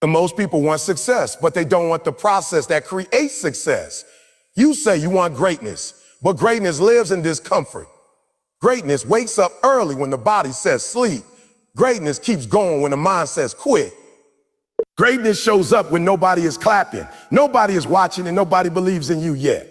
And most people want success, but they don't want the process that creates success. You say you want greatness, but greatness lives in discomfort. Greatness wakes up early when the body says sleep. Greatness keeps going when the mind says quit. Greatness shows up when nobody is clapping, nobody is watching, and nobody believes in you yet.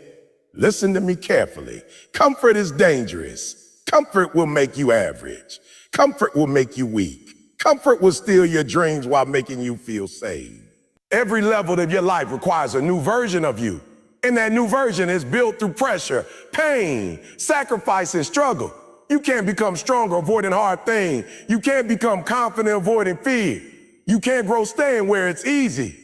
Listen to me carefully. Comfort is dangerous. Comfort will make you average. Comfort will make you weak. Comfort will steal your dreams while making you feel safe. Every level of your life requires a new version of you. And that new version is built through pressure, pain, sacrifice, and struggle. You can't become stronger avoiding hard things. You can't become confident avoiding fear. You can't grow staying where it's easy.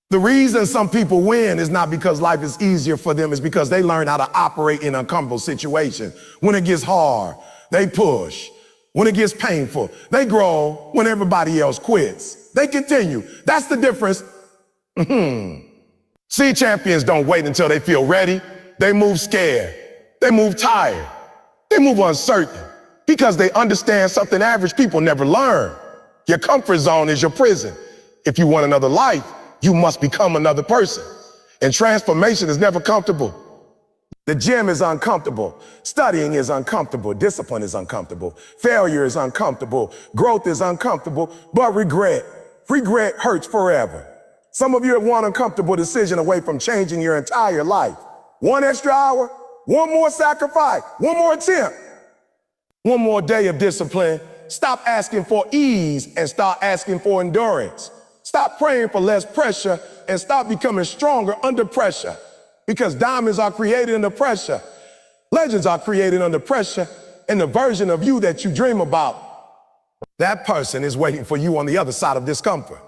The reason some people win is not because life is easier for them, it's because they learn how to operate in uncomfortable situations. When it gets hard, they push. When it gets painful, they grow. When everybody else quits, they continue. That's the difference. See, champions don't wait until they feel ready. They move scared. They move tired. They move uncertain because they understand something average people never learn. Your comfort zone is your prison. If you want another life, you must become another person. And transformation is never comfortable. The gym is uncomfortable. Studying is uncomfortable. Discipline is uncomfortable. Failure is uncomfortable. Growth is uncomfortable. But regret hurts forever. Some of you have one uncomfortable decision away from changing your entire life. One extra hour, one more sacrifice, one more attempt, one more day of discipline. Stop asking for ease and start asking for endurance. Stop praying for less pressure and stop becoming stronger under pressure. Because diamonds are created under pressure. Legends are created under pressure. And the version of you that you dream about, that person is waiting for you on the other side of discomfort.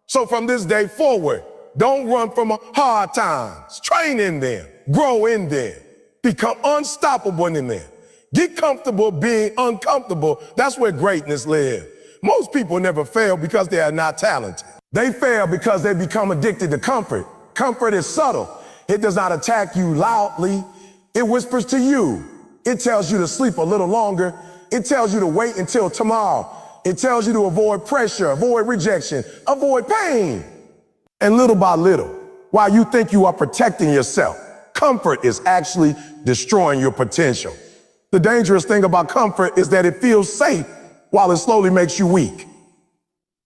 So from this day forward, don't run from hard times. Train in them. Grow in them. Become unstoppable in them. Get comfortable being uncomfortable. That's where greatness lives. Most people never fail because they are not talented. They fail because they become addicted to comfort. Comfort is subtle. It does not attack you loudly. It whispers to you. It tells you to sleep a little longer. It tells you to wait until tomorrow. It tells you to avoid pressure, avoid rejection, avoid pain. And little by little, while you think you are protecting yourself, comfort is actually destroying your potential. The dangerous thing about comfort is that it feels safe while it slowly makes you weak.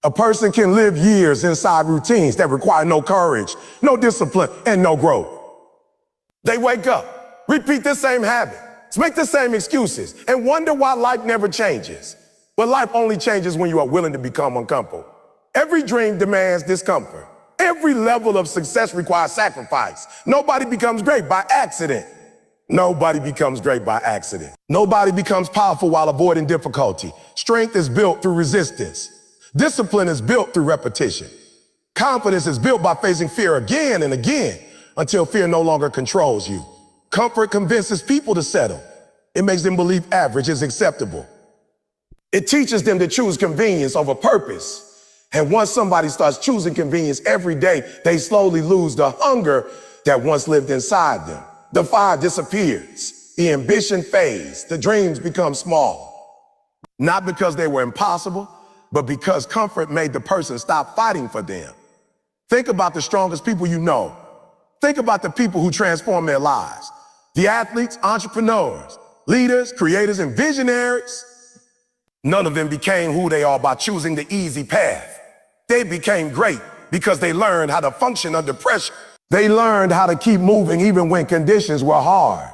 A person can live years inside routines that require no courage, no discipline, and no growth. They wake up, repeat the same habits, make the same excuses, and wonder why life never changes. But life only changes when you are willing to become uncomfortable. Every dream demands discomfort. Every level of success requires sacrifice. Nobody becomes great by accident. Nobody becomes great by accident. Nobody becomes powerful while avoiding difficulty. Strength is built through resistance. Discipline is built through repetition. Confidence is built by facing fear again and again until fear no longer controls you. Comfort convinces people to settle. It makes them believe average is acceptable. It teaches them to choose convenience over purpose. And once somebody starts choosing convenience every day, they slowly lose the hunger that once lived inside them. The fire disappears. The ambition fades. The dreams become small. Not because they were impossible, but because comfort made the person stop fighting for them. Think about the strongest people you know. Think about the people who transform their lives. The athletes, entrepreneurs, leaders, creators, and visionaries. None of them became who they are by choosing the easy path. They became great because they learned how to function under pressure. They learned how to keep moving even when conditions were hard.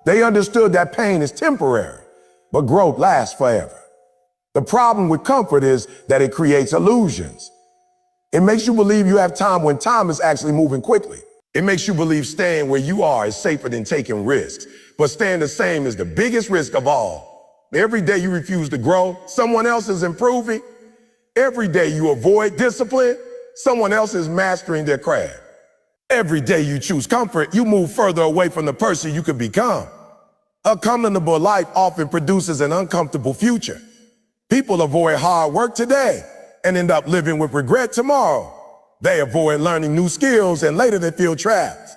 They understood that pain is temporary, but growth lasts forever. The problem with comfort is that it creates illusions. It makes you believe you have time when time is actually moving quickly. It makes you believe staying where you are is safer than taking risks. But staying the same is the biggest risk of all. Every day you refuse to grow, someone else is improving. Every day you avoid discipline, someone else is mastering their craft. Every day you choose comfort, you move further away from the person you could become. A comfortable life often produces an uncomfortable future. People avoid hard work today and end up living with regret tomorrow. They avoid learning new skills and later they feel trapped.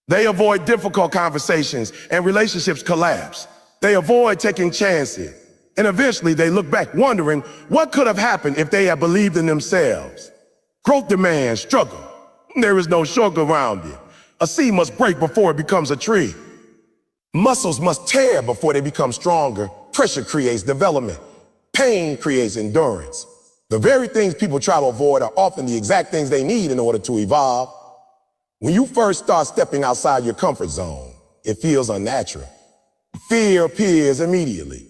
They avoid difficult conversations and relationships collapse. They avoid taking chances and eventually they look back wondering what could have happened if they had believed in themselves. Growth demands struggle. There is no short around it. A seed must break before it becomes a tree. Muscles must tear before they become stronger. Pressure creates development. Pain creates endurance. The very things people try to avoid are often the exact things they need in order to evolve. When you first start stepping outside your comfort zone, it feels unnatural. Fear appears immediately.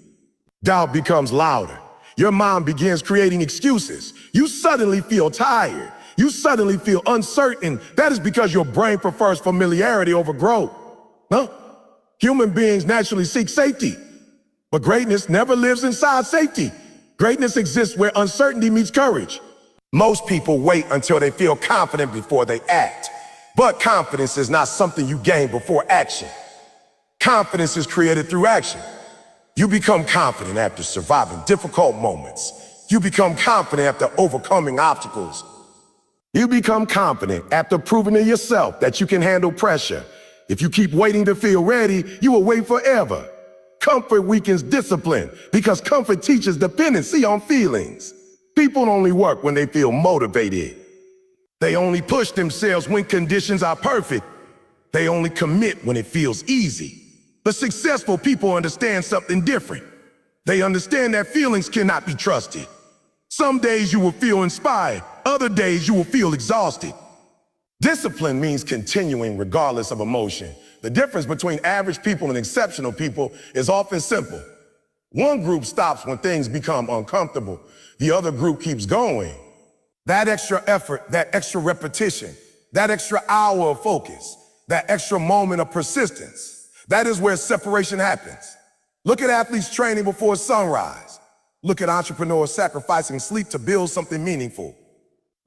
Doubt becomes louder. Your mind begins creating excuses. You suddenly feel tired. You suddenly feel uncertain. That is because your brain prefers familiarity over growth. Huh? Human beings naturally seek safety, but greatness never lives inside safety. Greatness exists where uncertainty meets courage. Most people wait until they feel confident before they act. But confidence is not something you gain before action. Confidence is created through action. You become confident after surviving difficult moments. You become confident after overcoming obstacles. You become confident after proving to yourself that you can handle pressure. If you keep waiting to feel ready, you will wait forever. Comfort weakens discipline because comfort teaches dependency on feelings. People only work when they feel motivated. They only push themselves when conditions are perfect. They only commit when it feels easy. But successful people understand something different. They understand that feelings cannot be trusted. Some days you will feel inspired. Other days you will feel exhausted. Discipline means continuing regardless of emotion. The difference between average people and exceptional people is often simple. One group stops when things become uncomfortable. The other group keeps going. That extra effort, that extra repetition, that extra hour of focus, that extra moment of persistence, that is where separation happens. Look at athletes training before sunrise. Look at entrepreneurs sacrificing sleep to build something meaningful.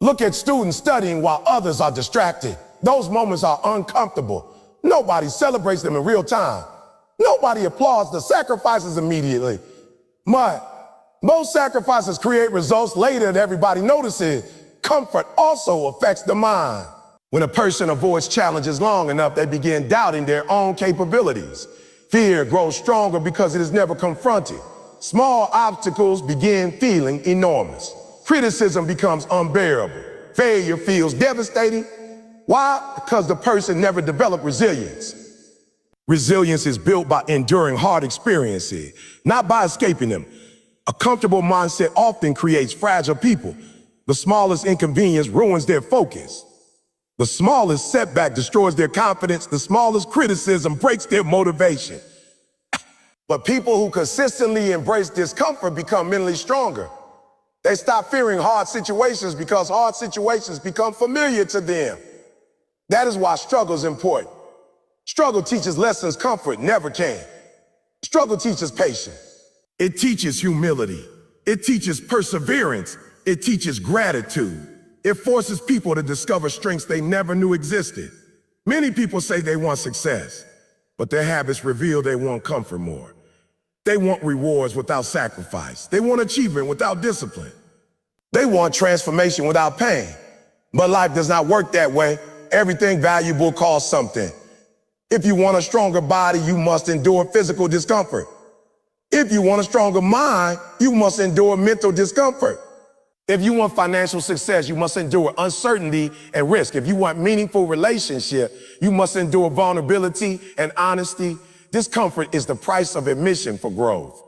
Look at students studying while others are distracted. Those moments are uncomfortable. Nobody celebrates them in real time. Nobody applauds the sacrifices immediately. Most sacrifices create results later that everybody notices. Comfort also affects the mind. When a person avoids challenges long enough, they begin doubting their own capabilities. Fear grows stronger because it is never confronted. Small obstacles begin feeling enormous. Criticism becomes unbearable. Failure feels devastating. Why? Because the person never developed resilience. Resilience is built by enduring hard experiences, not by escaping them. A comfortable mindset often creates fragile people. The smallest inconvenience ruins their focus. The smallest setback destroys their confidence. The smallest criticism breaks their motivation. But people who consistently embrace discomfort become mentally stronger. They stop fearing hard situations because hard situations become familiar to them. That is why struggle is important. Struggle teaches lessons comfort never can. Struggle teaches patience. It teaches humility. It teaches perseverance. It teaches gratitude. It forces people to discover strengths they never knew existed. Many people say they want success, but their habits reveal they want comfort more. They want rewards without sacrifice. They want achievement without discipline. They want transformation without pain. But life does not work that way. Everything valuable costs something. If you want a stronger body, you must endure physical discomfort. If you want a stronger mind, you must endure mental discomfort. If you want financial success, you must endure uncertainty and risk. If you want meaningful relationship, you must endure vulnerability and honesty. Discomfort is the price of admission for growth.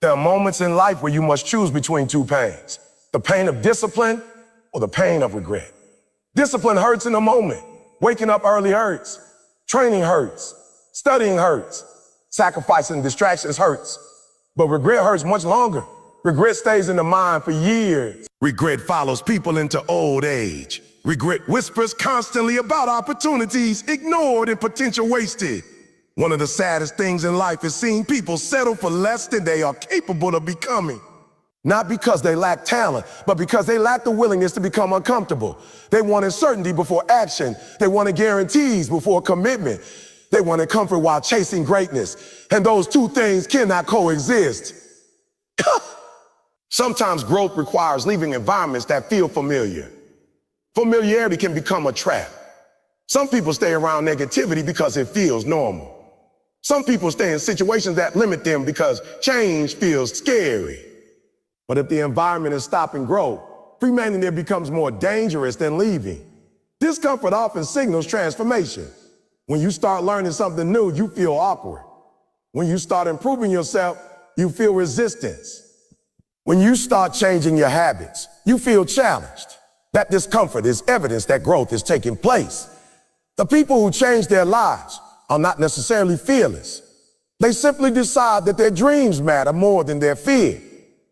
There are moments in life where you must choose between two pains, the pain of discipline or the pain of regret. Discipline hurts in the moment. Waking up early hurts. Training hurts. Studying hurts. Sacrificing distractions hurts. But regret hurts much longer. Regret stays in the mind for years. Regret follows people into old age. Regret whispers constantly about opportunities ignored and potential wasted. One of the saddest things in life is seeing people settle for less than they are capable of becoming. Not because they lack talent, but because they lack the willingness to become uncomfortable. They wanted certainty before action. They wanted guarantees before commitment. They wanted comfort while chasing greatness. And those two things cannot coexist. Sometimes growth requires leaving environments that feel familiar. Familiarity can become a trap. Some people stay around negativity because it feels normal. Some people stay in situations that limit them because change feels scary. But if the environment is stopping growth, remaining there becomes more dangerous than leaving. Discomfort often signals transformation. When you start learning something new, you feel awkward. When you start improving yourself, you feel resistance. When you start changing your habits, you feel challenged. That discomfort is evidence that growth is taking place. The people who change their lives are not necessarily fearless. They simply decide that their dreams matter more than their fear.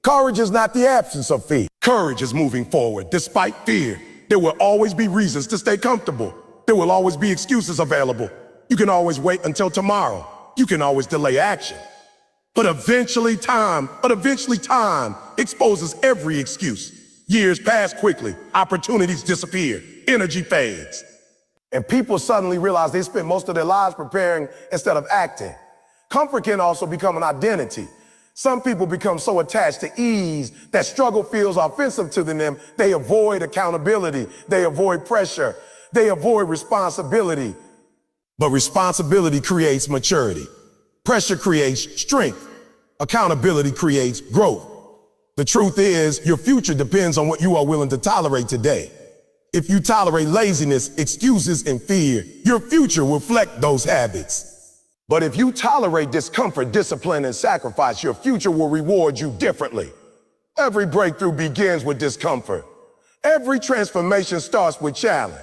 Courage is not the absence of fear. Courage is moving forward despite fear. There will always be reasons to stay comfortable. There will always be excuses available. You can always wait until tomorrow. You can always delay action. But eventually time exposes every excuse. Years pass quickly, opportunities disappear, energy fades. And people suddenly realize they spent most of their lives preparing instead of acting. Comfort can also become an identity. Some people become so attached to ease that struggle feels offensive to them. They avoid accountability. They avoid pressure. They avoid responsibility. But responsibility creates maturity. Pressure creates strength. Accountability creates growth. The truth is, your future depends on what you are willing to tolerate today. If you tolerate laziness, excuses, and fear, your future will reflect those habits. But if you tolerate discomfort, discipline, and sacrifice, your future will reward you differently. Every breakthrough begins with discomfort. Every transformation starts with challenge.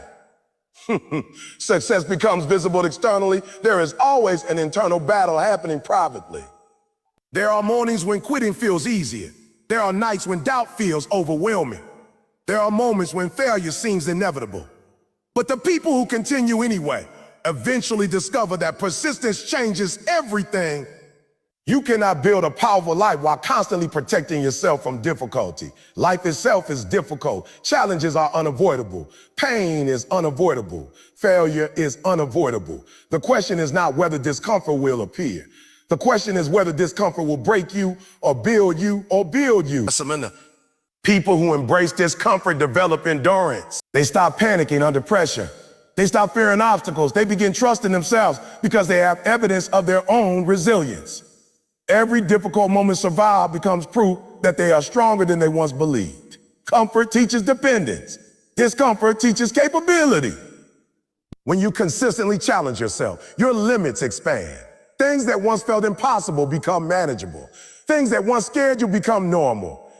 Success becomes visible externally. There is always an internal battle happening privately. There are mornings when quitting feels easier. There are nights when doubt feels overwhelming. There are moments when failure seems inevitable. But the people who continue anyway eventually discover that persistence changes everything. You cannot build a powerful life while constantly protecting yourself from difficulty. Life itself is difficult. Challenges are unavoidable. Pain is unavoidable. Failure is unavoidable. The question is not whether discomfort will appear. The question is whether discomfort will break you or build you or build you. People who embrace discomfort develop endurance. They stop panicking under pressure. They stop fearing obstacles. They begin trusting themselves because they have evidence of their own resilience. Every difficult moment survived becomes proof that they are stronger than they once believed. Comfort teaches dependence. Discomfort teaches capability. When you consistently challenge yourself, your limits expand. Things that once felt impossible become manageable. Things that once scared you become normal.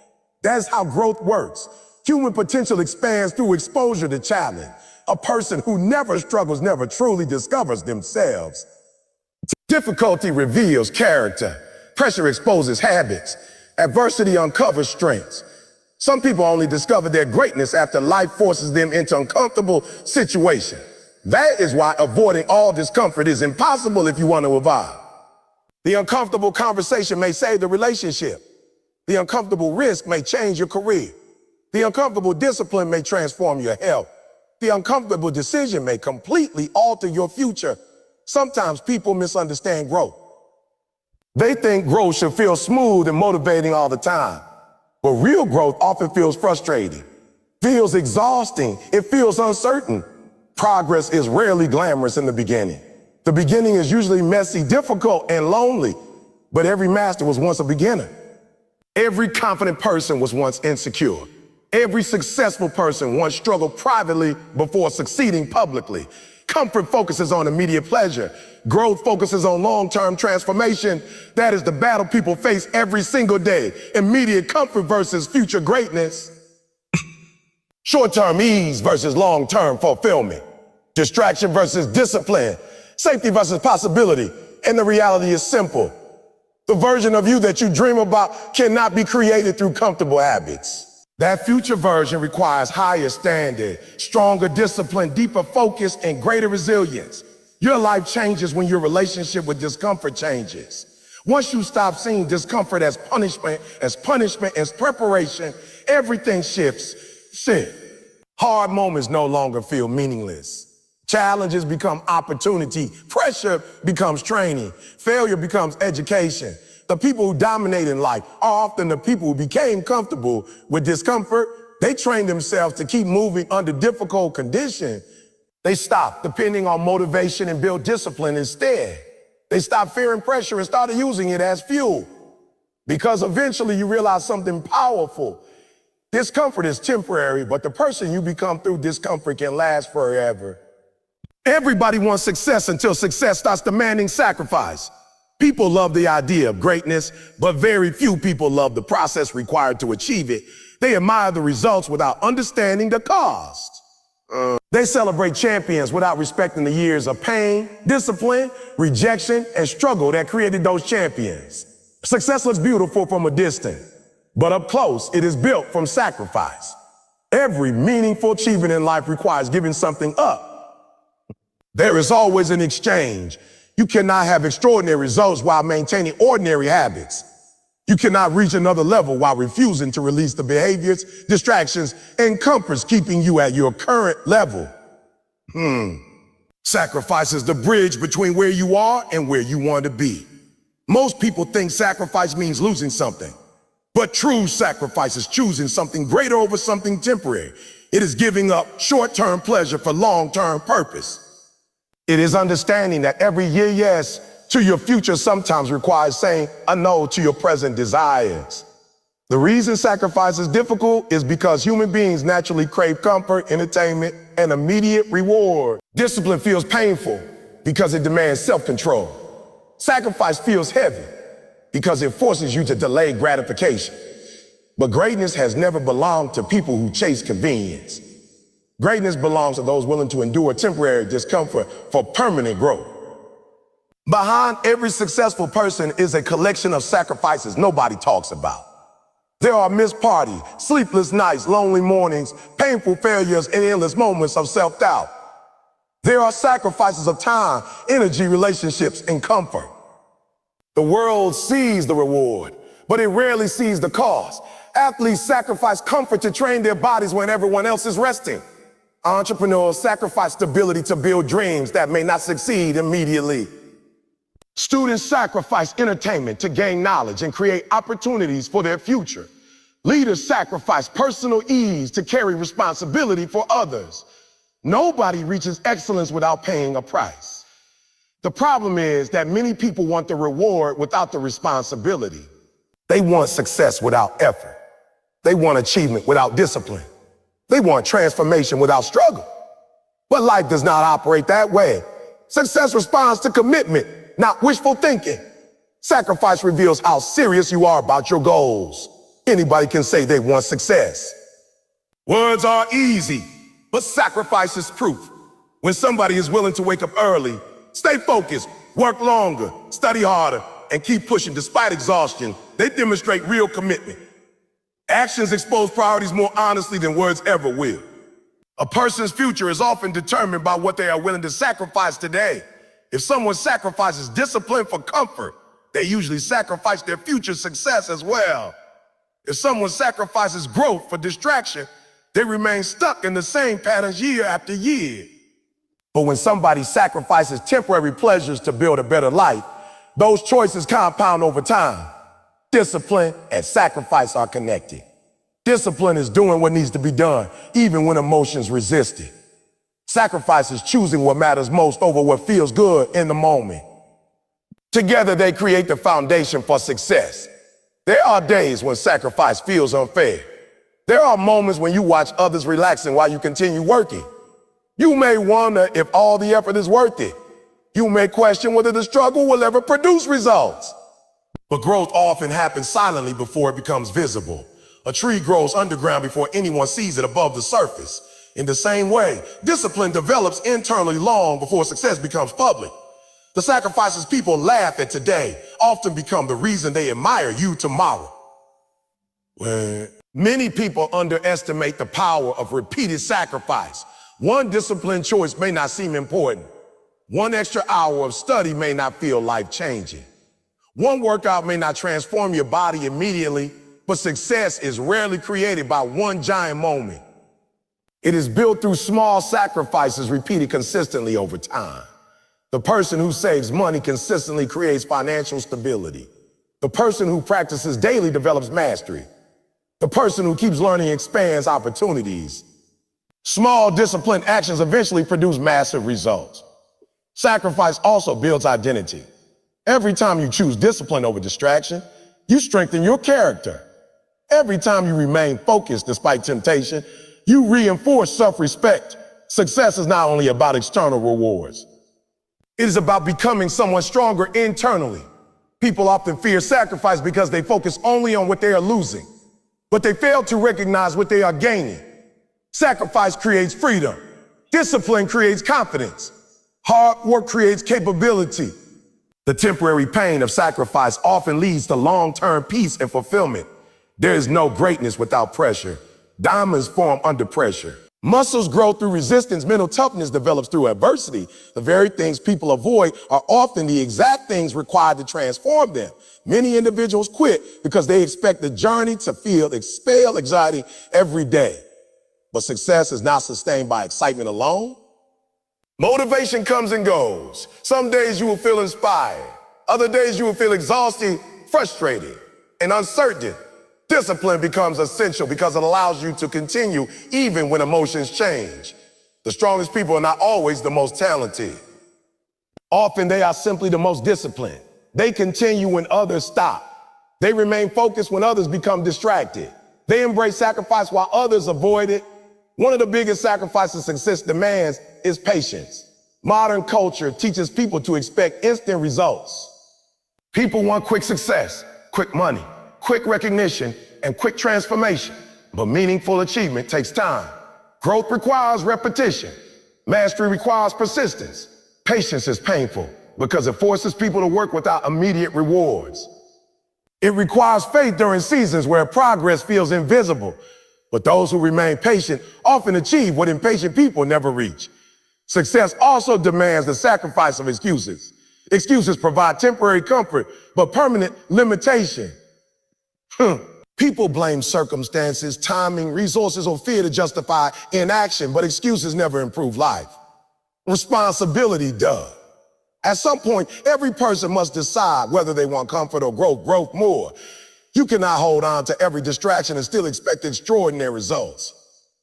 That's how growth works. Human potential expands through exposure to challenge. A person who never struggles never truly discovers themselves. Difficulty reveals character. Pressure exposes habits. Adversity uncovers strengths. Some people only discover their greatness after life forces them into uncomfortable situations. That is why avoiding all discomfort is impossible if you want to survive. The uncomfortable conversation may save the relationship. The uncomfortable risk may change your career. The uncomfortable discipline may transform your health. The uncomfortable decision may completely alter your future. Sometimes people misunderstand growth. They think growth should feel smooth and motivating all the time. But real growth often feels frustrating, feels exhausting, it feels uncertain. Progress is rarely glamorous in the beginning. The beginning is usually messy, difficult, and lonely. But every master was once a beginner. Every confident person was once insecure. Every successful person once struggled privately before succeeding publicly. Comfort focuses on immediate pleasure. Growth focuses on long-term transformation. That is the battle people face every single day. Immediate comfort versus future greatness. Short-term ease versus long-term fulfillment. Distraction versus discipline. Safety versus possibility. And the reality is simple. The version of you that you dream about cannot be created through comfortable habits. That future version requires higher standard, stronger discipline, deeper focus, and greater resilience. Your life changes when your relationship with discomfort changes. Once you stop seeing discomfort as punishment, as preparation, everything shifts. Hard moments no longer feel meaningless. Challenges become opportunity. Pressure becomes training. Failure becomes education. The people who dominate in life are often the people who became comfortable with discomfort. They trained themselves to keep moving under difficult conditions. They stopped depending on motivation and built discipline instead. They stopped fearing pressure and started using it as fuel. Because eventually you realize something powerful. Discomfort is temporary, but the person you become through discomfort can last forever. Everybody wants success until success starts demanding sacrifice. People love the idea of greatness, but very few people love the process required to achieve it. They admire the results without understanding the cost. They celebrate champions without respecting the years of pain, discipline, rejection, and struggle that created those champions. Success looks beautiful from a distance, but up close, it is built from sacrifice. Every meaningful achievement in life requires giving something up. There is always an exchange. You cannot have extraordinary results while maintaining ordinary habits. You cannot reach another level while refusing to release the behaviors, distractions, and comforts keeping you at your current level. Sacrifice is the bridge between where you are and where you want to be. Most people think sacrifice means losing something, but true sacrifice is choosing something greater over something temporary. It is giving up short-term pleasure for long-term purpose. It is understanding that every yes to your future sometimes requires saying a no to your present desires. The reason sacrifice is difficult is because human beings naturally crave comfort, entertainment, and immediate reward. Discipline feels painful because it demands self-control. Sacrifice feels heavy because it forces you to delay gratification. But greatness has never belonged to people who chase convenience. Greatness belongs to those willing to endure temporary discomfort for permanent growth. Behind every successful person is a collection of sacrifices nobody talks about. There are missed parties, sleepless nights, lonely mornings, painful failures, and endless moments of self-doubt. There are sacrifices of time, energy, relationships, and comfort. The world sees the reward, but it rarely sees the cost. Athletes sacrifice comfort to train their bodies when everyone else is resting. Entrepreneurs sacrifice stability to build dreams that may not succeed immediately. Students sacrifice entertainment to gain knowledge and create opportunities for their future. Leaders sacrifice personal ease to carry responsibility for others. Nobody reaches excellence without paying a price. The problem is that many people want the reward without the responsibility. They want success without effort. They want achievement without discipline. They want transformation without struggle. But life does not operate that way. Success responds to commitment, not wishful thinking. Sacrifice reveals how serious you are about your goals. Anybody can say they want success. Words are easy, but sacrifice is proof. When somebody is willing to wake up early, stay focused, work longer, study harder, and keep pushing despite exhaustion, they demonstrate real commitment. Actions expose priorities more honestly than words ever will. A person's future is often determined by what they are willing to sacrifice today. If someone sacrifices discipline for comfort, they usually sacrifice their future success as well. If someone sacrifices growth for distraction, they remain stuck in the same patterns year after year. But when somebody sacrifices temporary pleasures to build a better life, those choices compound over time. Discipline and sacrifice are connected. Discipline is doing what needs to be done, even when emotions resist it. Sacrifice is choosing what matters most over what feels good in the moment. Together, they create the foundation for success. There are days when sacrifice feels unfair. There are moments when you watch others relaxing while you continue working. You may wonder if all the effort is worth it. You may question whether the struggle will ever produce results. But growth often happens silently before it becomes visible. A tree grows underground before anyone sees it above the surface. In the same way, discipline develops internally long before success becomes public. The sacrifices people laugh at today often become the reason they admire you tomorrow. Many people underestimate the power of repeated sacrifice. One disciplined choice may not seem important. One extra hour of study may not feel life-changing. One workout may not transform your body immediately, but success is rarely created by one giant moment. It is built through small sacrifices repeated consistently over time. The person who saves money consistently creates financial stability. The person who practices daily develops mastery. The person who keeps learning expands opportunities. Small disciplined actions eventually produce massive results. Sacrifice also builds identity. Every time you choose discipline over distraction, you strengthen your character. Every time you remain focused despite temptation, you reinforce self-respect. Success is not only about external rewards. It is about becoming someone stronger internally. People often fear sacrifice because they focus only on what they are losing, but they fail to recognize what they are gaining. Sacrifice creates freedom. Discipline creates confidence. Hard work creates capability. The temporary pain of sacrifice often leads to long-term peace and fulfillment. There is no greatness without pressure. Diamonds form under pressure. Muscles grow through resistance. Mental toughness develops through adversity. The very things people avoid are often the exact things required to transform them. Many individuals quit because they expect the journey to expel anxiety every day. But success is not sustained by excitement alone. Motivation comes and goes. Some days you will feel inspired. Other days you will feel exhausted, frustrated, and uncertain. Discipline becomes essential because it allows you to continue even when emotions change. The strongest people are not always the most talented. Often they are simply the most disciplined. They continue when others stop. They remain focused when others become distracted. They embrace sacrifice while others avoid it. One of the biggest sacrifices success demands is patience. Modern culture teaches people to expect instant results. People want quick success, quick money, quick recognition, and quick transformation. But meaningful achievement takes time. Growth requires repetition. Mastery requires persistence. Patience is painful because it forces people to work without immediate rewards. It requires faith during seasons where progress feels invisible. But those who remain patient often achieve what impatient people never reach. Success also demands the sacrifice of excuses. Excuses provide temporary comfort, but permanent limitation. People blame circumstances, timing, resources, or fear to justify inaction, but excuses never improve life. Responsibility does. At some point, every person must decide whether they want comfort or growth more. You cannot hold on to every distraction and still expect extraordinary results.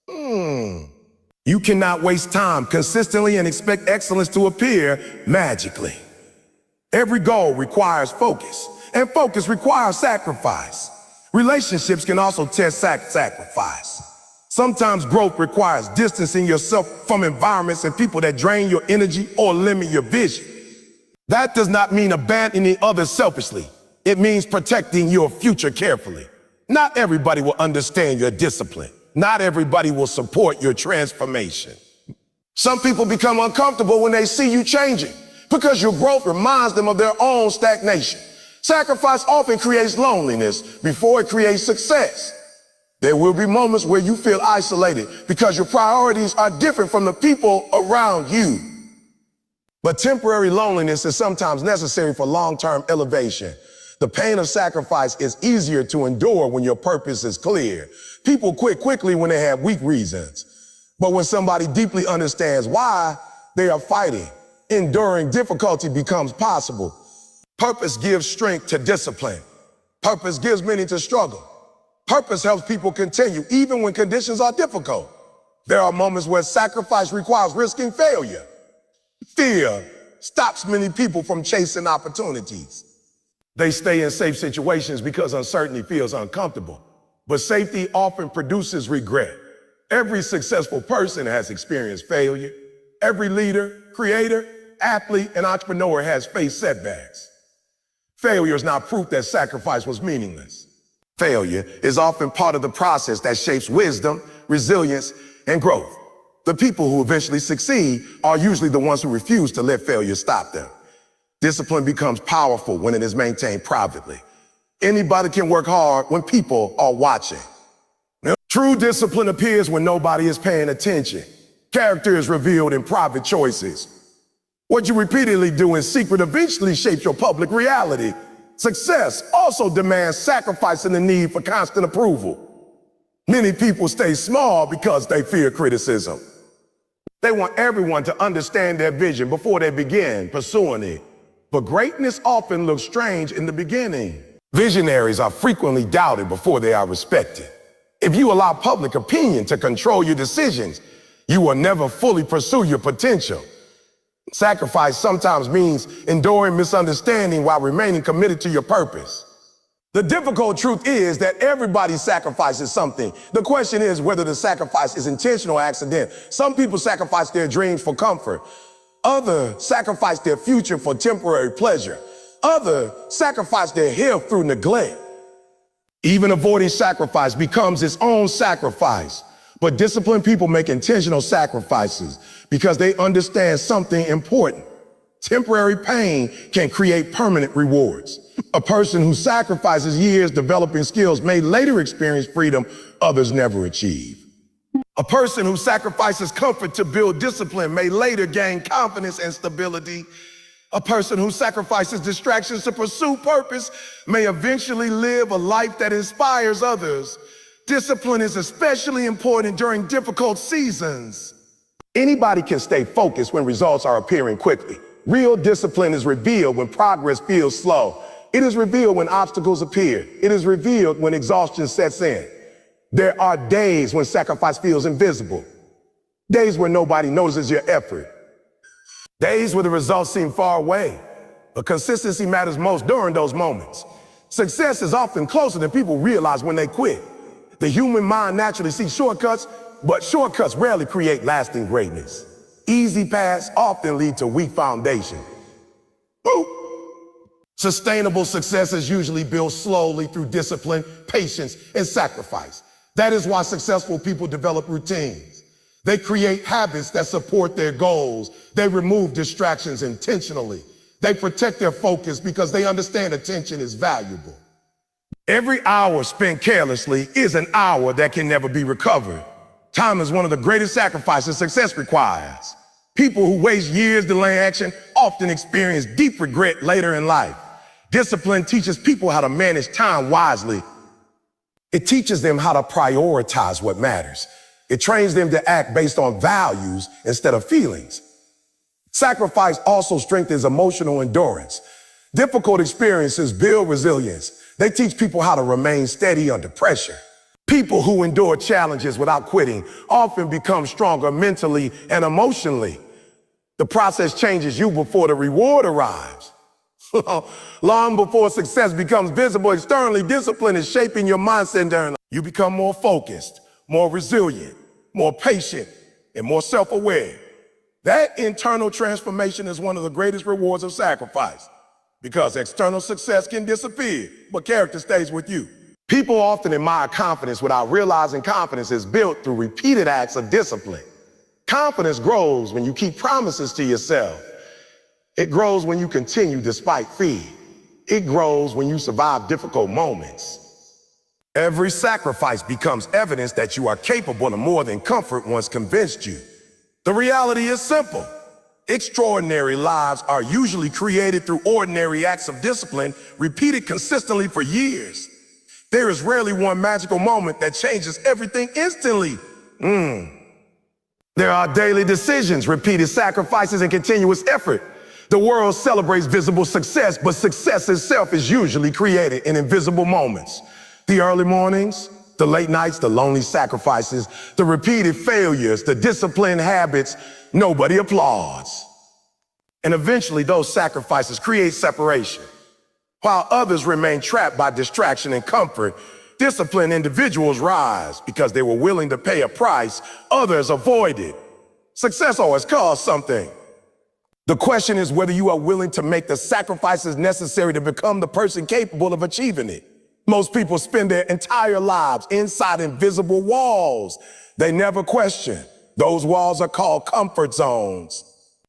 You cannot waste time consistently and expect excellence to appear magically. Every goal requires focus, and focus requires sacrifice. Relationships can also test sacrifice. Sometimes growth requires distancing yourself from environments and people that drain your energy or limit your vision. That does not mean abandoning others selfishly. It means protecting your future carefully. Not everybody will understand your discipline. Not everybody will support your transformation. Some people become uncomfortable when they see you changing because your growth reminds them of their own stagnation. Sacrifice often creates loneliness before it creates success. There will be moments where you feel isolated because your priorities are different from the people around you. But temporary loneliness is sometimes necessary for long-term elevation. The pain of sacrifice is easier to endure when your purpose is clear. People quit quickly when they have weak reasons. But when somebody deeply understands why they are fighting, enduring difficulty becomes possible. Purpose gives strength to discipline. Purpose gives meaning to struggle. Purpose helps people continue even when conditions are difficult. There are moments where sacrifice requires risking failure. Fear stops many people from chasing opportunities. They stay in safe situations because uncertainty feels uncomfortable. But safety often produces regret. Every successful person has experienced failure. Every leader, creator, athlete, and entrepreneur has faced setbacks. Failure is not proof that sacrifice was meaningless. Failure is often part of the process that shapes wisdom, resilience, and growth. The people who eventually succeed are usually the ones who refuse to let failure stop them. Discipline becomes powerful when it is maintained privately. Anybody can work hard when people are watching. True discipline appears when nobody is paying attention. Character is revealed in private choices. What you repeatedly do in secret eventually shapes your public reality. Success also demands sacrifice and the need for constant approval. Many people stay small because they fear criticism. They want everyone to understand their vision before they begin pursuing it. But greatness often looks strange in the beginning. Visionaries are frequently doubted before they are respected. If you allow public opinion to control your decisions, you will never fully pursue your potential. Sacrifice sometimes means enduring misunderstanding while remaining committed to your purpose. The difficult truth is that everybody sacrifices something. The question is whether the sacrifice is intentional or accidental. Some people sacrifice their dreams for comfort. Others sacrifice their future for temporary pleasure. Others sacrifice their health through neglect. Even avoiding sacrifice becomes its own sacrifice. But disciplined people make intentional sacrifices because they understand something important. Temporary pain can create permanent rewards. A person who sacrifices years developing skills may later experience freedom others never achieve. A person who sacrifices comfort to build discipline may later gain confidence and stability. A person who sacrifices distractions to pursue purpose may eventually live a life that inspires others. Discipline is especially important during difficult seasons. Anybody can stay focused when results are appearing quickly. Real discipline is revealed when progress feels slow. It is revealed when obstacles appear. It is revealed when exhaustion sets in. There are days when sacrifice feels invisible. Days where nobody notices your effort. Days where the results seem far away. But consistency matters most during those moments. Success is often closer than people realize when they quit. The human mind naturally seeks shortcuts, but shortcuts rarely create lasting greatness. Easy paths often lead to weak foundation. Boop. Sustainable success is usually built slowly through discipline, patience, and sacrifice. That is why successful people develop routines. They create habits that support their goals. They remove distractions intentionally. They protect their focus because they understand attention is valuable. Every hour spent carelessly is an hour that can never be recovered. Time is one of the greatest sacrifices success requires. People who waste years delaying action often experience deep regret later in life. Discipline teaches people how to manage time wisely. It teaches them how to prioritize what matters. It trains them to act based on values instead of feelings. Sacrifice also strengthens emotional endurance. Difficult experiences build resilience. They teach people how to remain steady under pressure. People who endure challenges without quitting often become stronger mentally and emotionally. The process changes you before the reward arrives. Long before success becomes visible externally, discipline is shaping your mindset internally. You become more focused, more resilient, more patient, and more self-aware. That internal transformation is one of the greatest rewards of sacrifice, because external success can disappear, but character stays with you. People often admire confidence without realizing confidence is built through repeated acts of discipline. Confidence grows when you keep promises to yourself. It grows when you continue despite fear. It grows when you survive difficult moments. Every sacrifice becomes evidence that you are capable of more than comfort once convinced you. The reality is simple. Extraordinary lives are usually created through ordinary acts of discipline, repeated consistently for years. There is rarely one magical moment that changes everything instantly. There are daily decisions, repeated sacrifices, and continuous effort. The world celebrates visible success, but success itself is usually created in invisible moments. The early mornings, the late nights, the lonely sacrifices, the repeated failures, the disciplined habits, nobody applauds. And eventually those sacrifices create separation. While others remain trapped by distraction and comfort, disciplined individuals rise because they were willing to pay a price others avoided. Success always costs something. The question is whether you are willing to make the sacrifices necessary to become the person capable of achieving it. Most people spend their entire lives inside invisible walls. They never question. Those walls are called comfort zones.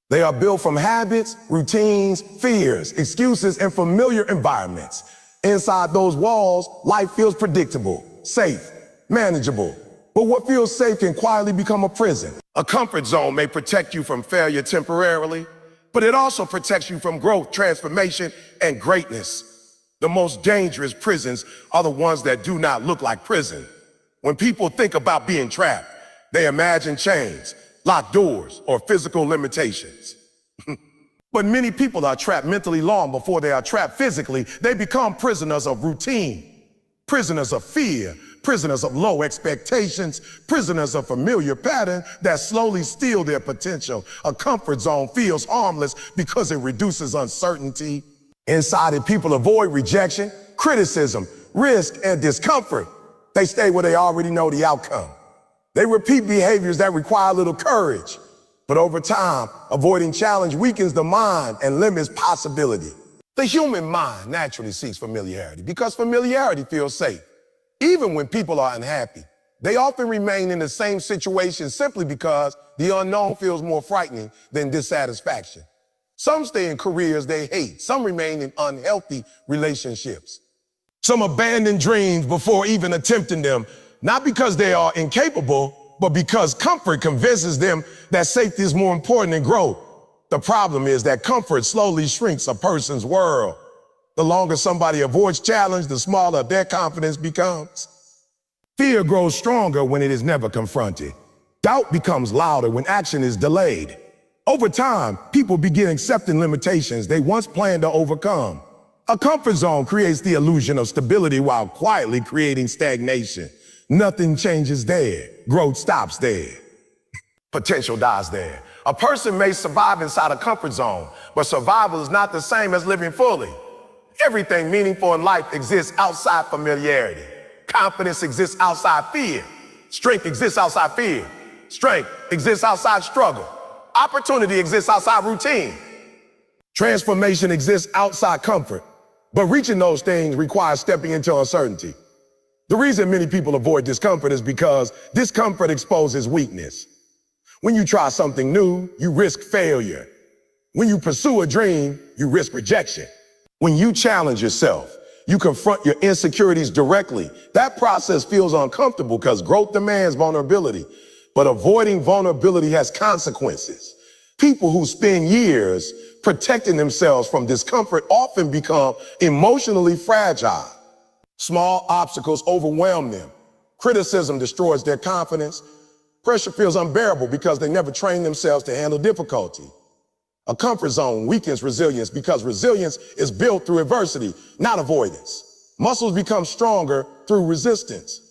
They are built from habits, routines, fears, excuses, and familiar environments. Inside those walls, life feels predictable, safe, manageable. But what feels safe can quietly become a prison. A comfort zone may protect you from failure temporarily, but it also protects you from growth, transformation, and greatness. The most dangerous prisons are the ones that do not look like prison. When people think about being trapped, they imagine chains, locked doors, or physical limitations. But many people are trapped mentally long before they are trapped physically. They become prisoners of routine, prisoners of fear, prisoners of low expectations, prisoners of familiar patterns that slowly steal their potential. A comfort zone feels harmless because it reduces uncertainty. Inside it, people avoid rejection, criticism, risk, and discomfort. They stay where they already know the outcome. They repeat behaviors that require a little courage. But over time, avoiding challenge weakens the mind and limits possibility. The human mind naturally seeks familiarity because familiarity feels safe. Even when people are unhappy, they often remain in the same situation simply because the unknown feels more frightening than dissatisfaction. Some stay in careers they hate. Some remain in unhealthy relationships. Some abandon dreams before even attempting them, not because they are incapable, but because comfort convinces them that safety is more important than growth. The problem is that comfort slowly shrinks a person's world. The longer somebody avoids challenge, the smaller their confidence becomes. Fear grows stronger when it is never confronted. Doubt becomes louder when action is delayed. Over time, people begin accepting limitations they once planned to overcome. A comfort zone creates the illusion of stability while quietly creating stagnation. Nothing changes there. Growth stops there. Potential dies there. A person may survive inside a comfort zone, but survival is not the same as living fully. Everything meaningful in life exists outside familiarity. Confidence exists outside fear. Strength exists outside fear. Strength exists outside struggle. Opportunity exists outside routine. Transformation exists outside comfort. But reaching those things requires stepping into uncertainty. The reason many people avoid discomfort is because discomfort exposes weakness. When you try something new, you risk failure. When you pursue a dream, you risk rejection. When you challenge yourself, you confront your insecurities directly. That process feels uncomfortable because growth demands vulnerability. But avoiding vulnerability has consequences. People who spend years protecting themselves from discomfort often become emotionally fragile. Small obstacles overwhelm them. Criticism destroys their confidence. Pressure feels unbearable because they never train themselves to handle difficulty. A comfort zone weakens resilience because resilience is built through adversity, not avoidance. Muscles become stronger through resistance.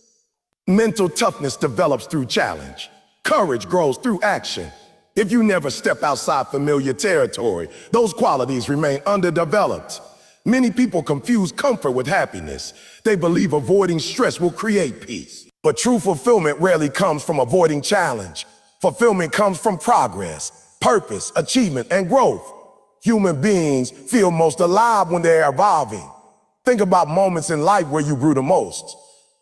Mental toughness develops through challenge. Courage grows through action. If you never step outside familiar territory, those qualities remain underdeveloped. Many people confuse comfort with happiness. They believe avoiding stress will create peace. But true fulfillment rarely comes from avoiding challenge. Fulfillment comes from progress, purpose, achievement, and growth. Human beings feel most alive when they're evolving. Think about moments in life where you grew the most.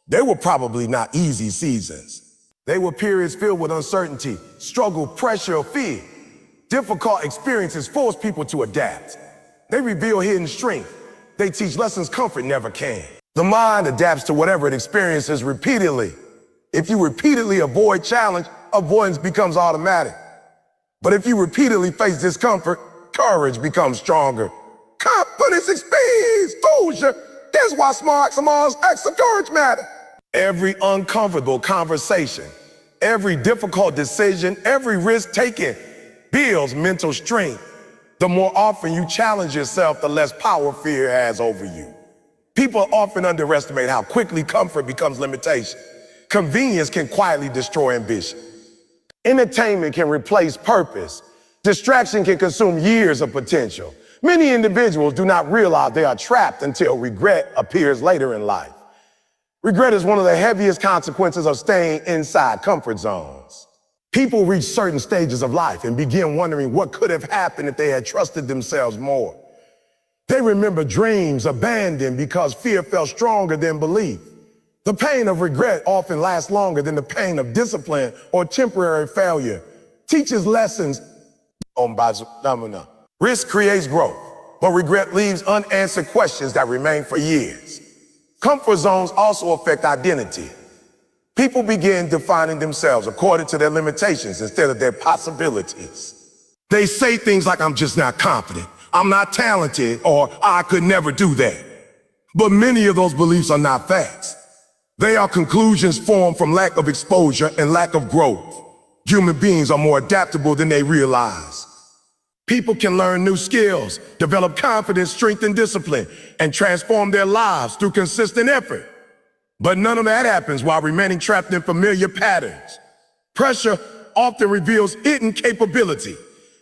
They were probably not easy seasons. They were periods filled with uncertainty, struggle, pressure, or fear. Difficult experiences force people to adapt. They reveal hidden strength. They teach lessons comfort never can. The mind adapts to whatever it experiences repeatedly. If you repeatedly avoid challenge, avoidance becomes automatic. But if you repeatedly face discomfort, courage becomes stronger. Confidence expands exposure. That's why small acts of courage matter. Every uncomfortable conversation, every difficult decision, every risk taken builds mental strength. The more often you challenge yourself, the less power fear has over you. People often underestimate how quickly comfort becomes limitation. Convenience can quietly destroy ambition. Entertainment can replace purpose. Distraction can consume years of potential. Many individuals do not realize they are trapped until regret appears later in life. Regret is one of the heaviest consequences of staying inside comfort zones. People reach certain stages of life and begin wondering what could have happened if they had trusted themselves more. They remember dreams abandoned because fear felt stronger than belief. The pain of regret often lasts longer than the pain of discipline or temporary failure. Teaches lessons on phenomena. Risk creates growth, but regret leaves unanswered questions that remain for years. Comfort zones also affect identity. People begin defining themselves according to their limitations instead of their possibilities. They say things like, I'm just not confident, I'm not talented, or I could never do that. But many of those beliefs are not facts. They are conclusions formed from lack of exposure and lack of growth. Human beings are more adaptable than they realize. People can learn new skills, develop confidence, strength, and discipline, and transform their lives through consistent effort. But none of that happens while remaining trapped in familiar patterns. Pressure often reveals hidden capability.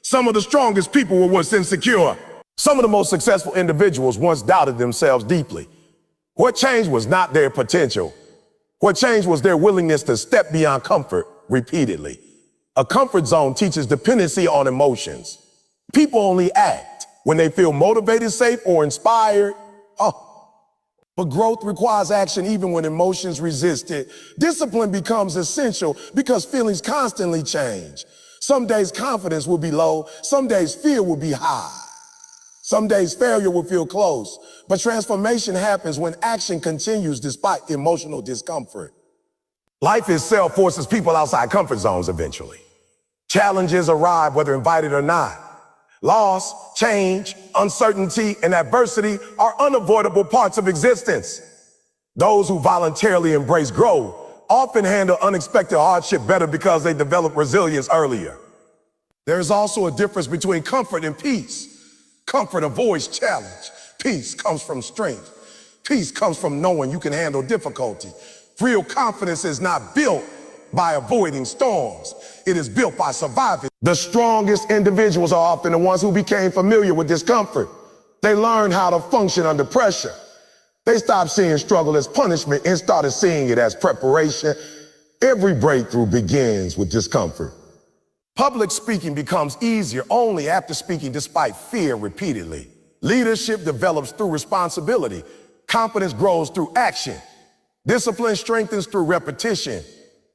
Some of the strongest people were once insecure. Some of the most successful individuals once doubted themselves deeply. What changed was not their potential. What changed was their willingness to step beyond comfort repeatedly. A comfort zone teaches dependency on emotions. People only act when they feel motivated, safe, or inspired. But growth requires action even when emotions resist it. Discipline becomes essential because feelings constantly change. Some days confidence will be low, some days fear will be high. Some days failure will feel close, but transformation happens when action continues despite emotional discomfort. Life itself forces people outside comfort zones eventually. Challenges arrive whether invited or not. Loss, change, uncertainty, and adversity are unavoidable parts of existence. Those who voluntarily embrace growth often handle unexpected hardship better because they develop resilience earlier. There's also a difference between comfort and peace. Comfort avoids challenge. Peace comes from strength. Peace comes from knowing you can handle difficulty. Real confidence is not built by avoiding storms. It is built by surviving. The strongest individuals are often the ones who became familiar with discomfort. They learned how to function under pressure. They stopped seeing struggle as punishment and started seeing it as preparation. Every breakthrough begins with discomfort. Public speaking becomes easier only after speaking despite fear repeatedly. Leadership develops through responsibility. Confidence grows through action. Discipline strengthens through repetition.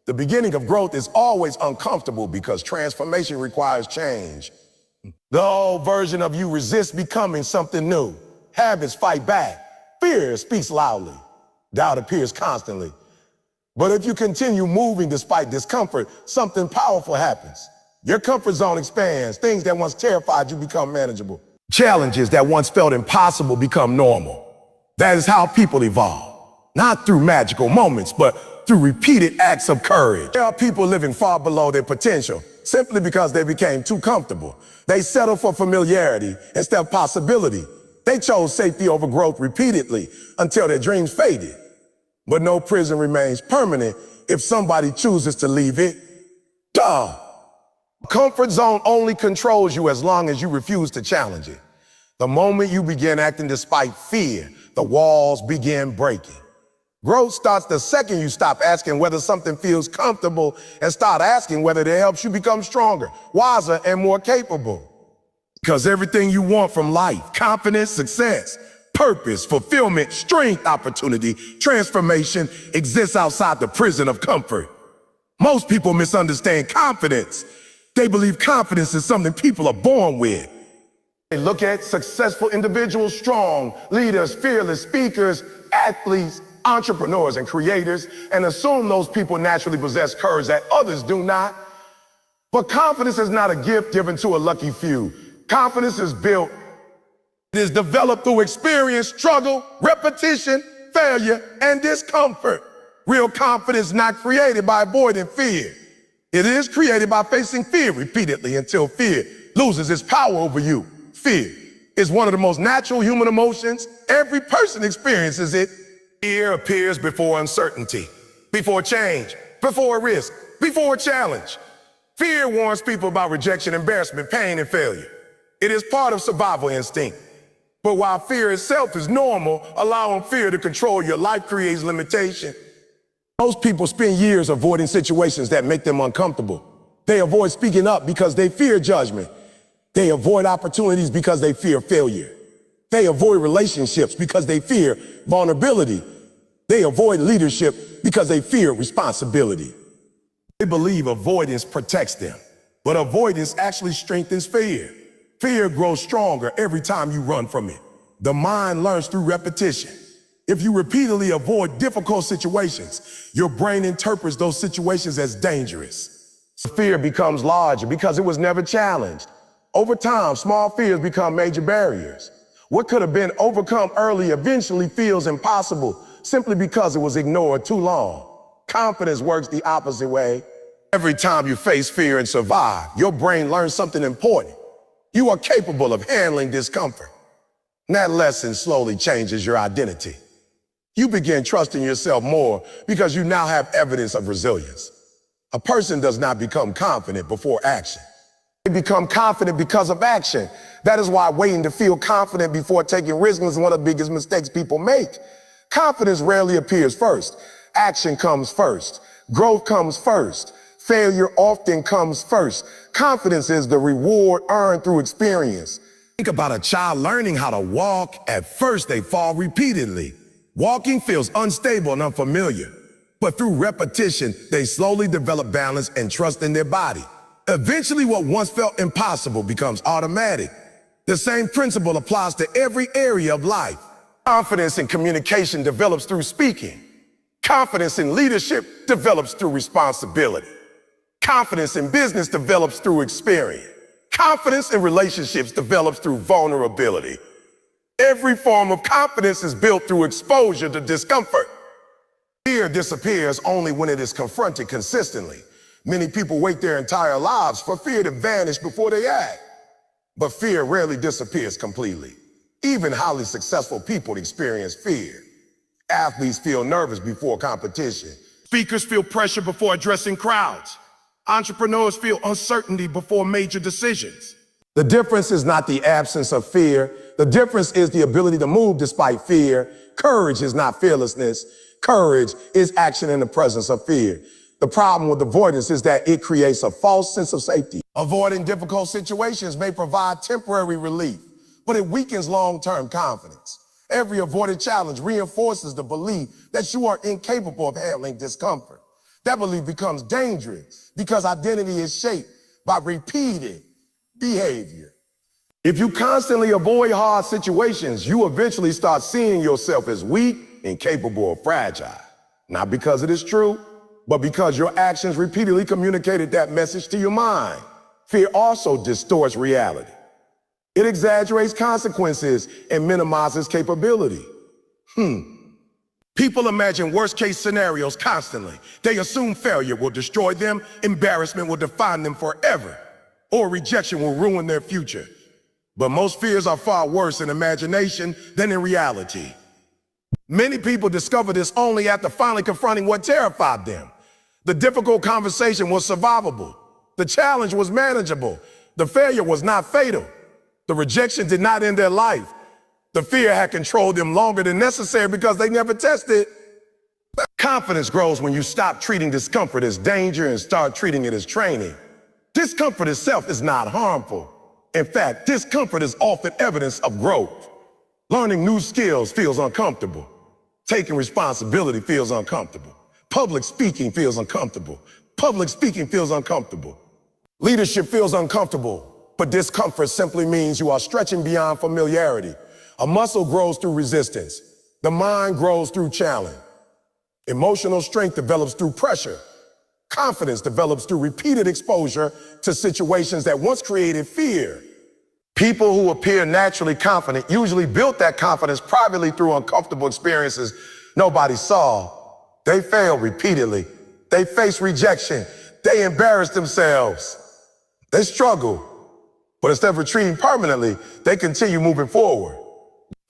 The beginning of growth is always uncomfortable because transformation requires change. The old version of you resists becoming something new. Habits fight back. Fear speaks loudly. Doubt appears constantly. But if you continue moving despite discomfort, something powerful happens. Your comfort zone expands. Things that once terrified you become manageable. Challenges that once felt impossible become normal. That is how people evolve. Not through magical moments, but through repeated acts of courage. There are people living far below their potential simply because they became too comfortable. They settled for familiarity instead of possibility. They chose safety over growth repeatedly until their dreams faded. But no prison remains permanent if somebody chooses to leave it. Comfort zone only controls you as long as you refuse to challenge it. The moment you begin acting despite fear, the walls begin breaking. Growth starts the second you stop asking whether something feels comfortable and start asking whether it helps you become stronger, wiser, and more capable. Because everything you want from life, confidence, success, purpose, fulfillment, strength, opportunity, transformation, exists outside the prison of comfort. Most people misunderstand confidence. They believe confidence is something people are born with. They look at successful individuals, strong leaders, fearless speakers, athletes, entrepreneurs, and creators, and assume those people naturally possess courage that others do not. But confidence is not a gift given to a lucky few. Confidence is built. It is developed through experience, struggle, repetition, failure, and discomfort. Real confidence is not created by avoiding fear. It is created by facing fear repeatedly until fear loses its power over you. Fear is one of the most natural human emotions. Every person experiences it. Fear appears before uncertainty, before change, before risk, before challenge. Fear warns people about rejection, embarrassment, pain, and failure. It is part of survival instinct. But while fear itself is normal, allowing fear to control your life creates limitation. Most people spend years avoiding situations that make them uncomfortable. They avoid speaking up because they fear judgment. They avoid opportunities because they fear failure. They avoid relationships because they fear vulnerability. They avoid leadership because they fear responsibility. They believe avoidance protects them, but avoidance actually strengthens fear. Fear grows stronger every time you run from it. The mind learns through repetition. If you repeatedly avoid difficult situations, your brain interprets those situations as dangerous. Fear becomes larger because it was never challenged. Over time, small fears become major barriers. What could have been overcome early eventually feels impossible simply because it was ignored too long. Confidence works the opposite way. Every time you face fear and survive, your brain learns something important. You are capable of handling discomfort. And that lesson slowly changes your identity. You begin trusting yourself more because you now have evidence of resilience. A person does not become confident before action. They become confident because of action. That is why waiting to feel confident before taking risks is one of the biggest mistakes people make. Confidence rarely appears first. Action comes first. Growth comes first. Failure often comes first. Confidence is the reward earned through experience. Think about a child learning how to walk. At first, they fall repeatedly. Walking feels unstable and unfamiliar. But through repetition, they slowly develop balance and trust in their body. Eventually, what once felt impossible becomes automatic. The same principle applies to every area of life. Confidence in communication develops through speaking. Confidence in leadership develops through responsibility. Confidence in business develops through experience. Confidence in relationships develops through vulnerability. Every form of confidence is built through exposure to discomfort. Fear disappears only when it is confronted consistently. Many people wait their entire lives for fear to vanish before they act. But fear rarely disappears completely. Even highly successful people experience fear. Athletes feel nervous before competition. Speakers feel pressure before addressing crowds. Entrepreneurs feel uncertainty before major decisions. The difference is not the absence of fear. The difference is the ability to move despite fear. Courage is not fearlessness. Courage is action in the presence of fear. The problem with avoidance is that it creates a false sense of safety. Avoiding difficult situations may provide temporary relief, but it weakens long-term confidence. Every avoided challenge reinforces the belief that you are incapable of handling discomfort. That belief becomes dangerous because identity is shaped by repeated behavior. If you constantly avoid hard situations, you eventually start seeing yourself as weak, incapable, or fragile. Not because it is true, but because your actions repeatedly communicated that message to your mind. Fear also distorts reality. It exaggerates consequences and minimizes capability. People imagine worst-case scenarios constantly. They assume failure will destroy them, embarrassment will define them forever, or rejection will ruin their future. But most fears are far worse in imagination than in reality. Many people discover this only after finally confronting what terrified them. The difficult conversation was survivable. The challenge was manageable. The failure was not fatal. The rejection did not end their life. The fear had controlled them longer than necessary because they never tested. Confidence grows when you stop treating discomfort as danger and start treating it as training. Discomfort itself is not harmful. In fact, discomfort is often evidence of growth. Learning new skills feels uncomfortable. Taking responsibility feels uncomfortable. Public speaking feels uncomfortable. Public speaking feels uncomfortable. Leadership feels uncomfortable, but discomfort simply means you are stretching beyond familiarity. A muscle grows through resistance. The mind grows through challenge. Emotional strength develops through pressure. Confidence develops through repeated exposure to situations that once created fear. People who appear naturally confident usually built that confidence privately through uncomfortable experiences nobody saw. They failed repeatedly. They faced rejection. They embarrassed themselves. They struggled. But instead of retreating permanently, they continue moving forward.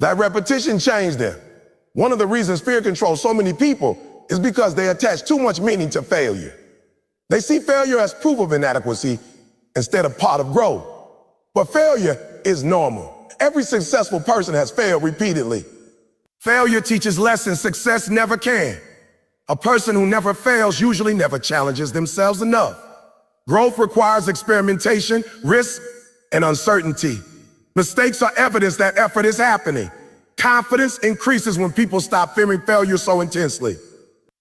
That repetition changed them. One of the reasons fear controls so many people is because they attach too much meaning to failure. They see failure as proof of inadequacy instead of part of growth. But failure is normal. Every successful person has failed repeatedly. Failure teaches lessons success never can. A person who never fails usually never challenges themselves enough. Growth requires experimentation, risk, and uncertainty. Mistakes are evidence that effort is happening. Confidence increases when people stop fearing failure so intensely.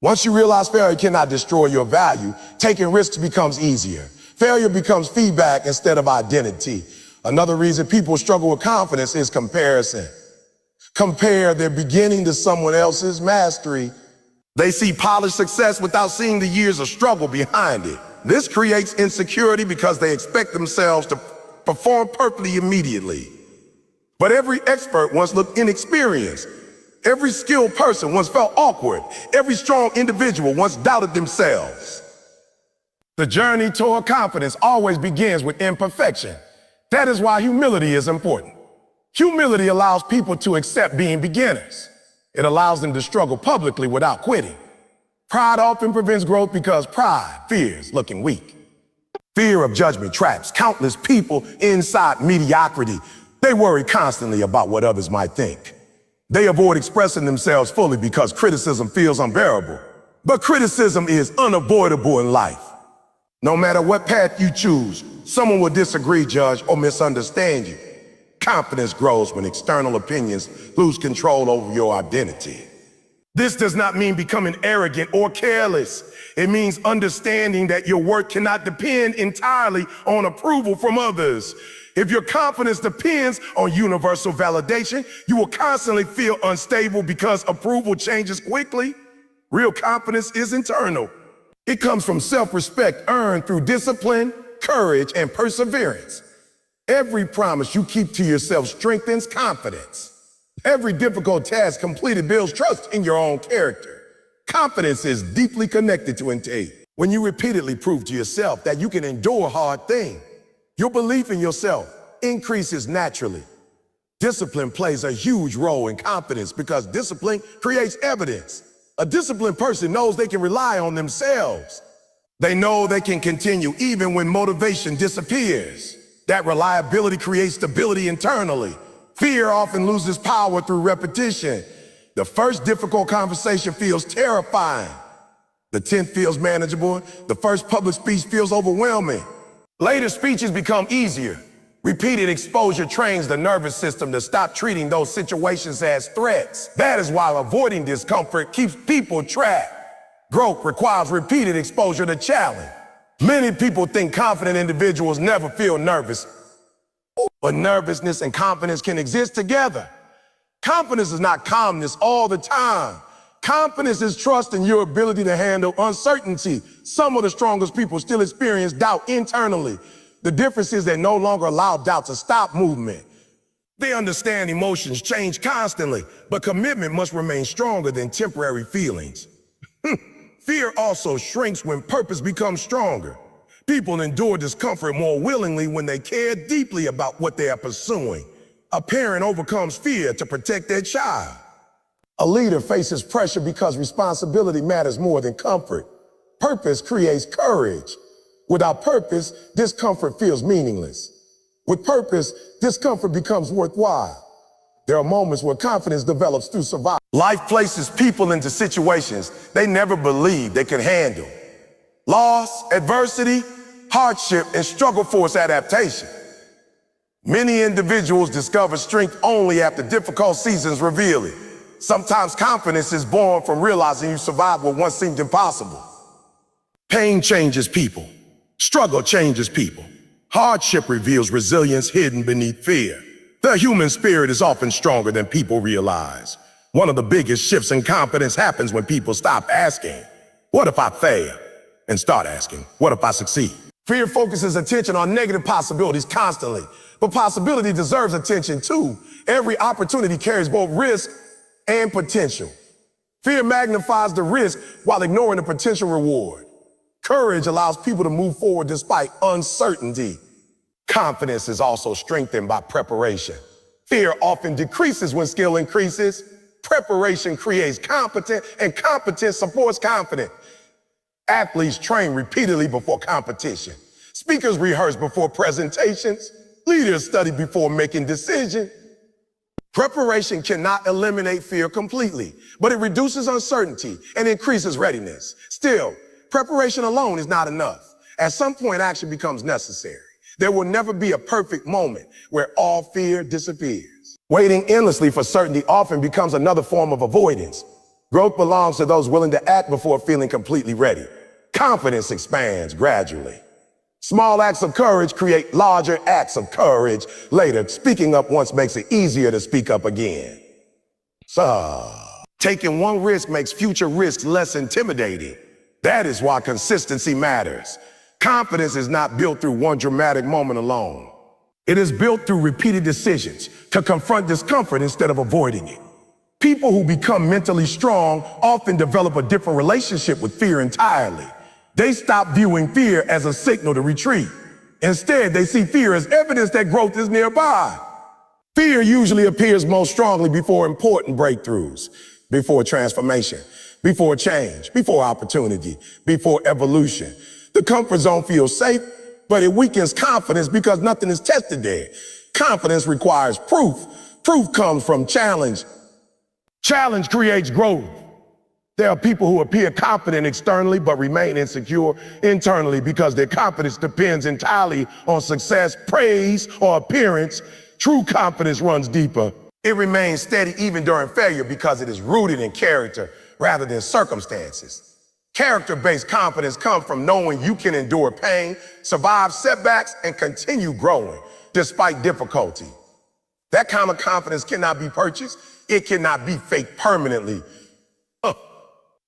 Once you realize failure cannot destroy your value, taking risks becomes easier. Failure becomes feedback instead of identity. Another reason people struggle with confidence is comparison. Compare their beginning to someone else's mastery. They see polished success without seeing the years of struggle behind it. This creates insecurity because they expect themselves to perform perfectly immediately. But every expert once looked inexperienced. Every skilled person once felt awkward. Every strong individual once doubted themselves. The journey toward confidence always begins with imperfection. That is why humility is important. Humility allows people to accept being beginners. It allows them to struggle publicly without quitting. Pride often prevents growth because pride fears looking weak. Fear of judgment traps countless people inside mediocrity. They worry constantly about what others might think. They avoid expressing themselves fully because criticism feels unbearable. But criticism is unavoidable in life. No matter what path you choose, someone will disagree, judge, or misunderstand you. Confidence grows when external opinions lose control over your identity. This does not mean becoming arrogant or careless. It means understanding that your worth cannot depend entirely on approval from others. If your confidence depends on universal validation, you will constantly feel unstable because approval changes quickly. Real confidence is internal. It comes from self-respect earned through discipline, courage, and perseverance. Every promise you keep to yourself strengthens confidence. Every difficult task completed builds trust in your own character. Confidence is deeply connected to integrity. When you repeatedly prove to yourself that you can endure hard things, your belief in yourself increases naturally. Discipline plays a huge role in confidence because discipline creates evidence. A disciplined person knows they can rely on themselves. They know they can continue even when motivation disappears. That reliability creates stability internally. Fear often loses power through repetition. The first difficult conversation feels terrifying. The 10th feels manageable. The first public speech feels overwhelming. Later speeches become easier. Repeated exposure trains the nervous system to stop treating those situations as threats. That is why avoiding discomfort keeps people trapped. Growth requires repeated exposure to challenge. Many people think confident individuals never feel nervous, but nervousness and confidence can exist together. Confidence is not calmness all the time. Confidence is trust in your ability to handle uncertainty. Some of the strongest people still experience doubt internally. The difference is they no longer allow doubt to stop movement. They understand emotions change constantly, but commitment must remain stronger than temporary feelings. Fear also shrinks when purpose becomes stronger. People endure discomfort more willingly when they care deeply about what they are pursuing. A parent overcomes fear to protect their child. A leader faces pressure because responsibility matters more than comfort. Purpose creates courage. Without purpose, discomfort feels meaningless. With purpose, discomfort becomes worthwhile. There are moments where confidence develops through survival. Life places people into situations they never believed they could handle. Loss, adversity, hardship, and struggle force adaptation. Many individuals discover strength only after difficult seasons reveal it. Sometimes confidence is born from realizing you survived what once seemed impossible. Pain changes people. Struggle changes people. Hardship reveals resilience hidden beneath fear. The human spirit is often stronger than people realize. One of the biggest shifts in confidence happens when people stop asking, "What if I fail?" and start asking, "What if I succeed?" Fear focuses attention on negative possibilities constantly, but possibility deserves attention too. Every opportunity carries both risk and potential. Fear magnifies the risk while ignoring the potential reward. Courage allows people to move forward despite uncertainty. Confidence is also strengthened by preparation. Fear often decreases when skill increases. Preparation creates competence, and competence supports confidence. Athletes train repeatedly before competition. Speakers rehearse before presentations. Leaders study before making decisions. Preparation cannot eliminate fear completely, but it reduces uncertainty and increases readiness. Still, preparation alone is not enough. At some point, action becomes necessary. There will never be a perfect moment where all fear disappears. Waiting endlessly for certainty often becomes another form of avoidance. Growth belongs to those willing to act before feeling completely ready. Confidence expands gradually. Small acts of courage create larger acts of courage later. Speaking up once makes it easier to speak up again. Taking one risk makes future risks less intimidating. That is why consistency matters. Confidence is not built through one dramatic moment alone. It is built through repeated decisions to confront discomfort instead of avoiding it. People who become mentally strong often develop a different relationship with fear entirely. They stop viewing fear as a signal to retreat. Instead, they see fear as evidence that growth is nearby. Fear usually appears most strongly before important breakthroughs, before transformation, before change, before opportunity, before evolution. The comfort zone feels safe, but it weakens confidence because nothing is tested there. Confidence requires proof. Proof comes from challenge. Challenge creates growth. There are people who appear confident externally but remain insecure internally because their confidence depends entirely on success, praise, or appearance. True confidence runs deeper. It remains steady even during failure because it is rooted in character rather than circumstances. Character-based confidence comes from knowing you can endure pain, survive setbacks, and continue growing despite difficulty. That kind of confidence cannot be purchased. It cannot be faked permanently.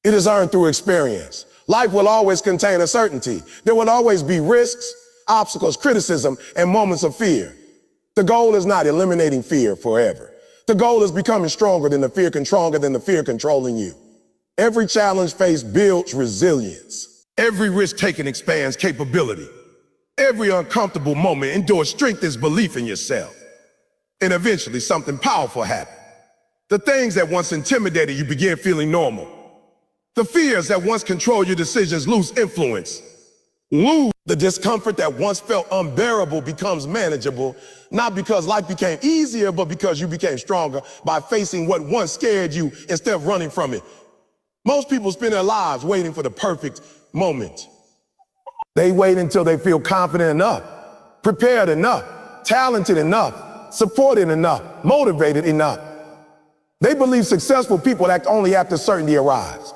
It is earned through experience. Life will always contain uncertainty. There will always be risks, obstacles, criticism, and moments of fear. The goal is not eliminating fear forever. The goal is becoming stronger than the fear controlling you. Every challenge faced builds resilience. Every risk taken expands capability. Every uncomfortable moment endures strengthens belief in yourself. And eventually something powerful happens. The things that once intimidated you begin feeling normal. The fears that once controlled your decisions lose influence. The discomfort that once felt unbearable becomes manageable, not because life became easier, but because you became stronger by facing what once scared you instead of running from it. Most people spend their lives waiting for the perfect moment. They wait until they feel confident enough, prepared enough, talented enough, supported enough, motivated enough. They believe successful people act only after certainty arrives.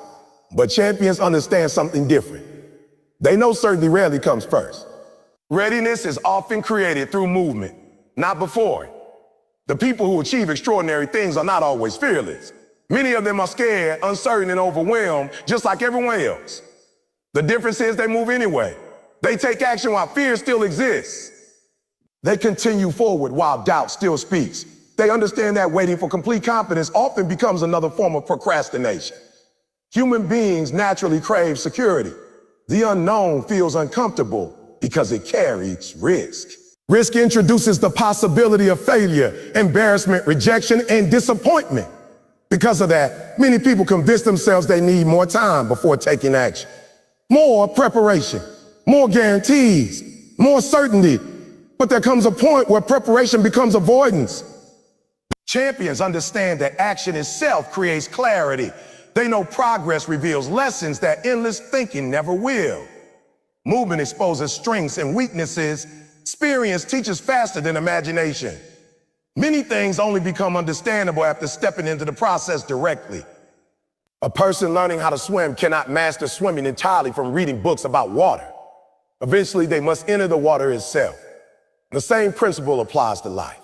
But champions understand something different. They know certainty rarely comes first. Readiness is often created through movement, not before it. The people who achieve extraordinary things are not always fearless. Many of them are scared, uncertain, and overwhelmed, just like everyone else. The difference is they move anyway. They take action while fear still exists. They continue forward while doubt still speaks. They understand that waiting for complete confidence often becomes another form of procrastination. Human beings naturally crave security. The unknown feels uncomfortable because it carries risk. Risk introduces the possibility of failure, embarrassment, rejection, and disappointment. Because of that, many people convince themselves they need more time before taking action. More preparation, more guarantees, more certainty. But there comes a point where preparation becomes avoidance. Champions understand that action itself creates clarity. They know progress reveals lessons that endless thinking never will. Movement exposes strengths and weaknesses. Experience teaches faster than imagination. Many things only become understandable after stepping into the process directly. A person learning how to swim cannot master swimming entirely from reading books about water. Eventually, they must enter the water itself. The same principle applies to life.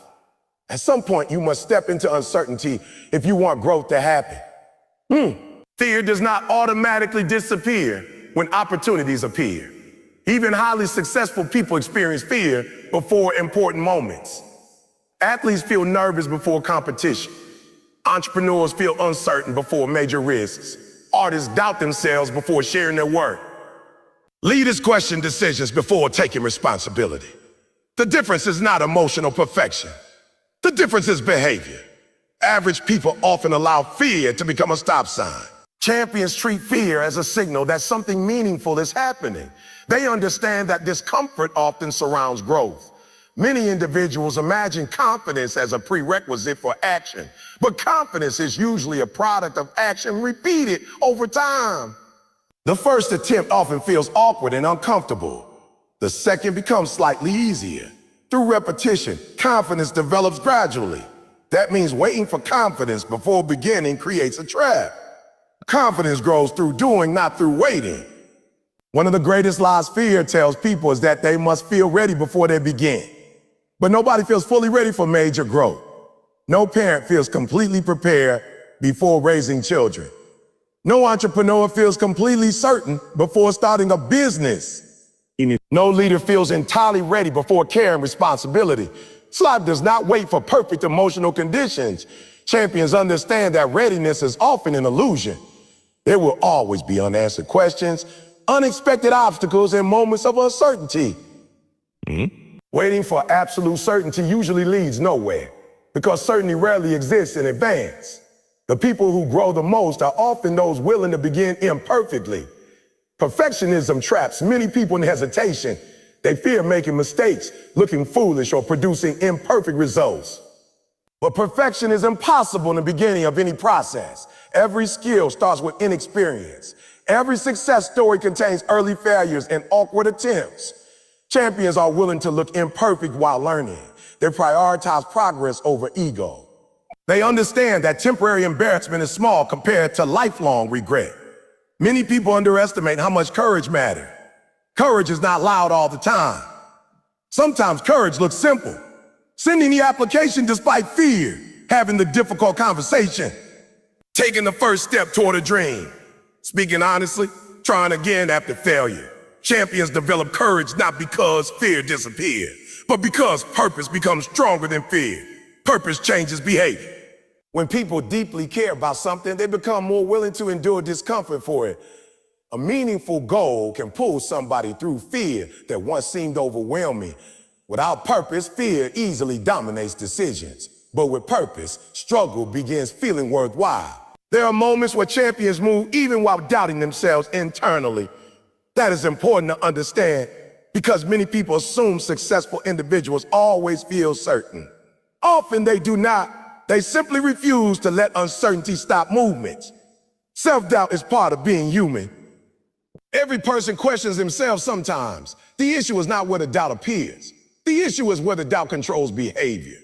At some point, you must step into uncertainty if you want growth to happen. Fear does not automatically disappear when opportunities appear. Even highly successful people experience fear before important moments. Athletes feel nervous before competition. Entrepreneurs feel uncertain before major risks. Artists doubt themselves before sharing their work. Leaders question decisions before taking responsibility. The difference is not emotional perfection. The difference is behavior. Average people often allow fear to become a stop sign. Champions treat fear as a signal that something meaningful is happening. They understand that discomfort often surrounds growth. Many individuals imagine confidence as a prerequisite for action, but confidence is usually a product of action repeated over time. The first attempt often feels awkward and uncomfortable. The second becomes slightly easier. Through repetition, confidence develops gradually. That means waiting for confidence before beginning creates a trap. Confidence grows through doing, not through waiting. One of the greatest lies fear tells people is that they must feel ready before they begin. But nobody feels fully ready for major growth. No parent feels completely prepared before raising children. No entrepreneur feels completely certain before starting a business. No leader feels entirely ready before carrying responsibility. Life does not wait for perfect emotional conditions. Champions understand that readiness is often an illusion. There will always be unanswered questions, unexpected obstacles, and moments of uncertainty. Waiting for absolute certainty usually leads nowhere, because certainty rarely exists in advance. The people who grow the most are often those willing to begin imperfectly. Perfectionism traps many people in hesitation. They fear making mistakes, looking foolish, or producing imperfect results. But perfection is impossible in the beginning of any process. Every skill starts with inexperience. Every success story contains early failures and awkward attempts. Champions are willing to look imperfect while learning. They prioritize progress over ego. They understand that temporary embarrassment is small compared to lifelong regret. Many people underestimate how much courage matters. Courage is not loud all the time. Sometimes courage looks simple. Sending the application despite fear, having the difficult conversation, taking the first step toward a dream, speaking honestly, trying again after failure. Champions develop courage not because fear disappears, but because purpose becomes stronger than fear. Purpose changes behavior. When people deeply care about something, they become more willing to endure discomfort for it. A meaningful goal can pull somebody through fear that once seemed overwhelming. Without purpose, fear easily dominates decisions. But with purpose, struggle begins feeling worthwhile. There are moments where champions move even while doubting themselves internally. That is important to understand because many people assume successful individuals always feel certain. Often they do not. They simply refuse to let uncertainty stop movements. Self-doubt is part of being human. Every person questions themselves sometimes. The issue is not where the doubt appears. The issue is where the doubt controls behavior.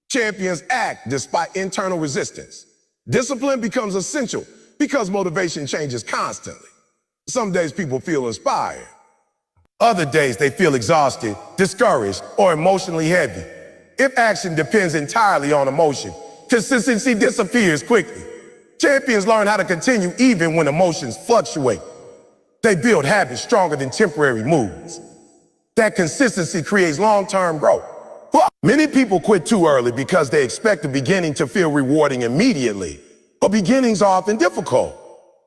Champions act despite internal resistance. Discipline becomes essential because motivation changes constantly. Some days people feel inspired. Other days they feel exhausted, discouraged, or emotionally heavy. If action depends entirely on emotion, consistency disappears quickly. Champions learn how to continue even when emotions fluctuate. They build habits stronger than temporary moods. That consistency creates long-term growth. Many people quit too early because they expect the beginning to feel rewarding immediately. But beginnings are often difficult.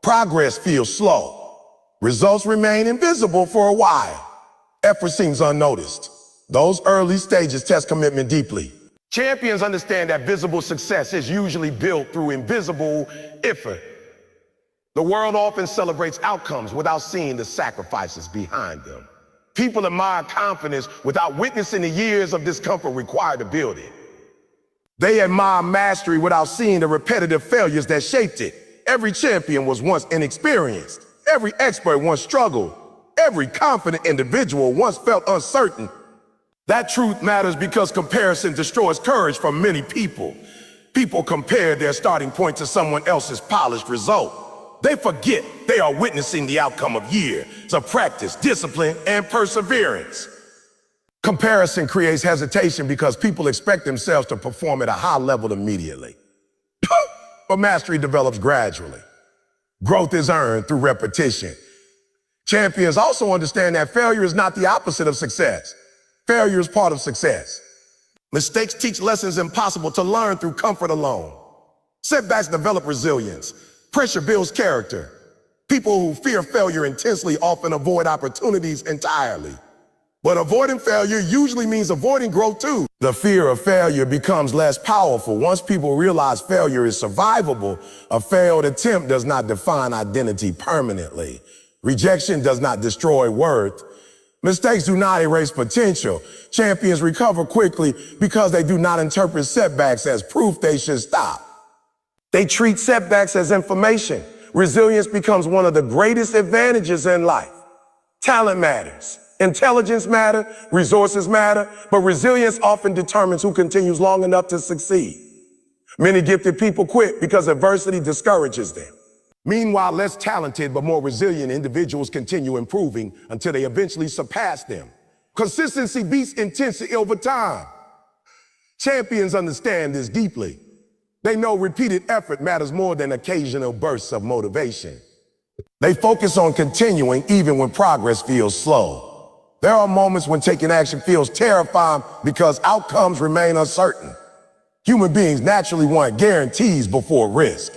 Progress feels slow. Results remain invisible for a while. Effort seems unnoticed. Those early stages test commitment deeply. Champions understand that visible success is usually built through invisible effort. The world often celebrates outcomes without seeing the sacrifices behind them. People admire confidence without witnessing the years of discomfort required to build it. They admire mastery without seeing the repetitive failures that shaped it. Every champion was once inexperienced. Every expert once struggled. Every confident individual once felt uncertain. That truth matters because comparison destroys courage for many people. People compare their starting point to someone else's polished result. They forget they are witnessing the outcome of years of practice, discipline, and perseverance. Comparison creates hesitation because people expect themselves to perform at a high level immediately. But mastery develops gradually. Growth is earned through repetition. Champions also understand that failure is not the opposite of success. Failure is part of success. Mistakes teach lessons impossible to learn through comfort alone. Setbacks develop resilience. Pressure builds character. People who fear failure intensely often avoid opportunities entirely. But avoiding failure usually means avoiding growth too. The fear of failure becomes less powerful once people realize failure is survivable. A failed attempt does not define identity permanently. Rejection does not destroy worth. Mistakes do not erase potential. Champions recover quickly because they do not interpret setbacks as proof they should stop. They treat setbacks as information. Resilience becomes one of the greatest advantages in life. Talent matters. Intelligence matters. Resources matter. But resilience often determines who continues long enough to succeed. Many gifted people quit because adversity discourages them. Meanwhile, less talented but more resilient individuals continue improving until they eventually surpass them. Consistency beats intensity over time. Champions understand this deeply. They know repeated effort matters more than occasional bursts of motivation. They focus on continuing even when progress feels slow. There are moments when taking action feels terrifying because outcomes remain uncertain. Human beings naturally want guarantees before risk.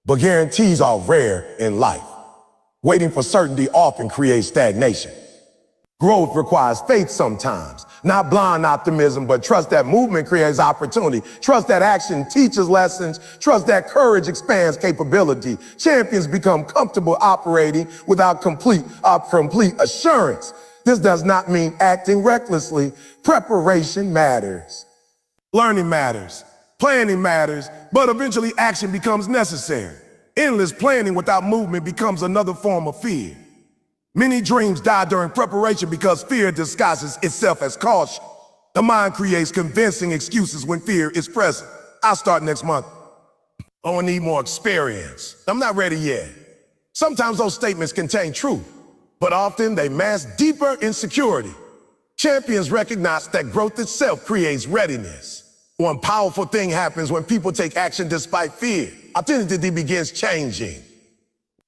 But guarantees are rare in life. Waiting for certainty often creates stagnation. Growth requires faith sometimes, not blind optimism, but trust that movement creates opportunity. Trust that action teaches lessons. Trust that courage expands capability. Champions become comfortable operating without complete assurance. This does not mean acting recklessly. Preparation matters. Learning matters. Planning matters, but eventually action becomes necessary. Endless planning without movement becomes another form of fear. Many dreams die during preparation because fear disguises itself as caution. The mind creates convincing excuses when fear is present. I'll start next month. Oh, I need more experience. I'm not ready yet. Sometimes those statements contain truth, but often they mask deeper insecurity. Champions recognize that growth itself creates readiness. One powerful thing happens when people take action despite fear. Identity begins changing.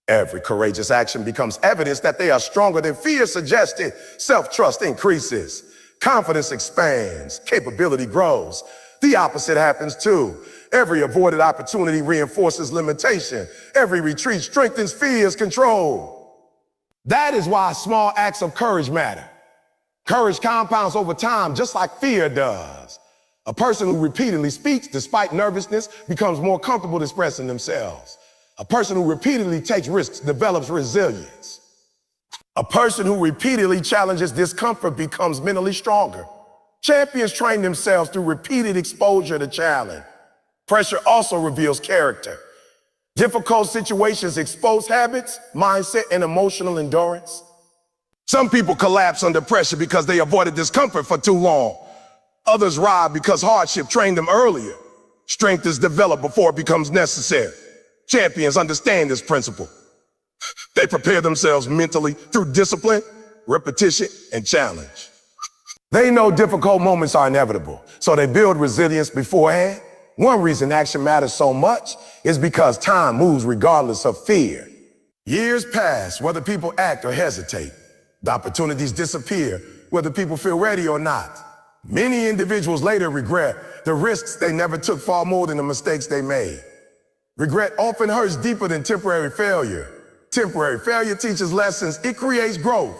Every courageous action becomes evidence that they are stronger than fear suggested. Self-trust increases. Confidence expands. Capability grows. The opposite happens too. Every avoided opportunity reinforces limitation. Every retreat strengthens fear's control. That is why small acts of courage matter. Courage compounds over time just like fear does. A person who repeatedly speaks despite nervousness becomes more comfortable expressing themselves. A person who repeatedly takes risks develops resilience. A person who repeatedly challenges discomfort becomes mentally stronger. Champions train themselves through repeated exposure to challenge. Pressure also reveals character. Difficult situations expose habits, mindset, and emotional endurance. Some people collapse under pressure because they avoided discomfort for too long. Others rise because hardship trained them earlier. Strength is developed before it becomes necessary. Champions understand this principle. They prepare themselves mentally through discipline, repetition, and challenge. They know difficult moments are inevitable, so they build resilience beforehand. One reason action matters so much is because time moves regardless of fear. Years pass, whether people act or hesitate. The opportunities disappear, whether people feel ready or not. Many individuals later regret the risks they never took far more than the mistakes they made. Regret often hurts deeper than temporary failure. Temporary failure teaches lessons, it creates growth.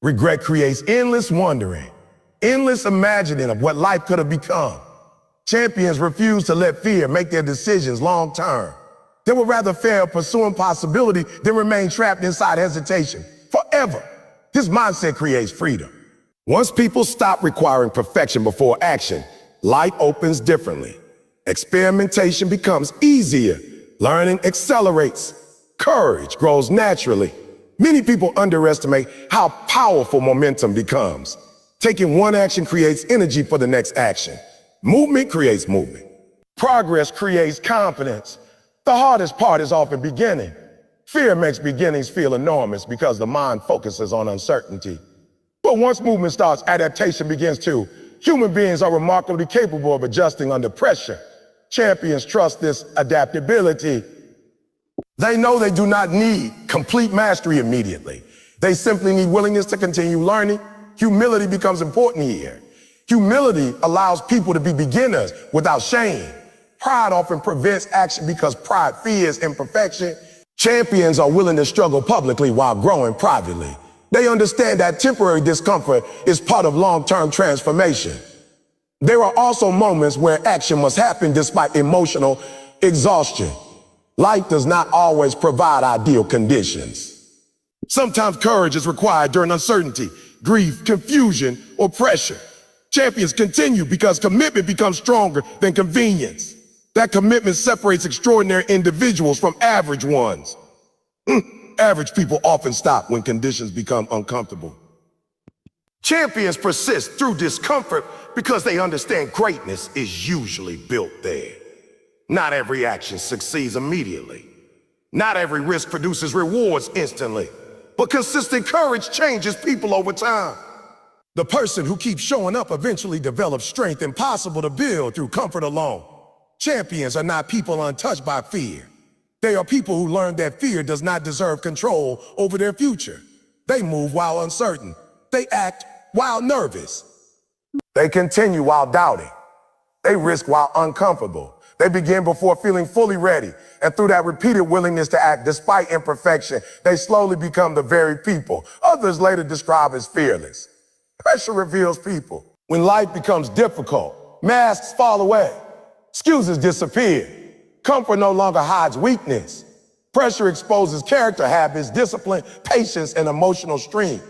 Regret creates endless wondering, endless imagining of what life could have become. Champions refuse to let fear make their decisions long term. They would rather fail pursuing possibility than remain trapped inside hesitation forever. This mindset creates freedom. Once people stop requiring perfection before action, life opens differently. Experimentation becomes easier. Learning accelerates. Courage grows naturally. Many people underestimate how powerful momentum becomes. Taking one action creates energy for the next action. Movement creates movement. Progress creates confidence. The hardest part is often beginning. Fear makes beginnings feel enormous because the mind focuses on uncertainty. But once movement starts, adaptation begins too. Human beings are remarkably capable of adjusting under pressure. Champions trust this adaptability. They know they do not need complete mastery immediately. They simply need willingness to continue learning. Humility becomes important here. Humility allows people to be beginners without shame. Pride often prevents action because pride fears imperfection. Champions are willing to struggle publicly while growing privately. They understand that temporary discomfort is part of long-term transformation. There are also moments where action must happen despite emotional exhaustion. Life does not always provide ideal conditions. Sometimes courage is required during uncertainty, grief, confusion, or pressure. Champions continue because commitment becomes stronger than convenience. That commitment separates extraordinary individuals from average ones. Average people often stop when conditions become uncomfortable. Champions persist through discomfort because they understand greatness is usually built there. Not every action succeeds immediately. Not every risk produces rewards instantly. But consistent courage changes people over time. The person who keeps showing up eventually develops strength impossible to build through comfort alone. Champions are not people untouched by fear. They are people who learn that fear does not deserve control over their future. They move while uncertain. They act while nervous. They continue while doubting. They risk while uncomfortable. They begin before feeling fully ready. And through that repeated willingness to act despite imperfection, they slowly become the very people others later describe as fearless. Pressure reveals people. When life becomes difficult, masks fall away. Excuses disappear. Comfort no longer hides weakness. Pressure exposes character habits, discipline, patience, and emotional strength.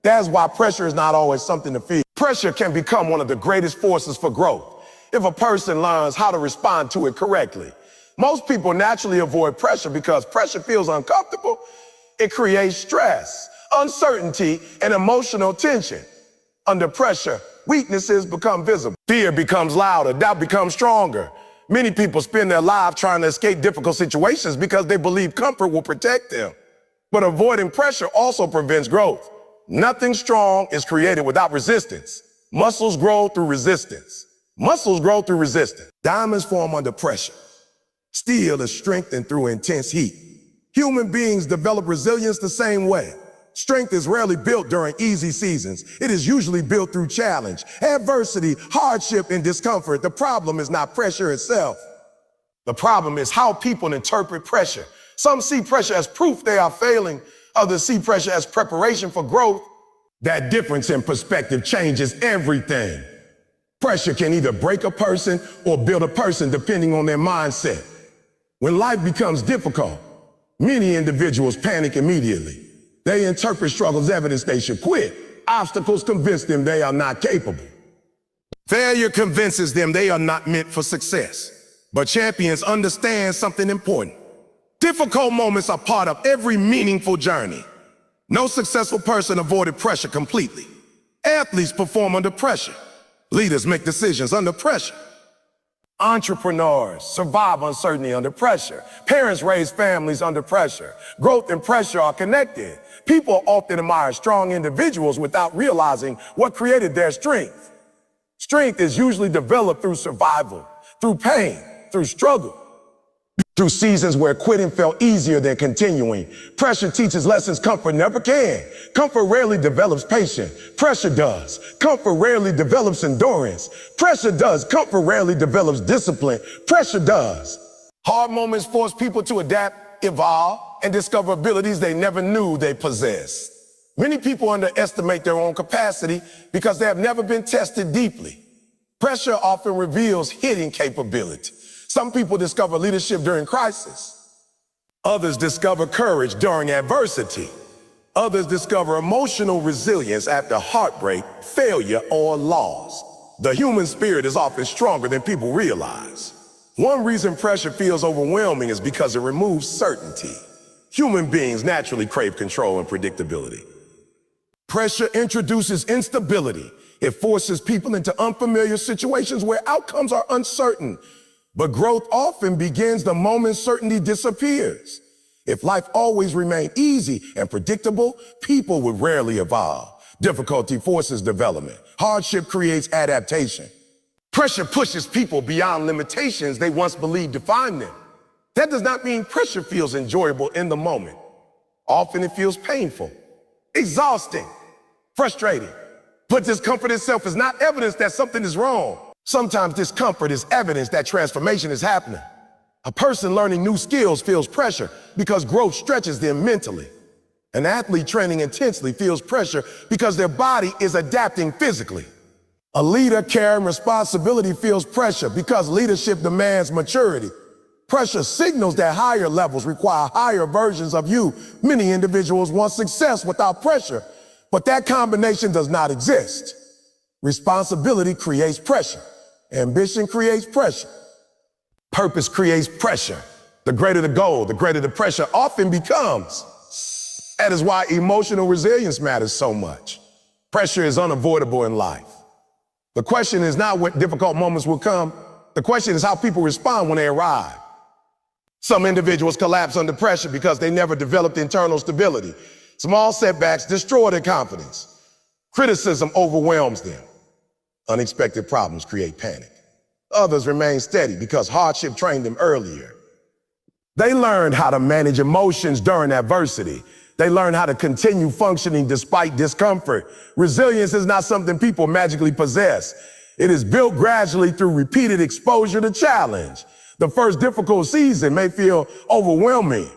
That's why pressure is not always something to fear. Pressure can become one of the greatest forces for growth if a person learns how to respond to it correctly. Most people naturally avoid pressure because pressure feels uncomfortable. It creates stress, uncertainty, and emotional tension. Under pressure, weaknesses become visible. Fear becomes louder, doubt becomes stronger. Many people spend their lives trying to escape difficult situations because they believe comfort will protect them. But avoiding pressure also prevents growth. Nothing strong is created without resistance. Muscles grow through resistance. Muscles grow through resistance. Diamonds form under pressure. Steel is strengthened through intense heat. Human beings develop resilience the same way. Strength is rarely built during easy seasons. It is usually built through challenge, adversity, hardship, and discomfort. The problem is not pressure itself. The problem is how people interpret pressure. Some see pressure as proof they are failing. Others see pressure as preparation for growth. That difference in perspective changes everything. Pressure can either break a person or build a person depending on their mindset. When life becomes difficult, many individuals panic immediately. They interpret struggle as evidence they should quit. Obstacles convince them they are not capable. Failure convinces them they are not meant for success. But champions understand something important. Difficult moments are part of every meaningful journey. No successful person avoided pressure completely. Athletes perform under pressure. Leaders make decisions under pressure. Entrepreneurs survive uncertainty under pressure. Parents raise families under pressure. Growth and pressure are connected. People often admire strong individuals without realizing what created their strength. Strength is usually developed through survival, through pain, through struggle, through seasons where quitting felt easier than continuing. Pressure teaches lessons comfort never can. Comfort rarely develops patience. Pressure does. Comfort rarely develops endurance. Pressure does. Comfort rarely develops discipline. Pressure does. Hard moments force people to adapt, evolve, and discover abilities they never knew they possessed. Many people underestimate their own capacity because they have never been tested deeply. Pressure often reveals hidden capability. Some people discover leadership during crisis. Others discover courage during adversity. Others discover emotional resilience after heartbreak, failure, or loss. The human spirit is often stronger than people realize. One reason pressure feels overwhelming is because it removes certainty. Human beings naturally crave control and predictability. Pressure introduces instability. It forces people into unfamiliar situations where outcomes are uncertain. But growth often begins the moment certainty disappears. If life always remained easy and predictable, people would rarely evolve. Difficulty forces development. Hardship creates adaptation. Pressure pushes people beyond limitations they once believed defined them. That does not mean pressure feels enjoyable in the moment. Often it feels painful, exhausting, frustrating. But discomfort itself is not evidence that something is wrong. Sometimes discomfort is evidence that transformation is happening. A person learning new skills feels pressure because growth stretches them mentally. An athlete training intensely feels pressure because their body is adapting physically. A leader carrying responsibility feels pressure because leadership demands maturity. Pressure signals that higher levels require higher versions of you. Many individuals want success without pressure, but that combination does not exist. Responsibility creates pressure. Ambition creates pressure. Purpose creates pressure. The greater the goal, the greater the pressure often becomes. That is why emotional resilience matters so much. Pressure is unavoidable in life. The question is not what difficult moments will come. The question is how people respond when they arrive. Some individuals collapse under pressure because they never developed internal stability. Small setbacks destroy their confidence. Criticism overwhelms them. Unexpected problems create panic. Others remain steady because hardship trained them earlier. They learned how to manage emotions during adversity. They learned how to continue functioning despite discomfort. Resilience is not something people magically possess. It is built gradually through repeated exposure to challenge. The first difficult season may feel overwhelming,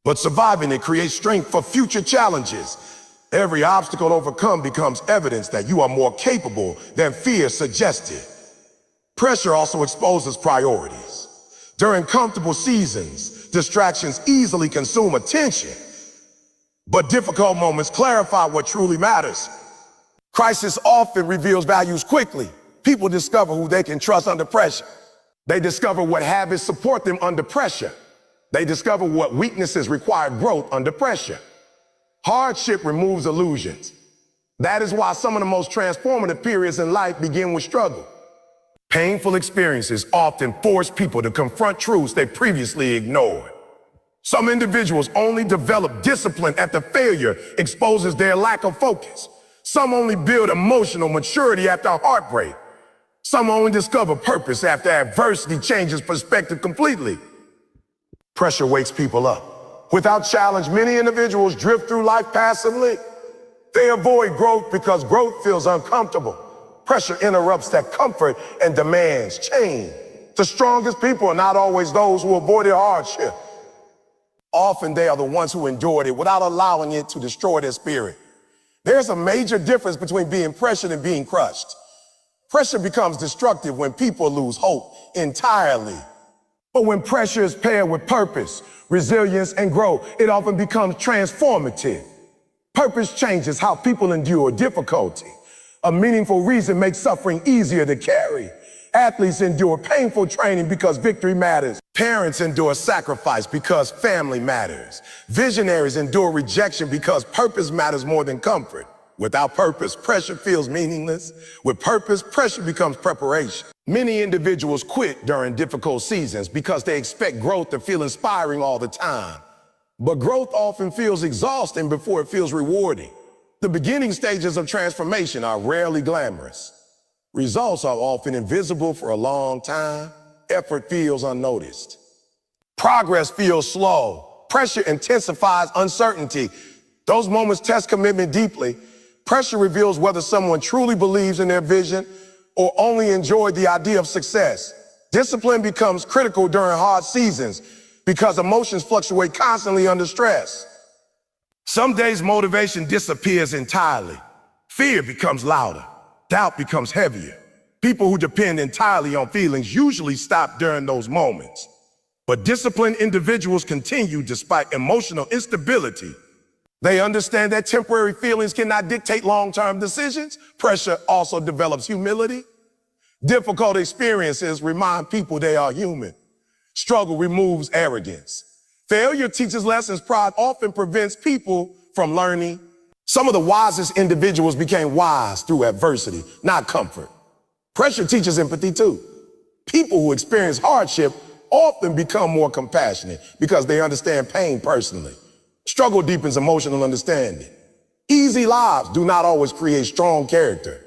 but surviving it creates strength for future challenges. Every obstacle overcome becomes evidence that you are more capable than fear suggested. Pressure also exposes priorities. During comfortable seasons, distractions easily consume attention. But difficult moments clarify what truly matters. Crisis often reveals values quickly. People discover who they can trust under pressure. They discover what habits support them under pressure. They discover what weaknesses require growth under pressure. Hardship removes illusions. That is why some of the most transformative periods in life begin with struggle. Painful experiences often force people to confront truths they previously ignored. Some individuals only develop discipline after failure exposes their lack of focus. Some only build emotional maturity after heartbreak. Some only discover purpose after adversity changes perspective completely. Pressure wakes people up. Without challenge, many individuals drift through life passively. They avoid growth because growth feels uncomfortable. Pressure interrupts that comfort and demands change. The strongest people are not always those who avoided hardship. Often they are the ones who endured it without allowing it to destroy their spirit. There's a major difference between being pressured and being crushed. Pressure becomes destructive when people lose hope entirely. But when pressure is paired with purpose, resilience, and growth, it often becomes transformative. Purpose changes how people endure difficulty. A meaningful reason makes suffering easier to carry. Athletes endure painful training because victory matters. Parents endure sacrifice because family matters. Visionaries endure rejection because purpose matters more than comfort. Without purpose, pressure feels meaningless. With purpose, pressure becomes preparation. Many individuals quit during difficult seasons because they expect growth to feel inspiring all the time. But growth often feels exhausting before it feels rewarding. The beginning stages of transformation are rarely glamorous. Results are often invisible for a long time. Effort feels unnoticed. Progress feels slow. Pressure intensifies uncertainty. Those moments test commitment deeply. Pressure reveals whether someone truly believes in their vision or only enjoyed the idea of success. Discipline becomes critical during hard seasons because emotions fluctuate constantly under stress. Some days motivation disappears entirely. Fear becomes louder. Doubt becomes heavier. People who depend entirely on feelings usually stop during those moments. But disciplined individuals continue despite emotional instability. They understand that temporary feelings cannot dictate long-term decisions. Pressure also develops humility. Difficult experiences remind people they are human. Struggle removes arrogance. Failure teaches lessons. Pride often prevents people from learning. Some of the wisest individuals became wise through adversity, not comfort. Pressure teaches empathy too. People who experience hardship often become more compassionate because they understand pain personally. Struggle deepens emotional understanding. Easy lives do not always create strong character.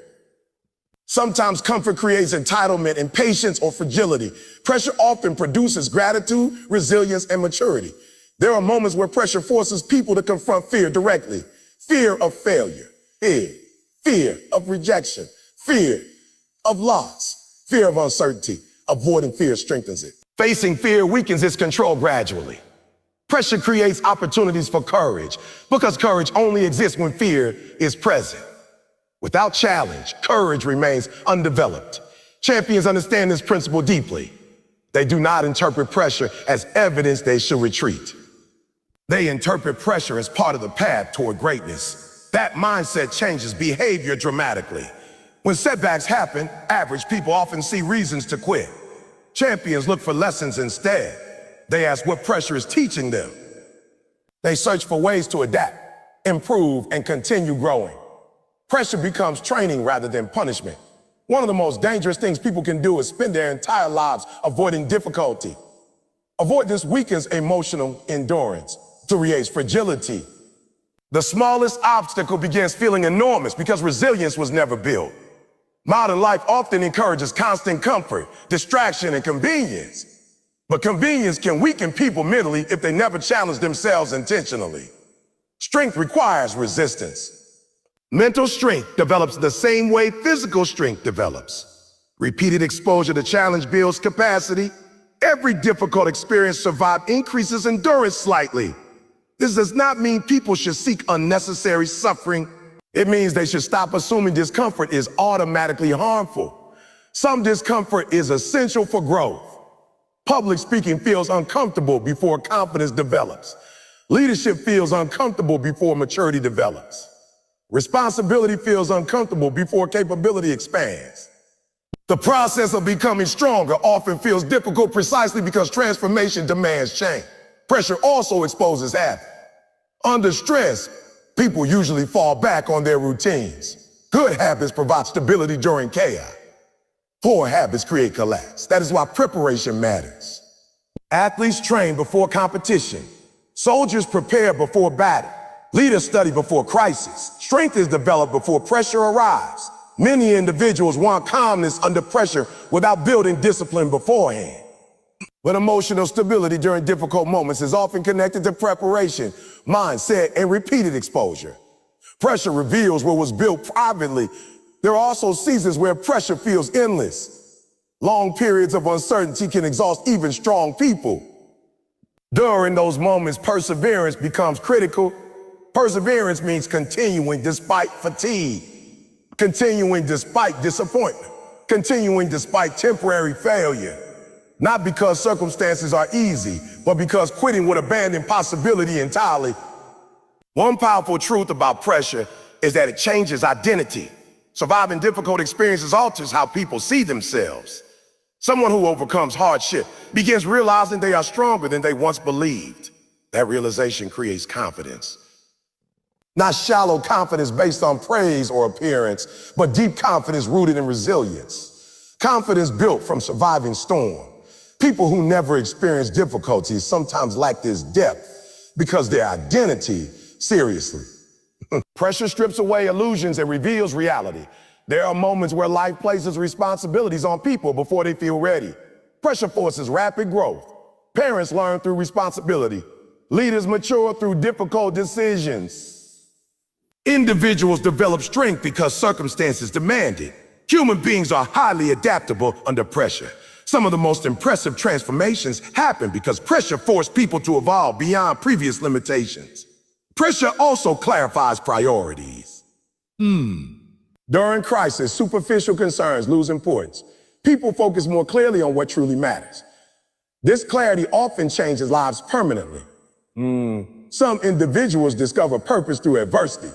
Sometimes comfort creates entitlement, impatience, or fragility. Pressure often produces gratitude, resilience, and maturity. There are moments where pressure forces people to confront fear directly. Fear of failure, fear of rejection, fear of loss, fear of uncertainty. Avoiding fear strengthens it. Facing fear weakens its control gradually. Pressure creates opportunities for courage because courage only exists when fear is present. Without challenge, courage remains undeveloped. Champions understand this principle deeply. They do not interpret pressure as evidence they should retreat. They interpret pressure as part of the path toward greatness. That mindset changes behavior dramatically. When setbacks happen, average people often see reasons to quit. Champions look for lessons instead. They ask what pressure is teaching them. They search for ways to adapt, improve, and continue growing. Pressure becomes training rather than punishment. One of the most dangerous things people can do is spend their entire lives avoiding difficulty. Avoidance weakens emotional endurance, creates fragility. The smallest obstacle begins feeling enormous because resilience was never built. Modern life often encourages constant comfort, distraction, and convenience. But convenience can weaken people mentally if they never challenge themselves intentionally. Strength requires resistance. Mental strength develops the same way physical strength develops. Repeated exposure to challenge builds capacity. Every difficult experience survived increases endurance slightly. This does not mean people should seek unnecessary suffering. It means they should stop assuming discomfort is automatically harmful. Some discomfort is essential for growth. Public speaking feels uncomfortable before confidence develops. Leadership feels uncomfortable before maturity develops. Responsibility feels uncomfortable before capability expands. The process of becoming stronger often feels difficult precisely because transformation demands change. Pressure also exposes habit. Under stress, people usually fall back on their routines. Good habits provide stability during chaos. Poor habits create collapse. That is why preparation matters. Athletes train before competition. Soldiers prepare before battle. Leaders study before crisis. Strength is developed before pressure arrives. Many individuals want calmness under pressure without building discipline beforehand. But emotional stability during difficult moments is often connected to preparation, mindset, and repeated exposure. Pressure reveals what was built privately. There are also seasons where pressure feels endless. Long periods of uncertainty can exhaust even strong people. During those moments, perseverance becomes critical. Perseverance means continuing despite fatigue, continuing despite disappointment, continuing despite temporary failure. Not because circumstances are easy, but because quitting would abandon possibility entirely. One powerful truth about pressure is that it changes identity. Surviving difficult experiences alters how people see themselves. Someone who overcomes hardship begins realizing they are stronger than they once believed. That realization creates confidence. Not shallow confidence based on praise or appearance, but deep confidence rooted in resilience. Confidence built from surviving storms. People who never experience difficulties sometimes lack this depth because their identity, seriously. Pressure strips away illusions and reveals reality. There are moments where life places responsibilities on people before they feel ready. Pressure forces rapid growth. Parents learn through responsibility. Leaders mature through difficult decisions. Individuals develop strength because circumstances demand it. Human beings are highly adaptable under pressure. Some of the most impressive transformations happen because pressure forced people to evolve beyond previous limitations. Pressure also clarifies priorities. During crisis, superficial concerns lose importance. People focus more clearly on what truly matters. This clarity often changes lives permanently. Some individuals discover purpose through adversity.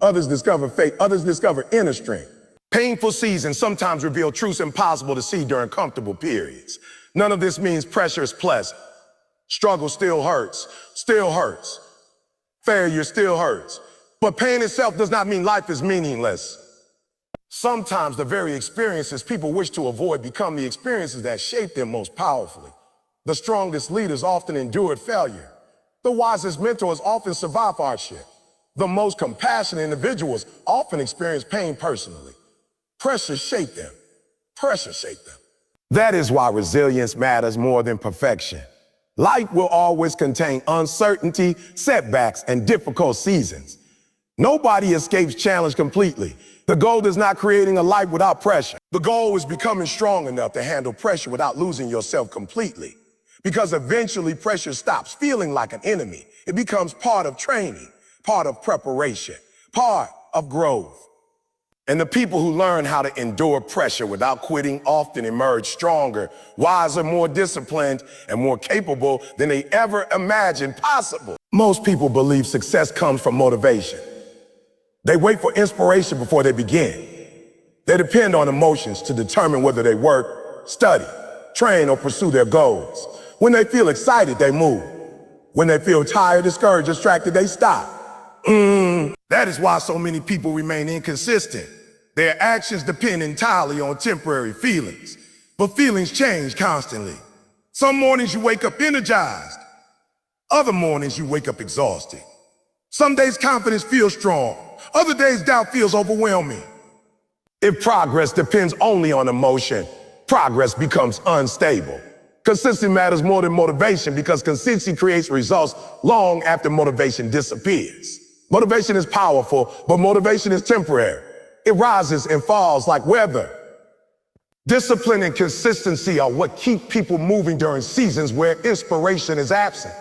Others discover faith. Others discover inner strength. Painful seasons sometimes reveal truths impossible to see during comfortable periods. None of this means pressure is pleasant. Struggle still hurts. Failure still hurts. But pain itself does not mean life is meaningless. Sometimes the very experiences people wish to avoid become the experiences that shape them most powerfully. The strongest leaders often endured failure. The wisest mentors often survive hardship. The most compassionate individuals often experience pain personally. Pressure shaped them. That is why resilience matters more than perfection. Life will always contain uncertainty, setbacks, and difficult seasons. Nobody escapes challenge completely. The goal is not creating a life without pressure. The goal is becoming strong enough to handle pressure without losing yourself completely. Because eventually pressure stops feeling like an enemy. It becomes part of training, part of preparation, part of growth. And the people who learn how to endure pressure without quitting often emerge stronger, wiser, more disciplined, and more capable than they ever imagined possible. Most people believe success comes from motivation. They wait for inspiration before they begin. They depend on emotions to determine whether they work, study, train, or pursue their goals. When they feel excited, they move. When they feel tired, discouraged, distracted, they stop. That is why so many people remain inconsistent. Their actions depend entirely on temporary feelings, but feelings change constantly. Some mornings you wake up energized. Other mornings you wake up exhausted. Some days confidence feels strong. Other days doubt feels overwhelming. If progress depends only on emotion, progress becomes unstable. Consistency matters more than motivation because consistency creates results long after motivation disappears. Motivation is powerful, but motivation is temporary. It rises and falls like weather. Discipline and consistency are what keep people moving during seasons where inspiration is absent.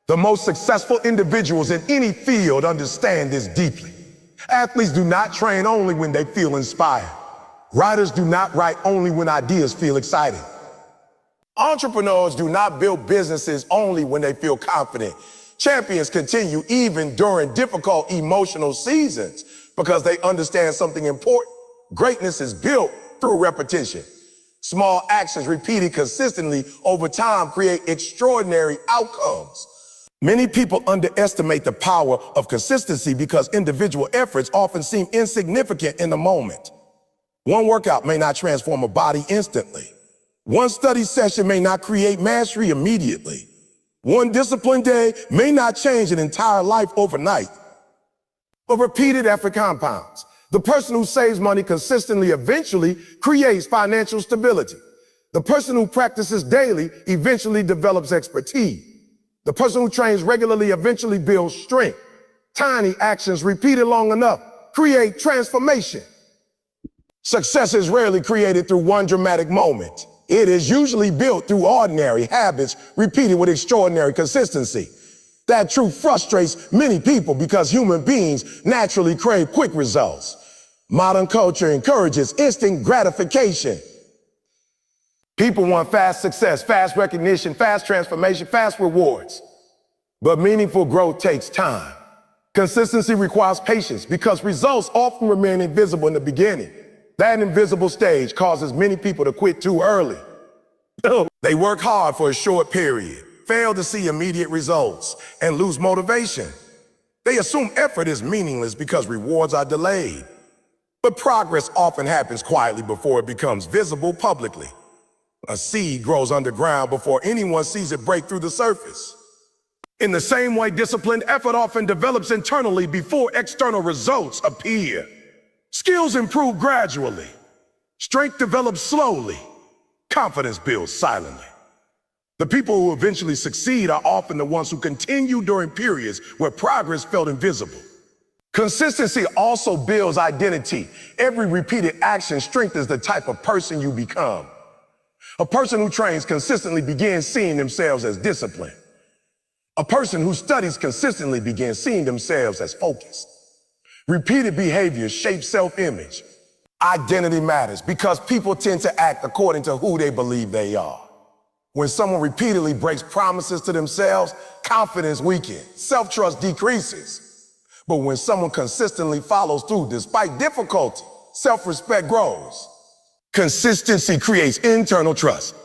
The most successful individuals in any field understand this deeply. Athletes do not train only when they feel inspired. Writers do not write only when ideas feel exciting. Entrepreneurs do not build businesses only when they feel confident. Champions continue even during difficult emotional seasons because they understand something important. Greatness is built through repetition. Small actions repeated consistently over time create extraordinary outcomes. Many people underestimate the power of consistency because individual efforts often seem insignificant in the moment. One workout may not transform a body instantly. One study session may not create mastery immediately. One disciplined day may not change an entire life overnight. But repeated effort compounds. The person who saves money consistently eventually creates financial stability. The person who practices daily eventually develops expertise. The person who trains regularly eventually builds strength. Tiny actions repeated long enough create transformation. Success is rarely created through one dramatic moment. It is usually built through ordinary habits repeated with extraordinary consistency. That truth frustrates many people because human beings naturally crave quick results. Modern culture encourages instant gratification. People want fast success, fast recognition, fast transformation, fast rewards. But meaningful growth takes time. Consistency requires patience because results often remain invisible in the beginning. That invisible stage causes many people to quit too early. They work hard for a short period, fail to see immediate results, and lose motivation. They assume effort is meaningless because rewards are delayed. But progress often happens quietly before it becomes visible publicly. A seed grows underground before anyone sees it break through the surface. In the same way, disciplined effort often develops internally before external results appear. Skills improve gradually. Strength develops slowly. Confidence builds silently. The people who eventually succeed are often the ones who continue during periods where progress felt invisible. Consistency also builds identity. Every repeated action strengthens the type of person you become. A person who trains consistently begins seeing themselves as disciplined. A person who studies consistently begins seeing themselves as focused. Repeated behaviors shape self-image. Identity matters because people tend to act according to who they believe they are. When someone repeatedly breaks promises to themselves, confidence weakens, self-trust decreases. But when someone consistently follows through despite difficulty, self-respect grows. Consistency creates internal trust.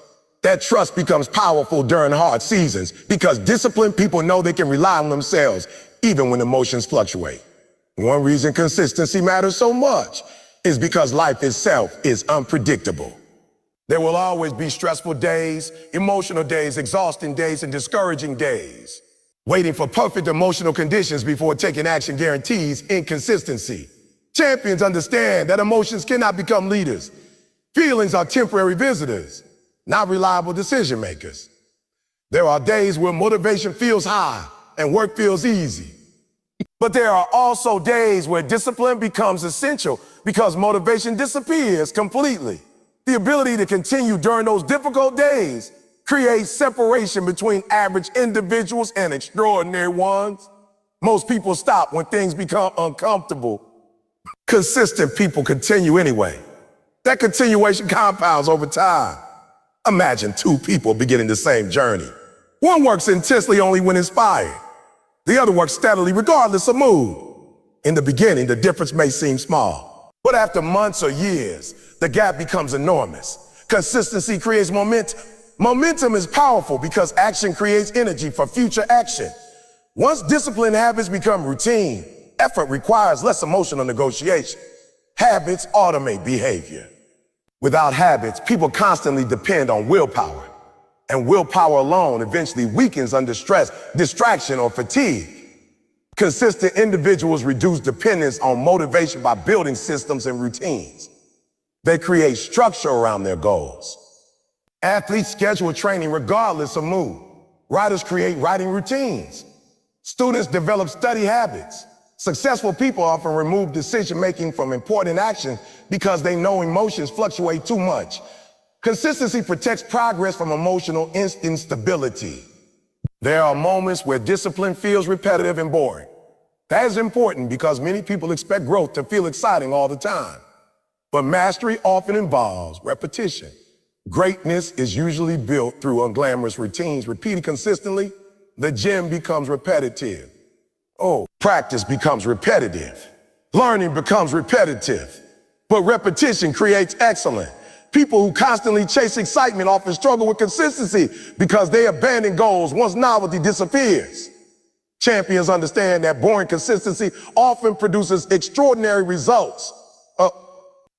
That trust becomes powerful during hard seasons because disciplined people know they can rely on themselves even when emotions fluctuate. One reason consistency matters so much is because life itself is unpredictable. There will always be stressful days, emotional days, exhausting days, and discouraging days. Waiting for perfect emotional conditions before taking action guarantees inconsistency. Champions understand that emotions cannot become leaders. Feelings are temporary visitors, not reliable decision makers. There are days where motivation feels high and work feels easy. But there are also days where discipline becomes essential because motivation disappears completely. The ability to continue during those difficult days creates separation between average individuals and extraordinary ones. Most people stop when things become uncomfortable. Consistent people continue anyway. That continuation compounds over time. Imagine two people beginning the same journey. One works intensely only when inspired. The other works steadily regardless of mood. In the beginning, the difference may seem small. But after months or years, the gap becomes enormous. Consistency creates momentum. Momentum is powerful because action creates energy for future action. Once disciplined habits become routine, effort requires less emotional negotiation. Habits automate behavior. Without habits, people constantly depend on willpower. And willpower alone eventually weakens under stress, distraction, or fatigue. Consistent individuals reduce dependence on motivation by building systems and routines. They create structure around their goals. Athletes schedule training regardless of mood. Writers create writing routines. Students develop study habits. Successful people often remove decision-making from important action because they know emotions fluctuate too much. Consistency protects progress from emotional instability. There are moments where discipline feels repetitive and boring. That is important because many people expect growth to feel exciting all the time. But mastery often involves repetition. Greatness is usually built through unglamorous routines repeated consistently. The gym becomes repetitive. Practice becomes repetitive. Learning becomes repetitive. But repetition creates excellence. People who constantly chase excitement often struggle with consistency because they abandon goals once novelty disappears. Champions understand that boring consistency often produces extraordinary results.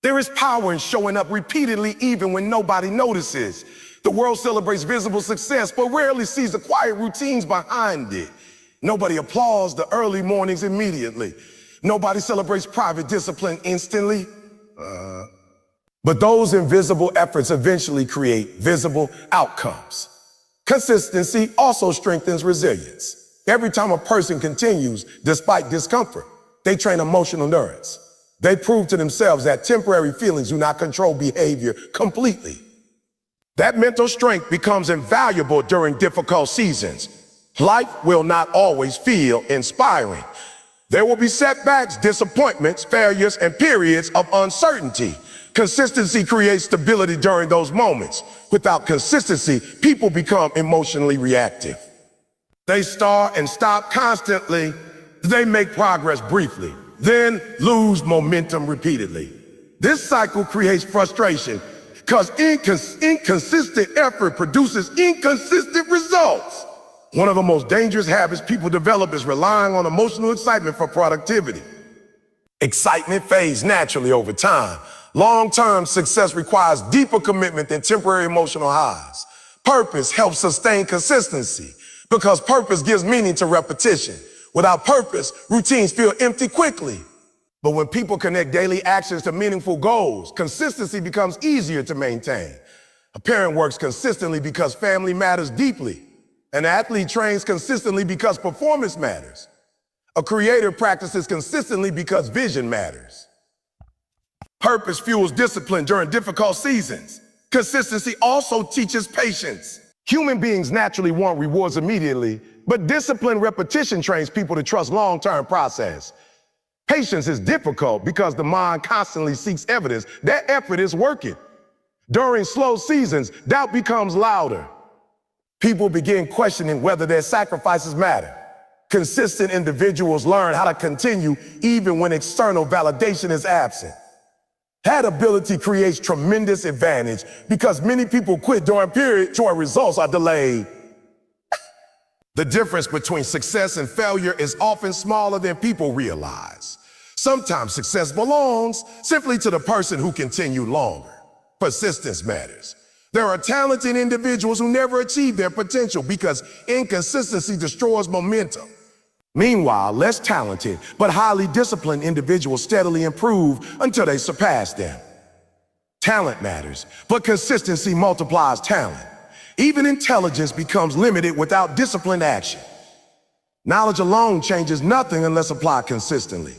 There is power in showing up repeatedly even when nobody notices. The world celebrates visible success, but rarely sees the quiet routines behind it. Nobody applauds the early mornings immediately. Nobody celebrates private discipline instantly. But those invisible efforts eventually create visible outcomes. Consistency also strengthens resilience. Every time a person continues despite discomfort, they train emotional endurance. They prove to themselves that temporary feelings do not control behavior completely. That mental strength becomes invaluable during difficult seasons. Life will not always feel inspiring. There will be setbacks, disappointments, failures, and periods of uncertainty. Consistency creates stability during those moments. Without consistency, people become emotionally reactive. They start and stop constantly. They make progress briefly, then lose momentum repeatedly. This cycle creates frustration because inconsistent effort produces inconsistent results. One of the most dangerous habits people develop is relying on emotional excitement for productivity. Excitement fades naturally over time. Long-term success requires deeper commitment than temporary emotional highs. Purpose helps sustain consistency because purpose gives meaning to repetition. Without purpose, routines feel empty quickly. But when people connect daily actions to meaningful goals, consistency becomes easier to maintain. A parent works consistently because family matters deeply. An athlete trains consistently because performance matters. A creator practices consistently because vision matters. Purpose fuels discipline during difficult seasons. Consistency also teaches patience. Human beings naturally want rewards immediately, but disciplined repetition trains people to trust long-term process. Patience is difficult because the mind constantly seeks evidence that effort is working. During slow seasons, doubt becomes louder. People begin questioning whether their sacrifices matter. Consistent individuals learn how to continue even when external validation is absent. That ability creates tremendous advantage because many people quit during periods where results are delayed. The difference between success and failure is often smaller than people realize. Sometimes success belongs simply to the person who continued longer. Persistence matters. There are talented individuals who never achieve their potential because inconsistency destroys momentum. Meanwhile, less talented but highly disciplined individuals steadily improve until they surpass them. Talent matters, but consistency multiplies talent. Even intelligence becomes limited without disciplined action. Knowledge alone changes nothing unless applied consistently.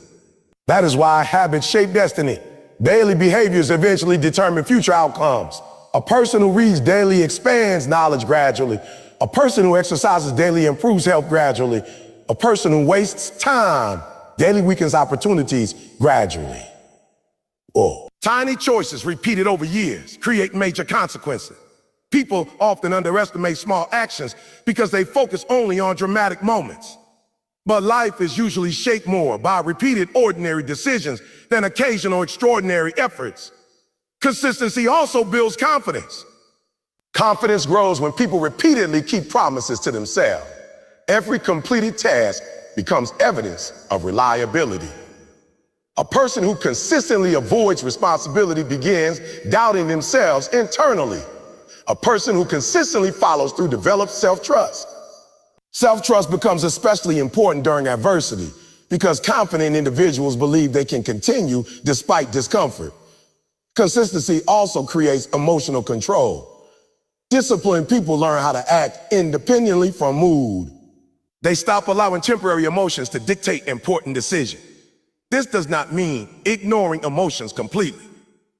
That is why habits shape destiny. Daily behaviors eventually determine future outcomes. A person who reads daily expands knowledge gradually. A person who exercises daily improves health gradually. A person who wastes time daily weakens opportunities gradually. Tiny choices repeated over years create major consequences. People often underestimate small actions because they focus only on dramatic moments. But life is usually shaped more by repeated ordinary decisions than occasional extraordinary efforts. Consistency also builds confidence. Confidence grows when people repeatedly keep promises to themselves. Every completed task becomes evidence of reliability. A person who consistently avoids responsibility begins doubting themselves internally. A person who consistently follows through develops self-trust. Self-trust becomes especially important during adversity because confident individuals believe they can continue despite discomfort. Consistency also creates emotional control. Disciplined people learn how to act independently from mood. They stop allowing temporary emotions to dictate important decisions. This does not mean ignoring emotions completely.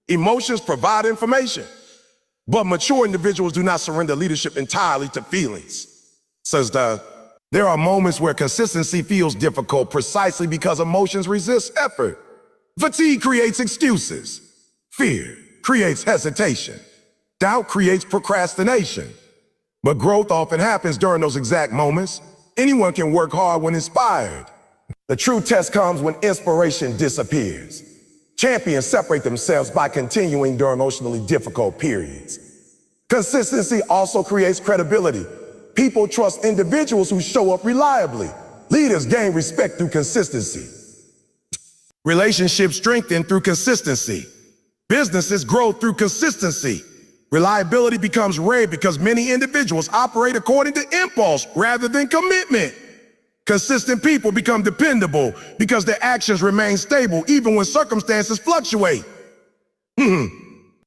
Emotions provide information, but mature individuals do not surrender leadership entirely to feelings. There are moments where consistency feels difficult precisely because emotions resist effort. Fatigue creates excuses. Fear creates hesitation. Doubt creates procrastination. But growth often happens during those exact moments. Anyone can work hard when inspired. The true test comes when inspiration disappears. Champions separate themselves by continuing during emotionally difficult periods. Consistency also creates credibility. People trust individuals who show up reliably. Leaders gain respect through consistency. Relationships strengthen through consistency. Businesses grow through consistency. Reliability becomes rare because many individuals operate according to impulse rather than commitment. Consistent people become dependable because their actions remain stable even when circumstances fluctuate.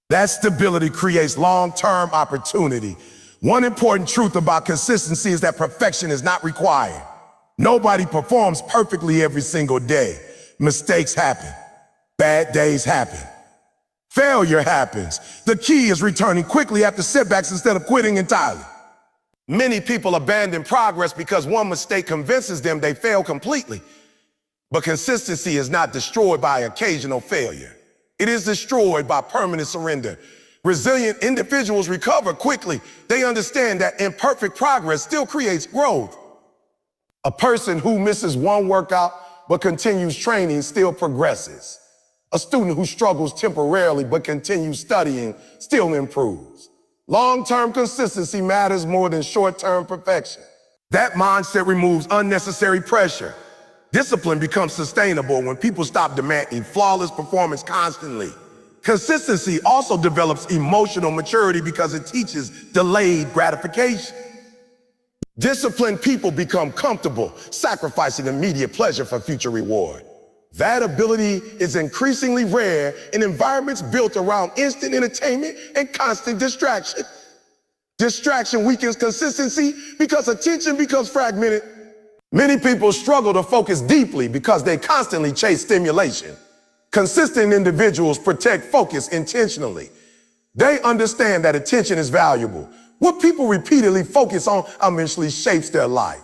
That stability creates long-term opportunity. One important truth about consistency is that perfection is not required. Nobody performs perfectly every single day. Mistakes happen. Bad days happen. Failure happens. The key is returning quickly after setbacks instead of quitting entirely. Many people abandon progress because one mistake convinces them they fail completely. But consistency is not destroyed by occasional failure. It is destroyed by permanent surrender. Resilient individuals recover quickly. They understand that imperfect progress still creates growth. A person who misses one workout but continues training still progresses. A student who struggles temporarily but continues studying still improves. Long-term consistency matters more than short-term perfection. That mindset removes unnecessary pressure. Discipline becomes sustainable when people stop demanding flawless performance constantly. Consistency also develops emotional maturity because it teaches delayed gratification. Disciplined people become comfortable, sacrificing immediate pleasure for future reward. That ability is increasingly rare in environments built around instant entertainment and constant distraction. Distraction weakens consistency because attention becomes fragmented. Many people struggle to focus deeply because they constantly chase stimulation. Consistent individuals protect focus intentionally. They understand that attention is valuable. What people repeatedly focus on eventually shapes their life.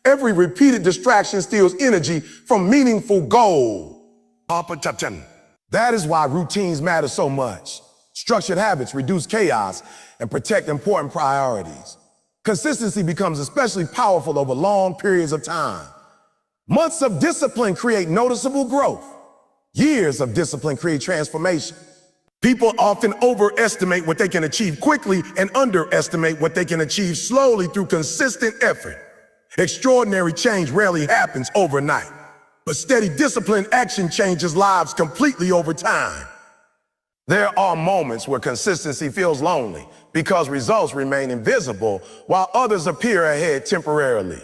Every repeated distraction steals energy from meaningful goal. That is why routines matter so much. Structured habits reduce chaos and protect important priorities. Consistency becomes especially powerful over long periods of time. Months of discipline create noticeable growth. Years of discipline create transformation. People often overestimate what they can achieve quickly and underestimate what they can achieve slowly through consistent effort. Extraordinary change rarely happens overnight, but steady disciplined action changes lives completely over time. There are moments where consistency feels lonely because results remain invisible while others appear ahead temporarily.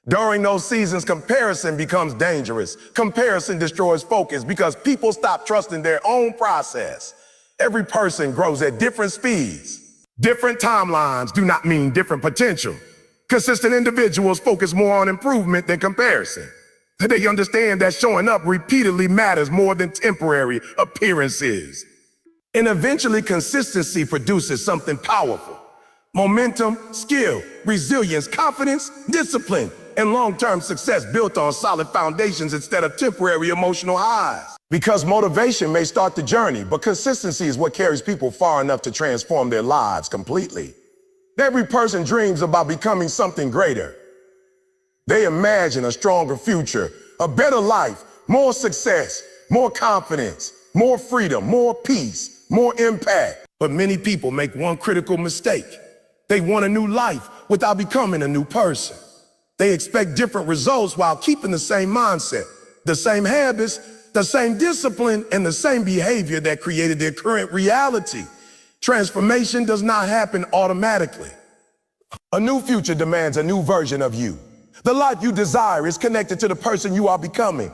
During those seasons, comparison becomes dangerous. Comparison destroys focus because people stop trusting their own process. Every person grows at different speeds. Different timelines do not mean different potential. Consistent individuals focus more on improvement than comparison. They understand that showing up repeatedly matters more than temporary appearances. And eventually, consistency produces something powerful. Momentum, skill, resilience, confidence, discipline, and long-term success built on solid foundations instead of temporary emotional highs. Because motivation may start the journey, but consistency is what carries people far enough to transform their lives completely. Every person dreams about becoming something greater. They imagine a stronger future, a better life, more success, more confidence, more freedom, more peace, more impact. But many people make one critical mistake. They want a new life without becoming a new person. They expect different results while keeping the same mindset, the same habits, the same discipline, and the same behavior that created their current reality. Transformation does not happen automatically. A new future demands a new version of you. The life you desire is connected to the person you are becoming.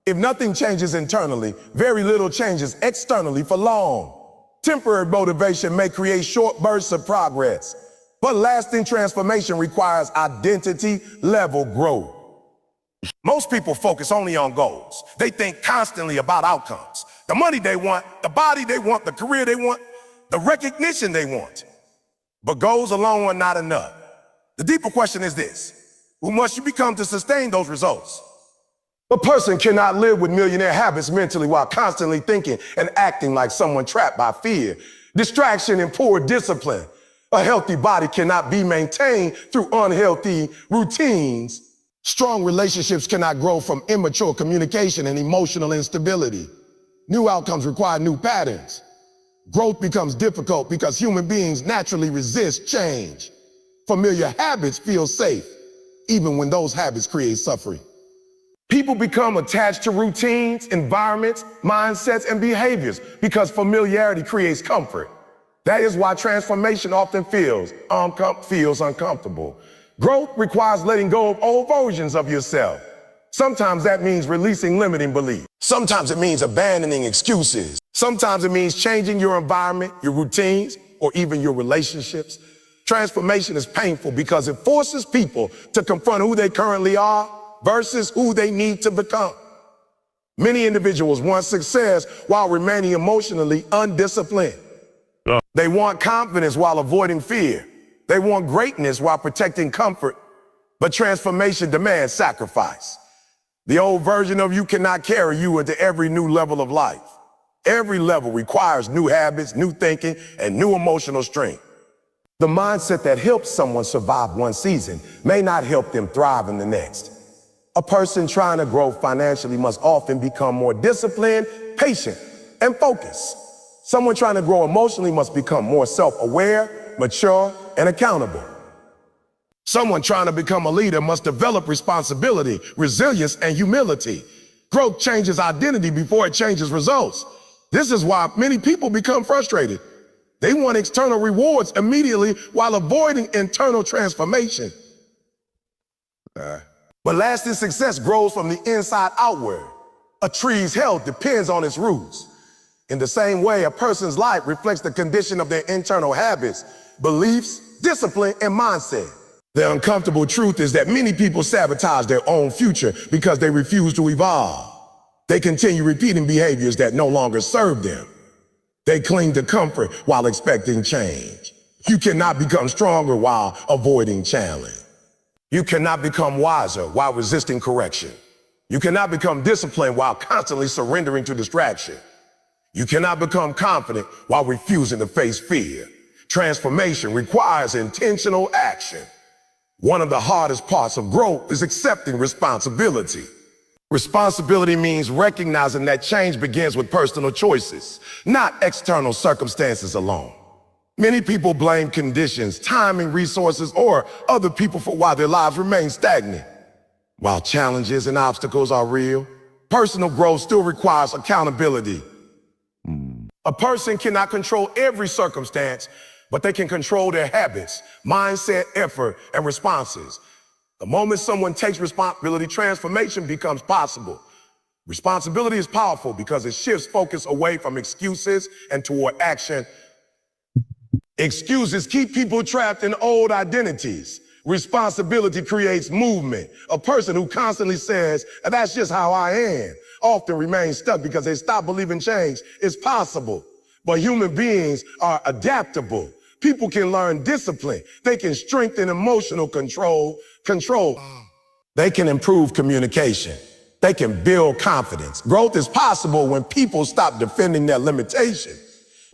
If nothing changes internally, very little changes externally for long. Temporary motivation may create short bursts of progress, but lasting transformation requires identity-level growth. Most people focus only on goals. They think constantly about outcomes. The money they want, the body they want, the career they want, the recognition they want. But goals alone are not enough. The deeper question is this: who must you become to sustain those results? A person cannot live with millionaire habits mentally while constantly thinking and acting like someone trapped by fear. Distraction and poor discipline. A healthy body cannot be maintained through unhealthy routines. Strong relationships cannot grow from immature communication and emotional instability. New outcomes require new patterns. Growth becomes difficult because human beings naturally resist change. Familiar habits feel safe, even when those habits create suffering. People become attached to routines, environments, mindsets, and behaviors because familiarity creates comfort. That is why transformation often feels uncomfortable. Growth requires letting go of old versions of yourself. Sometimes that means releasing limiting beliefs. Sometimes it means abandoning excuses. Sometimes it means changing your environment, your routines, or even your relationships. Transformation is painful because it forces people to confront who they currently are versus who they need to become. Many individuals want success while remaining emotionally undisciplined. They want confidence while avoiding fear. They want greatness while protecting comfort, but transformation demands sacrifice. The old version of you cannot carry you into every new level of life. Every level requires new habits, new thinking, and new emotional strength. The mindset that helps someone survive one season may not help them thrive in the next. A person trying to grow financially must often become more disciplined, patient, and focused. Someone trying to grow emotionally must become more self-aware, mature, and accountable. Someone trying to become a leader must develop responsibility, resilience, and humility. Growth changes identity before it changes results. This is why many people become frustrated. They want external rewards immediately while avoiding internal transformation. But lasting success grows from the inside outward. A tree's health depends on its roots. In the same way, a person's life reflects the condition of their internal habits, beliefs, discipline, and mindset. The uncomfortable truth is that many people sabotage their own future because they refuse to evolve. They continue repeating behaviors that no longer serve them. They cling to comfort while expecting change. You cannot become stronger while avoiding challenge. You cannot become wiser while resisting correction. You cannot become disciplined while constantly surrendering to distraction. You cannot become confident while refusing to face fear. Transformation requires intentional action. One of the hardest parts of growth is accepting responsibility. Responsibility means recognizing that change begins with personal choices, not external circumstances alone. Many people blame conditions, timing, resources, or other people for why their lives remain stagnant. While challenges and obstacles are real, personal growth still requires accountability. A person cannot control every circumstance, but they can control their habits, mindset, effort, and responses. The moment someone takes responsibility, transformation becomes possible. Responsibility is powerful because it shifts focus away from excuses and toward action. Excuses keep people trapped in old identities. Responsibility creates movement. A person who constantly says, "That's just how I am," often remains stuck because they stop believing change is possible. But human beings are adaptable. People can learn discipline. They can strengthen emotional control. They can improve communication. They can build confidence. Growth is possible when people stop defending their limitations.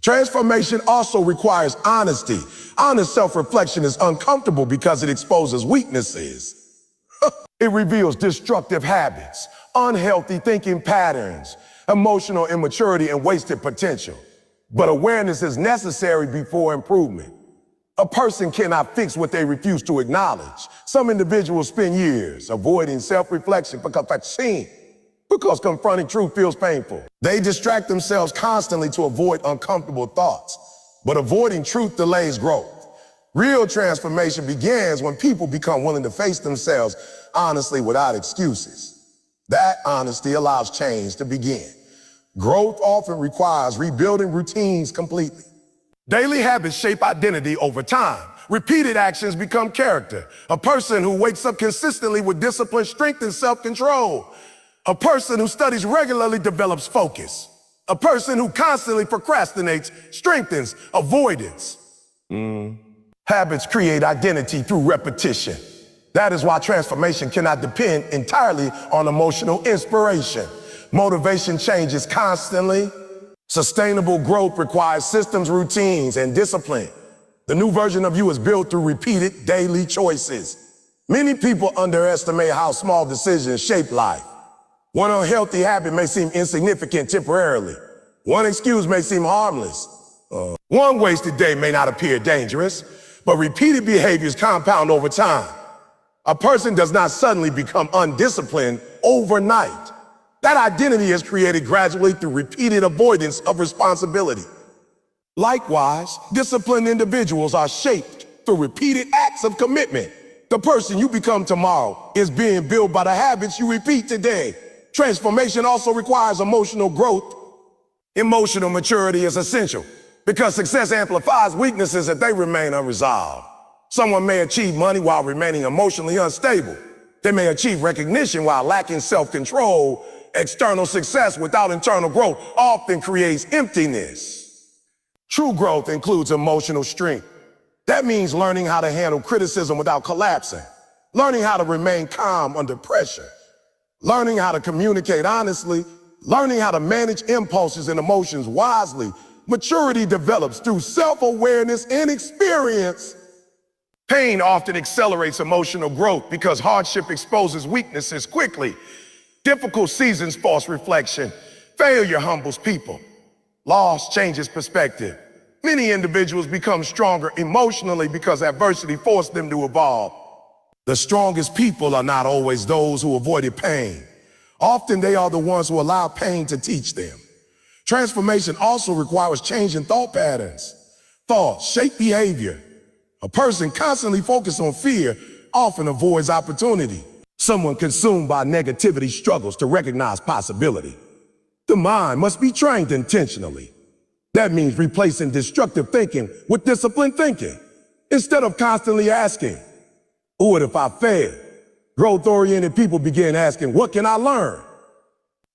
Transformation also requires honesty. Honest self-reflection is uncomfortable because it exposes weaknesses. It reveals destructive habits, unhealthy thinking patterns, emotional immaturity, and wasted potential. But awareness is necessary before improvement. A person cannot fix what they refuse to acknowledge. Some individuals spend years avoiding self-reflection because confronting truth feels painful. They distract themselves constantly to avoid uncomfortable thoughts. But avoiding truth delays growth. Real transformation begins when people become willing to face themselves honestly without excuses. That honesty allows change to begin. Growth often requires rebuilding routines completely. Daily habits shape identity over time. Repeated actions become character. A person who wakes up consistently with discipline strengthens self-control. A person who studies regularly develops focus. A person who constantly procrastinates strengthens avoidance. Habits create identity through repetition. That is why transformation cannot depend entirely on emotional inspiration. Motivation changes constantly. Sustainable growth requires systems, routines, and discipline. The new version of you is built through repeated daily choices. Many people underestimate how small decisions shape life. One unhealthy habit may seem insignificant temporarily. One excuse may seem harmless. One wasted day may not appear dangerous, but repeated behaviors compound over time. A person does not suddenly become undisciplined overnight. That identity is created gradually through repeated avoidance of responsibility. Likewise, disciplined individuals are shaped through repeated acts of commitment. The person you become tomorrow is being built by the habits you repeat today. Transformation also requires emotional growth. Emotional maturity is essential because success amplifies weaknesses if they remain unresolved. Someone may achieve money while remaining emotionally unstable. They may achieve recognition while lacking self-control. External success without internal growth often creates emptiness. True growth includes emotional strength. That means learning how to handle criticism without collapsing, learning how to remain calm under pressure, learning how to communicate honestly, learning how to manage impulses and emotions wisely. Maturity develops through self-awareness and experience. Pain often accelerates emotional growth because hardship exposes weaknesses quickly. Difficult seasons force reflection. Failure humbles people. Loss changes perspective. Many individuals become stronger emotionally because adversity forced them to evolve. The strongest people are not always those who avoided pain. Often they are the ones who allow pain to teach them. Transformation also requires change in thought patterns. Thoughts shape behavior. A person constantly focused on fear often avoids opportunity. Someone consumed by negativity struggles to recognize possibility. The mind must be trained intentionally. That means replacing destructive thinking with disciplined thinking. Instead of constantly asking, what if I fail? Growth-oriented people begin asking, what can I learn?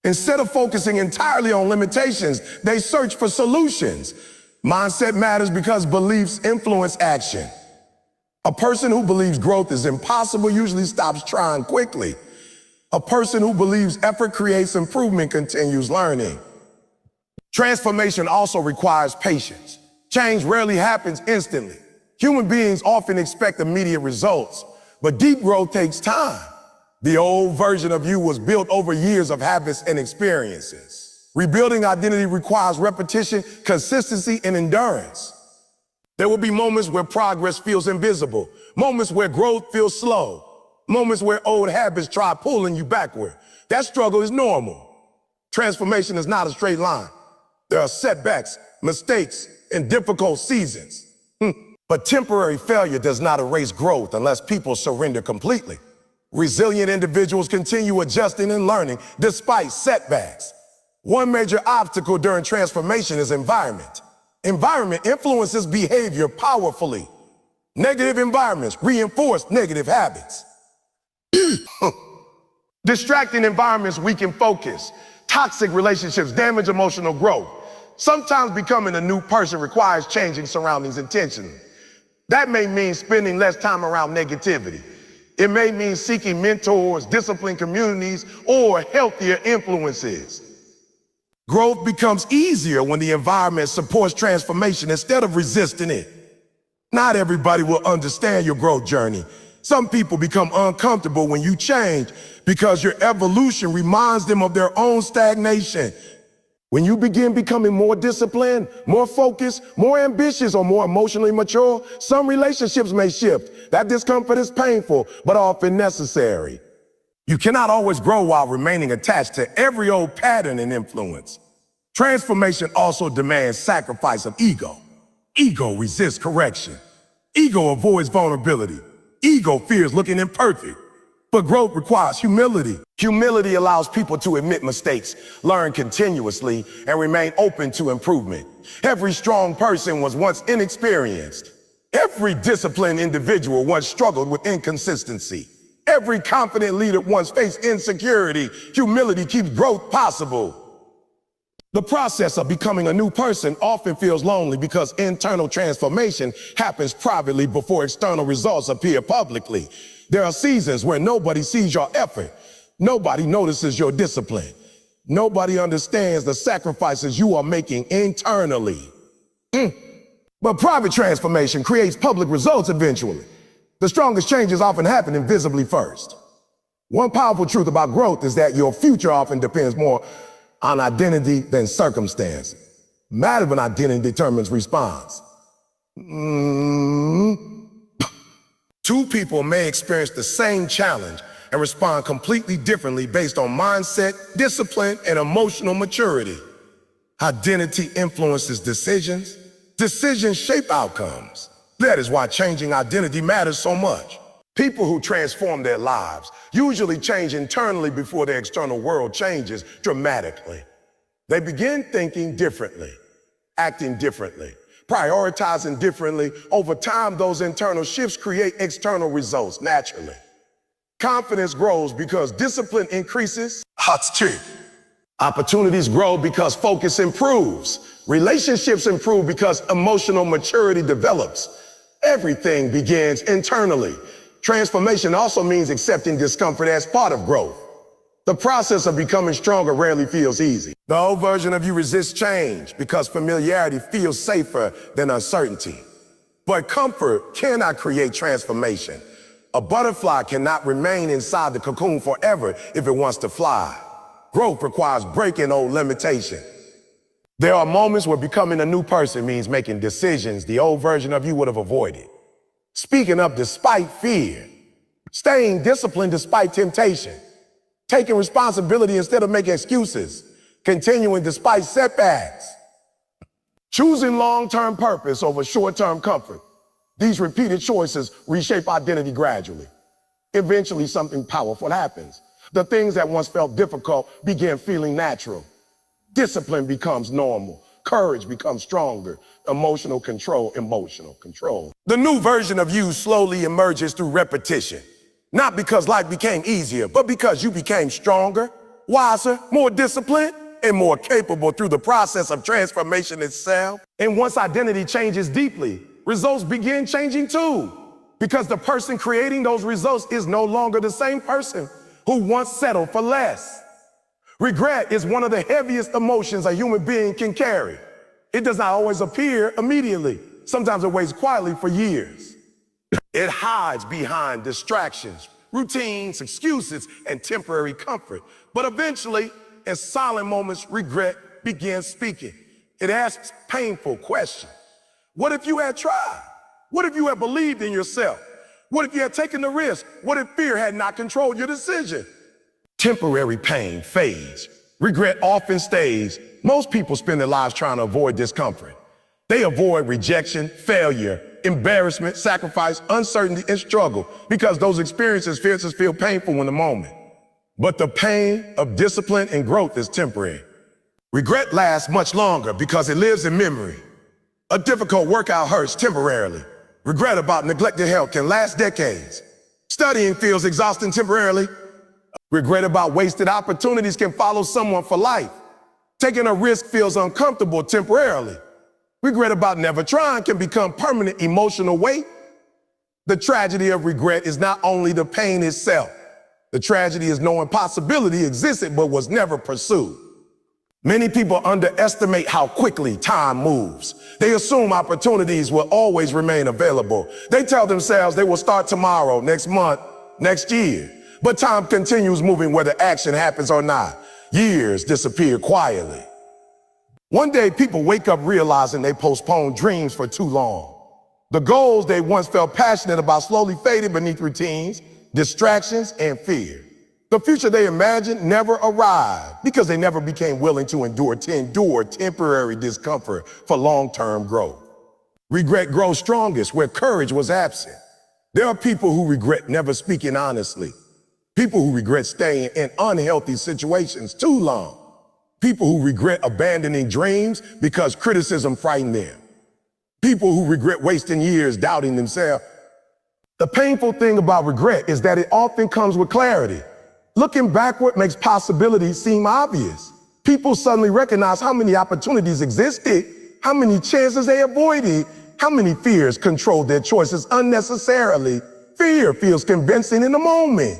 Instead of focusing entirely on limitations, they search for solutions. Mindset matters because beliefs influence action. A person who believes growth is impossible usually stops trying quickly. A person who believes effort creates improvement continues learning. Transformation also requires patience. Change rarely happens instantly. Human beings often expect immediate results, but deep growth takes time. The old version of you was built over years of habits and experiences. Rebuilding identity requires repetition, consistency, and endurance. There will be moments where progress feels invisible, moments where growth feels slow, moments where old habits try pulling you backward. That struggle is normal. Transformation is not a straight line. There are setbacks, mistakes, and difficult seasons. But temporary failure does not erase growth unless people surrender completely. Resilient individuals continue adjusting and learning despite setbacks. One major obstacle during transformation is environment. Environment influences behavior powerfully. Negative environments reinforce negative habits. Distracting environments weaken focus. Toxic relationships damage emotional growth. Sometimes becoming a new person requires changing surroundings intentionally. That may mean spending less time around negativity. It may mean seeking mentors, disciplined communities, or healthier influences. Growth becomes easier when the environment supports transformation instead of resisting it. Not everybody will understand your growth journey. Some people become uncomfortable when you change because your evolution reminds them of their own stagnation. When you begin becoming more disciplined, more focused, more ambitious, or more emotionally mature, some relationships may shift. That discomfort is painful, but often necessary. You cannot always grow while remaining attached to every old pattern and influence. Transformation also demands sacrifice of ego. Ego resists correction. Ego avoids vulnerability. Ego fears looking imperfect. But growth requires humility. Humility allows people to admit mistakes, learn continuously, and remain open to improvement. Every strong person was once inexperienced. Every disciplined individual once struggled with inconsistency. Every confident leader once faced insecurity. Humility keeps growth possible. The process of becoming a new person often feels lonely because internal transformation happens privately before external results appear publicly. There are seasons where nobody sees your effort. Nobody notices your discipline. Nobody understands the sacrifices you are making internally. But private transformation creates public results eventually. The strongest changes often happen invisibly first. One powerful truth about growth is that your future often depends more on identity than circumstance. Matter of an identity determines response. Two people may experience the same challenge and respond completely differently based on mindset, discipline, and emotional maturity. Identity influences decisions. Decisions shape outcomes. That is why changing identity matters so much. People who transform their lives usually change internally before their external world changes dramatically. They begin thinking differently, acting differently, prioritizing differently. Over time, those internal shifts create external results naturally. Confidence grows because discipline increases. Opportunities grow because focus improves. Relationships improve because emotional maturity develops. Everything begins internally. Transformation also means accepting discomfort as part of growth. The process of becoming stronger rarely feels easy. The old version of you resists change because familiarity feels safer than uncertainty. But comfort cannot create transformation. A butterfly cannot remain inside the cocoon forever if it wants to fly. Growth requires breaking old limitations. There are moments where becoming a new person means making decisions the old version of you would have avoided. Speaking up despite fear. Staying disciplined despite temptation. Taking responsibility instead of making excuses. Continuing despite setbacks. Choosing long-term purpose over short-term comfort. These repeated choices reshape identity gradually. Eventually, something powerful happens. The things that once felt difficult begin feeling natural. Discipline becomes normal. Courage becomes stronger. Emotional control. The new version of you slowly emerges through repetition. Not because life became easier, but because you became stronger, wiser, more disciplined, and more capable through the process of transformation itself. And once identity changes deeply, results begin changing too. Because the person creating those results is no longer the same person who once settled for less. Regret is one of the heaviest emotions a human being can carry. It does not always appear immediately. Sometimes it waits quietly for years. It hides behind distractions, routines, excuses, and temporary comfort. But eventually, in silent moments, regret begins speaking. It asks painful questions. What if you had tried? What if you had believed in yourself? What if you had taken the risk? What if fear had not controlled your decision? Temporary pain fades. Regret often stays. Most people spend their lives trying to avoid discomfort. They avoid rejection, failure, embarrassment, sacrifice, uncertainty, and struggle because those experiences feel painful in the moment. But the pain of discipline and growth is temporary. Regret lasts much longer because it lives in memory. A difficult workout hurts temporarily. Regret about neglected health can last decades. Studying feels exhausting temporarily. Regret about wasted opportunities can follow someone for life. Taking a risk feels uncomfortable temporarily. Regret about never trying can become permanent emotional weight. The tragedy of regret is not only the pain itself. The tragedy is knowing possibility existed but was never pursued. Many people underestimate how quickly time moves. They assume opportunities will always remain available. They tell themselves they will start tomorrow, next month, next year. But time continues moving whether action happens or not. Years disappear quietly. One day, people wake up realizing they postponed dreams for too long. The goals they once felt passionate about slowly faded beneath routines, distractions, and fear. The future they imagined never arrived because they never became willing to endure temporary discomfort for long-term growth. Regret grows strongest where courage was absent. There are people who regret never speaking honestly. People who regret staying in unhealthy situations too long. People who regret abandoning dreams because criticism frightened them. People who regret wasting years doubting themselves. The painful thing about regret is that it often comes with clarity. Looking backward makes possibilities seem obvious. People suddenly recognize how many opportunities existed, how many chances they avoided, how many fears controlled their choices unnecessarily. Fear feels convincing in the moment.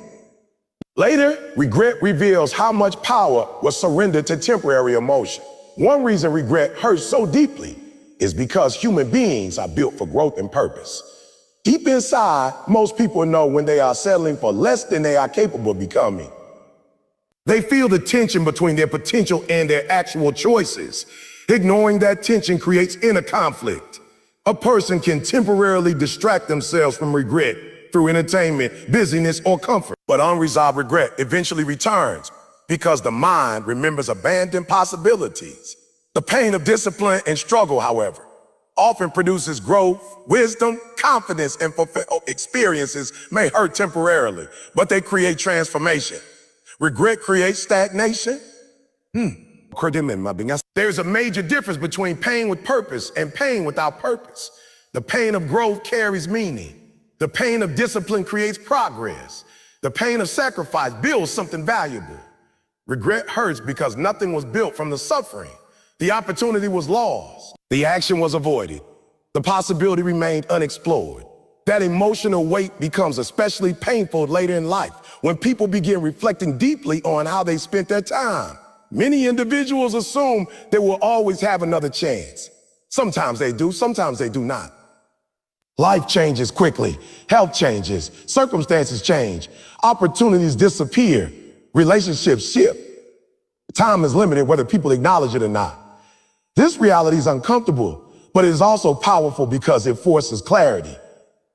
Later, regret reveals how much power was surrendered to temporary emotion. One reason regret hurts so deeply is because human beings are built for growth and purpose. Deep inside, most people know when they are settling for less than they are capable of becoming. They feel the tension between their potential and their actual choices. Ignoring that tension creates inner conflict. A person can temporarily distract themselves from regret through entertainment, busyness, or comfort. But unresolved regret eventually returns because the mind remembers abandoned possibilities. The pain of discipline and struggle, however, often produces growth, wisdom, confidence, and fulfilled experiences may hurt temporarily, but they create transformation. Regret creates stagnation. There's a major difference between pain with purpose and pain without purpose. The pain of growth carries meaning. The pain of discipline creates progress. The pain of sacrifice builds something valuable. Regret hurts because nothing was built from the suffering. The opportunity was lost. The action was avoided. The possibility remained unexplored. That emotional weight becomes especially painful later in life when people begin reflecting deeply on how they spent their time. Many individuals assume they will always have another chance. Sometimes they do, sometimes they do not. Life changes quickly, health changes, circumstances change, opportunities disappear, relationships shift. Time is limited whether people acknowledge it or not. This reality is uncomfortable, but it is also powerful because it forces clarity.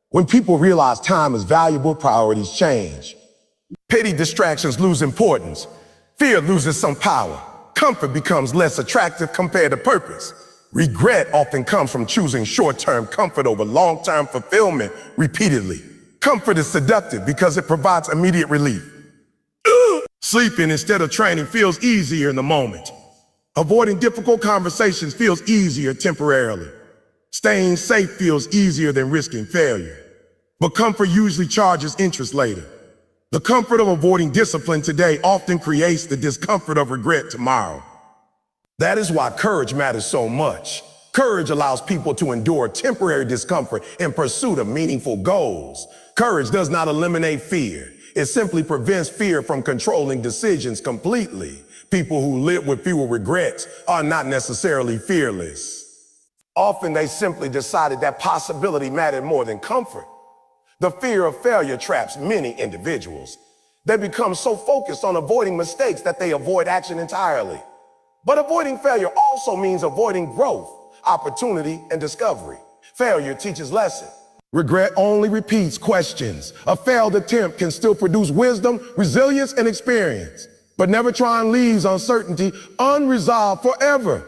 When people realize time is valuable, priorities change. Petty distractions lose importance. Fear loses some power. Comfort becomes less attractive compared to purpose. Regret often comes from choosing short-term comfort over long-term fulfillment repeatedly. Comfort is seductive because it provides immediate relief. Sleeping instead of training feels easier in the moment. Avoiding difficult conversations feels easier temporarily. Staying safe feels easier than risking failure. But comfort usually charges interest later. The comfort of avoiding discipline today often creates the discomfort of regret tomorrow. That is why courage matters so much. Courage allows people to endure temporary discomfort in pursuit of meaningful goals. Courage does not eliminate fear. It simply prevents fear from controlling decisions completely. People who live with fewer regrets are not necessarily fearless. Often they simply decided that possibility mattered more than comfort. The fear of failure traps many individuals. They become so focused on avoiding mistakes that they avoid action entirely. But avoiding failure also means avoiding growth, opportunity, and discovery. Failure teaches lessons. Regret only repeats questions. A failed attempt can still produce wisdom, resilience, and experience. But never try and leaves uncertainty unresolved forever.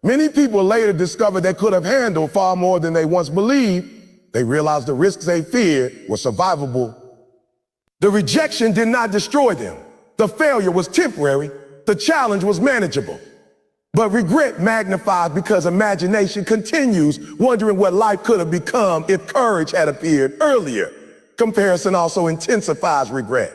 Many people later discover they could have handled far more than they once believed. They realized the risks they feared were survivable. The rejection did not destroy them. The failure was temporary. The challenge was manageable. But regret magnifies because imagination continues, wondering what life could have become if courage had appeared earlier. Comparison also intensifies regret.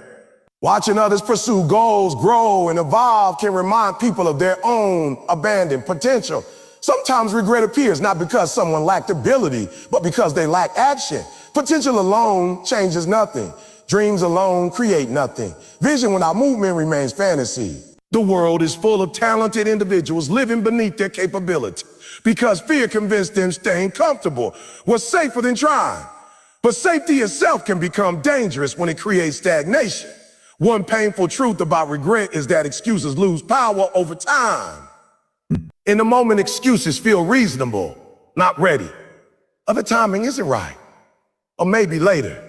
Watching others pursue goals, grow, and evolve can remind people of their own abandoned potential. Sometimes regret appears not because someone lacked ability, but because they lack action. Potential alone changes nothing. Dreams alone create nothing. Vision without movement remains fantasy. The world is full of talented individuals living beneath their capability because fear convinced them staying comfortable was safer than trying. But safety itself can become dangerous when it creates stagnation. One painful truth about regret is that excuses lose power over time. In the moment, excuses feel reasonable, not ready. Other timing isn't right, or maybe later.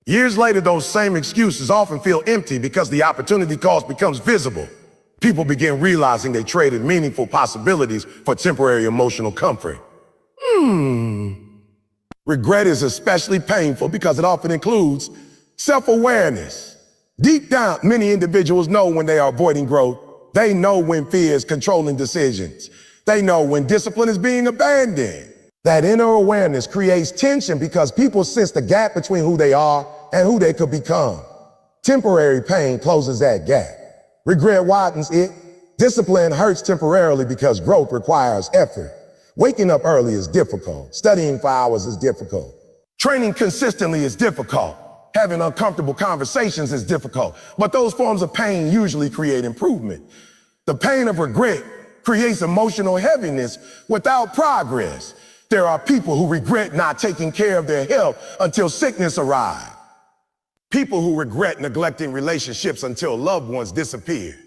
Years later, those same excuses often feel empty because the opportunity cost becomes visible. People begin realizing they traded meaningful possibilities for temporary emotional comfort. Regret is especially painful because it often includes self-awareness. Deep down, many individuals know when they are avoiding growth. They know when fear is controlling decisions. They know when discipline is being abandoned. That inner awareness creates tension because people sense the gap between who they are and who they could become. Temporary pain closes that gap. Regret widens it. Discipline hurts temporarily because growth requires effort. Waking up early is difficult. Studying for hours is difficult. Training consistently is difficult. Having uncomfortable conversations is difficult, but those forms of pain usually create improvement. The pain of regret creates emotional heaviness without progress. There are people who regret not taking care of their health until sickness arrives. People who regret neglecting relationships until loved ones disappear.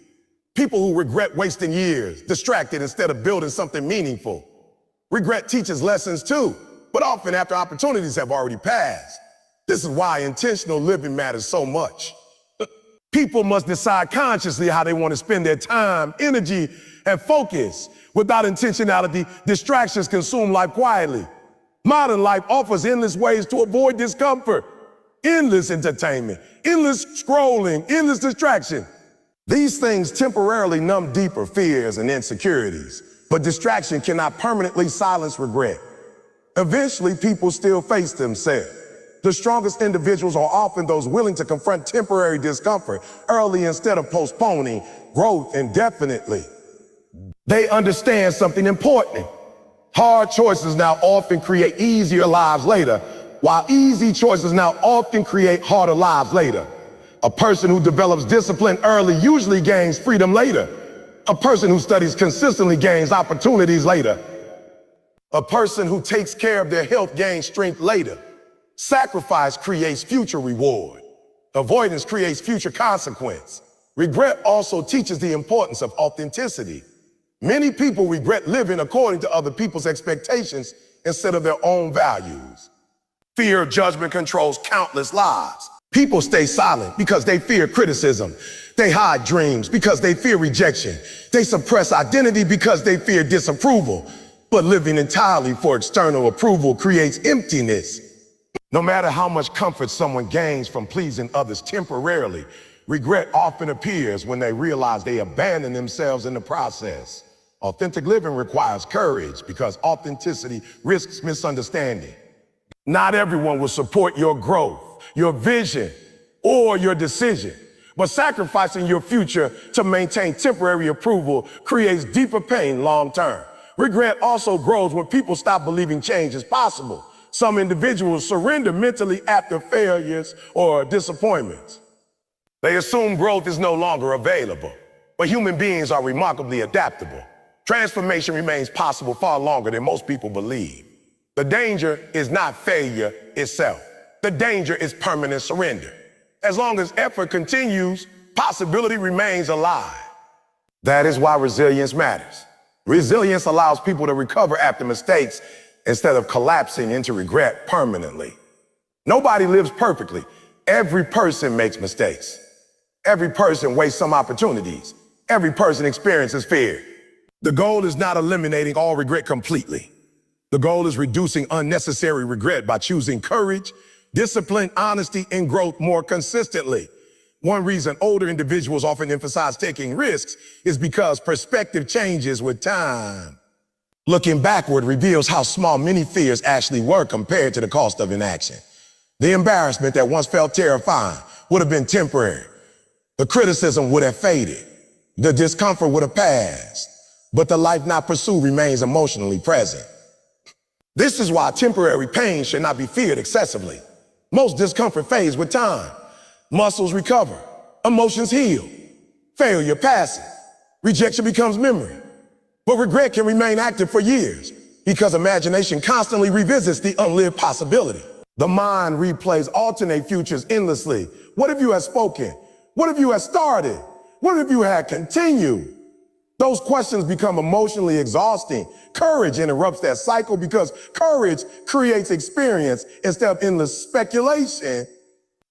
People who regret wasting years, distracted instead of building something meaningful. Regret teaches lessons too, but often after opportunities have already passed. This is why intentional living matters so much. People must decide consciously how they want to spend their time, energy, and focus. Without intentionality, distractions consume life quietly. Modern life offers endless ways to avoid discomfort. Endless entertainment, endless scrolling, endless distraction. These things temporarily numb deeper fears and insecurities, but distraction cannot permanently silence regret. Eventually, people still face themselves. The strongest individuals are often those willing to confront temporary discomfort early instead of postponing growth indefinitely. They understand something important. Hard choices now often create easier lives later, while easy choices now often create harder lives later. A person who develops discipline early usually gains freedom later. A person who studies consistently gains opportunities later. A person who takes care of their health gains strength later. Sacrifice creates future reward. Avoidance creates future consequence. Regret also teaches the importance of authenticity. Many people regret living according to other people's expectations instead of their own values. Fear of judgment controls countless lives. People stay silent because they fear criticism. They hide dreams because they fear rejection. They suppress identity because they fear disapproval. But living entirely for external approval creates emptiness. No matter how much comfort someone gains from pleasing others temporarily, regret often appears when they realize they abandon themselves in the process. Authentic living requires courage because authenticity risks misunderstanding. Not everyone will support your growth, your vision, or your decision, but sacrificing your future to maintain temporary approval creates deeper pain long term. Regret also grows when people stop believing change is possible. Some individuals surrender mentally after failures or disappointments. They assume growth is no longer available, but human beings are remarkably adaptable. Transformation remains possible far longer than most people believe. The danger is not failure itself. The danger is permanent surrender. As long as effort continues, possibility remains alive. That is why resilience matters. Resilience allows people to recover after mistakes instead of collapsing into regret permanently. Nobody lives perfectly. Every person makes mistakes. Every person wastes some opportunities. Every person experiences fear. The goal is not eliminating all regret completely. The goal is reducing unnecessary regret by choosing courage, discipline, honesty, and growth more consistently. One reason older individuals often emphasize taking risks is because perspective changes with time. Looking backward reveals how small many fears actually were compared to the cost of inaction. The embarrassment that once felt terrifying would have been temporary. The criticism would have faded. The discomfort would have passed. But the life not pursued remains emotionally present. This is why temporary pain should not be feared excessively. Most discomfort fades with time. Muscles recover. Emotions heal. Failure passes. Rejection becomes memory. But regret can remain active for years because imagination constantly revisits the unlived possibility. The mind replays alternate futures endlessly. What if you had spoken? What if you had started? What if you had continued? Those questions become emotionally exhausting. Courage interrupts that cycle because courage creates experience instead of endless speculation.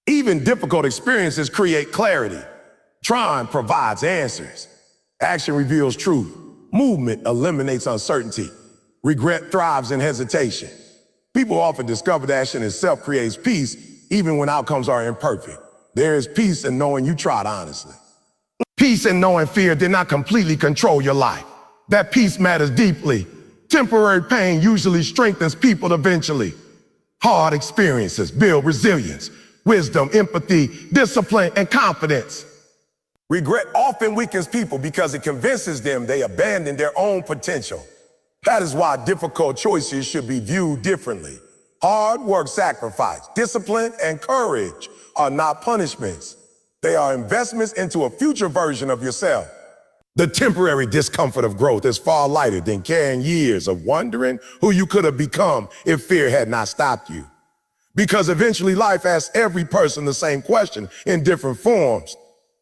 Even difficult experiences create clarity. Trying provides answers. Action reveals truth. Movement eliminates uncertainty. Regret thrives in hesitation. People often discover that action itself creates peace, even when outcomes are imperfect. There is peace in knowing you tried honestly. Peace in knowing fear did not completely control your life. That peace matters deeply. Temporary pain usually strengthens people eventually. Hard experiences build resilience, wisdom, empathy, discipline, and confidence. Regret often weakens people because it convinces them they abandon their own potential. That is why difficult choices should be viewed differently. Hard work, sacrifice, discipline, and courage are not punishments. They are investments into a future version of yourself. The temporary discomfort of growth is far lighter than carrying years of wondering who you could have become if fear had not stopped you. Because eventually life asks every person the same question in different forms.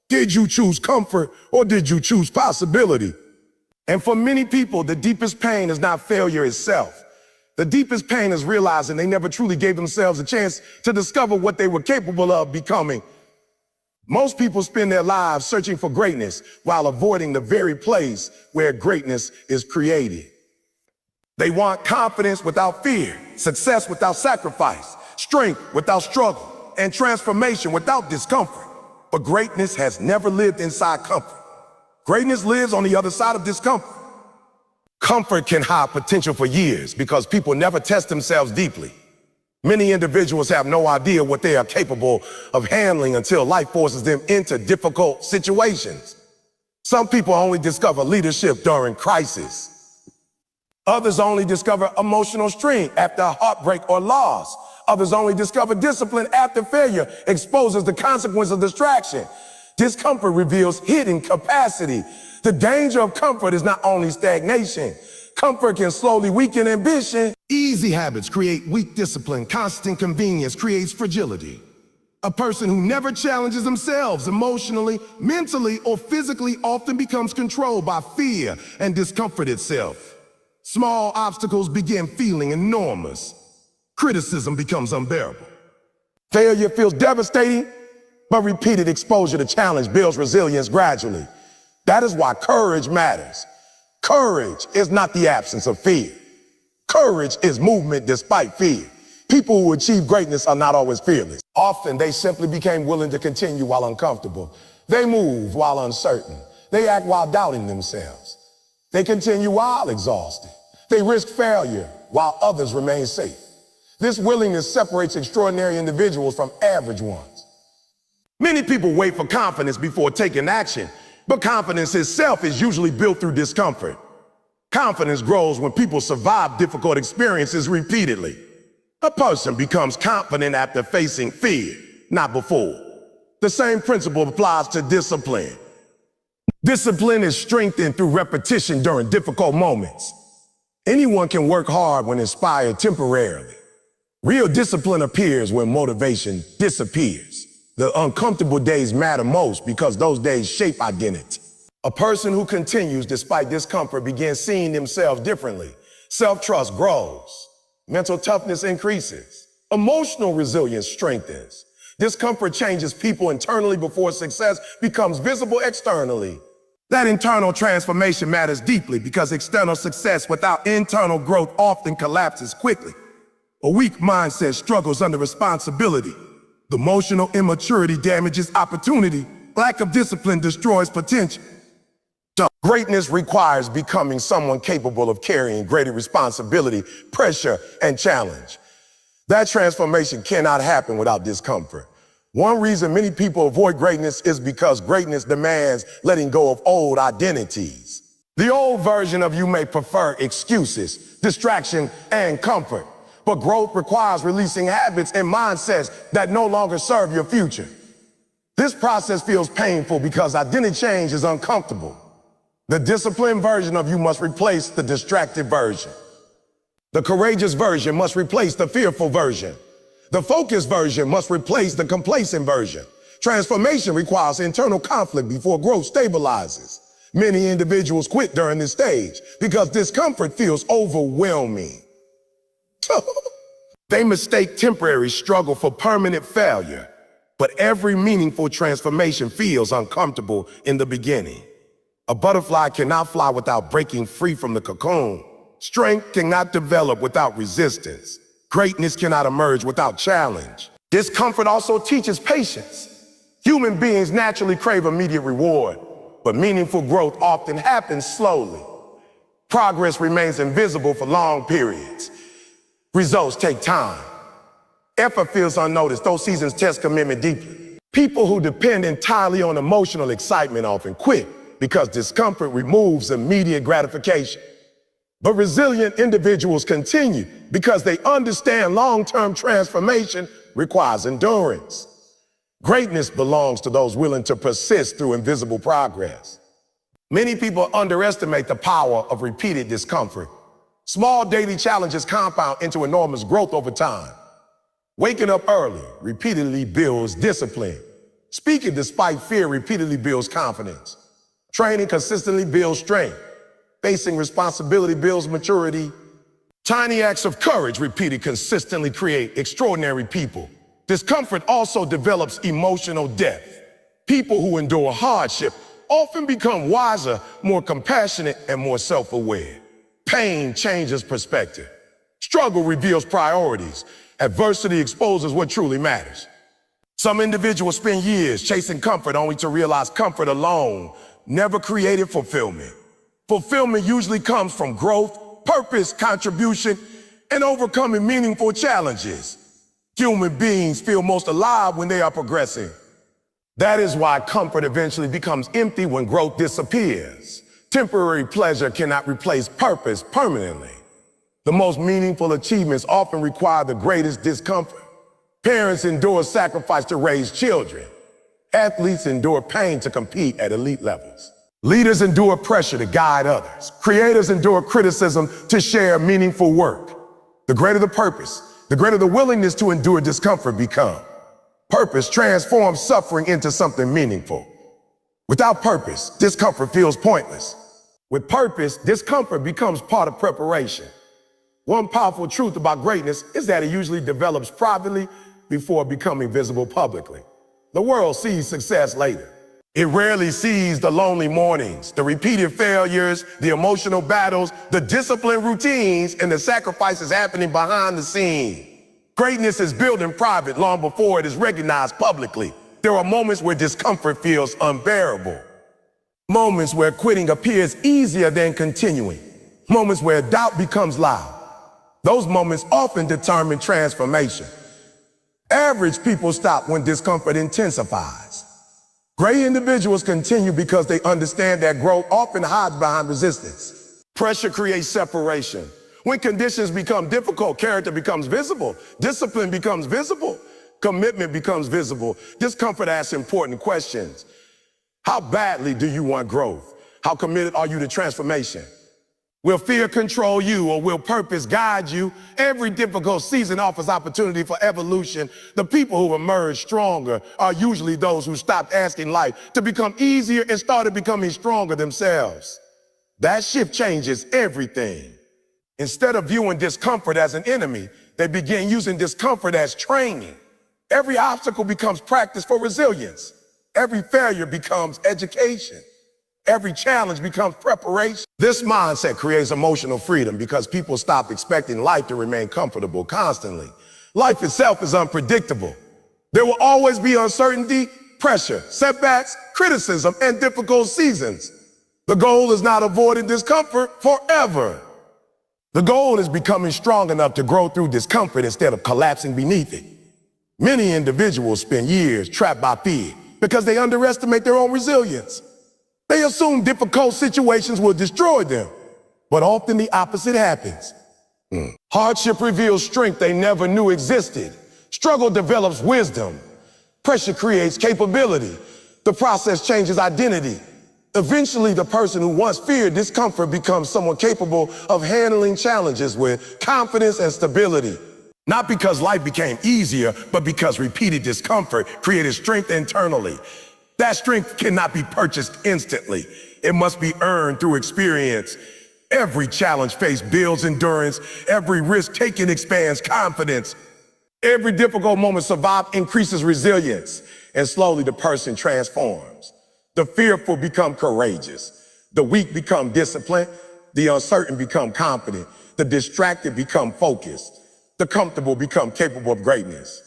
Did you choose comfort or did you choose possibility? And for many people, the deepest pain is not failure itself. The deepest pain is realizing they never truly gave themselves a chance to discover what they were capable of becoming. Most people spend their lives searching for greatness while avoiding the very place where greatness is created. They want confidence without fear, success without sacrifice, strength without struggle, and transformation without discomfort. But greatness has never lived inside comfort. Greatness lives on the other side of discomfort. Comfort can hide potential for years because people never test themselves deeply. Many individuals have no idea what they are capable of handling until life forces them into difficult situations. Some people only discover leadership during crisis. Others only discover emotional strength after heartbreak or loss. Others only discover discipline after failure exposes the consequence of distraction. Discomfort reveals hidden capacity. The danger of comfort is not only stagnation. Comfort can slowly weaken ambition. Easy habits create weak discipline. Constant convenience creates fragility. A person who never challenges themselves emotionally, mentally, or physically often becomes controlled by fear and discomfort itself. Small obstacles begin feeling enormous. Criticism becomes unbearable. Failure feels devastating, but repeated exposure to challenge builds resilience gradually. That is why courage matters. Courage is not the absence of fear. Courage is movement despite fear. People who achieve greatness are not always fearless. Often they simply became willing to continue while uncomfortable. They move while uncertain. They act while doubting themselves. They continue while exhausted. They risk failure while others remain safe. This willingness separates extraordinary individuals from average ones. Many people wait for confidence before taking action, but confidence itself is usually built through discomfort. Confidence grows when people survive difficult experiences repeatedly. A person becomes confident after facing fear, not before. The same principle applies to discipline. Discipline is strengthened through repetition during difficult moments. Anyone can work hard when inspired temporarily. Real discipline appears when motivation disappears. The uncomfortable days matter most because those days shape identity. A person who continues despite discomfort begins seeing themselves differently. Self-trust grows. Mental toughness increases. Emotional resilience strengthens. Discomfort changes people internally before success becomes visible externally. That internal transformation matters deeply because external success without internal growth often collapses quickly. A weak mindset struggles under responsibility. The emotional immaturity damages opportunity. Lack of discipline destroys potential. Greatness requires becoming someone capable of carrying greater responsibility, pressure, and challenge. That transformation cannot happen without discomfort. One reason many people avoid greatness is because greatness demands letting go of old identities. The old version of you may prefer excuses, distraction, and comfort. But growth requires releasing habits and mindsets that no longer serve your future. This process feels painful because identity change is uncomfortable. The disciplined version of you must replace the distracted version. The courageous version must replace the fearful version. The focused version must replace the complacent version. Transformation requires internal conflict before growth stabilizes. Many individuals quit during this stage because discomfort feels overwhelming. They mistake temporary struggle for permanent failure, but every meaningful transformation feels uncomfortable in the beginning. A butterfly cannot fly without breaking free from the cocoon. Strength cannot develop without resistance. Greatness cannot emerge without challenge. Discomfort also teaches patience. Human beings naturally crave immediate reward, but meaningful growth often happens slowly. Progress remains invisible for long periods. Results take time. Effort feels unnoticed. Those seasons test commitment deeply. People who depend entirely on emotional excitement often quit because discomfort removes immediate gratification. But resilient individuals continue because they understand long-term transformation requires endurance. Greatness belongs to those willing to persist through invisible progress. Many people underestimate the power of repeated discomfort. Small daily challenges compound into enormous growth over time. Waking up early repeatedly builds discipline. Speaking despite fear repeatedly builds confidence. Training consistently builds strength. Facing responsibility builds maturity. Tiny acts of courage repeated consistently create extraordinary people. Discomfort also develops emotional depth. People who endure hardship often become wiser, more compassionate, and more self-aware. Pain changes perspective. Struggle reveals priorities. Adversity exposes what truly matters. Some individuals spend years chasing comfort only to realize comfort alone never created fulfillment. Fulfillment usually comes from growth, purpose, contribution, and overcoming meaningful challenges. Human beings feel most alive when they are progressing. That is why comfort eventually becomes empty when growth disappears. Temporary pleasure cannot replace purpose permanently. The most meaningful achievements often require the greatest discomfort. Parents endure sacrifice to raise children. Athletes endure pain to compete at elite levels. Leaders endure pressure to guide others. Creators endure criticism to share meaningful work. The greater the purpose, the greater the willingness to endure discomfort become. Purpose transforms suffering into something meaningful. Without purpose, discomfort feels pointless. With purpose, discomfort becomes part of preparation. One powerful truth about greatness is that it usually develops privately before becoming visible publicly. The world sees success later. It rarely sees the lonely mornings, the repeated failures, the emotional battles, the disciplined routines, and the sacrifices happening behind the scenes. Greatness is built in private long before it is recognized publicly. There are moments where discomfort feels unbearable. Moments where quitting appears easier than continuing. Moments where doubt becomes loud. Those moments often determine transformation. Average people stop when discomfort intensifies. Great individuals continue because they understand that growth often hides behind resistance. Pressure creates separation. When conditions become difficult, character becomes visible. Discipline becomes visible. Commitment becomes visible. Discomfort asks important questions. How badly do you want growth? How committed are you to transformation? Will fear control you or will purpose guide you? Every difficult season offers opportunity for evolution. The people who emerge stronger are usually those who stopped asking life to become easier and started becoming stronger themselves. That shift changes everything. Instead of viewing discomfort as an enemy, they begin using discomfort as training. Every obstacle becomes practice for resilience. Every failure becomes education. Every challenge becomes preparation. This mindset creates emotional freedom because people stop expecting life to remain comfortable constantly. Life itself is unpredictable. There will always be uncertainty, pressure, setbacks, criticism, and difficult seasons. The goal is not avoiding discomfort forever. The goal is becoming strong enough to grow through discomfort instead of collapsing beneath it. Many individuals spend years trapped by fear because they underestimate their own resilience. They assume difficult situations will destroy them, but often the opposite happens. Hardship reveals strength they never knew existed. Struggle develops wisdom. Pressure creates capability. The process changes identity. Eventually, the person who once feared discomfort becomes someone capable of handling challenges with confidence and stability. Not because life became easier, but because repeated discomfort created strength internally. That strength cannot be purchased instantly. It must be earned through experience. Every challenge faced builds endurance. Every risk taken expands confidence. Every difficult moment survived increases resilience. And slowly the person transforms. The fearful become courageous. The weak become disciplined. The uncertain become confident. The distracted become focused. The comfortable become capable of greatness.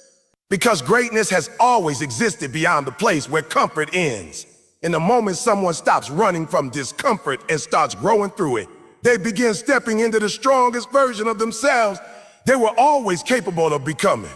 Because greatness has always existed beyond the place where comfort ends. In the moment someone stops running from discomfort and starts growing through it, they begin stepping into the strongest version of themselves they were always capable of becoming.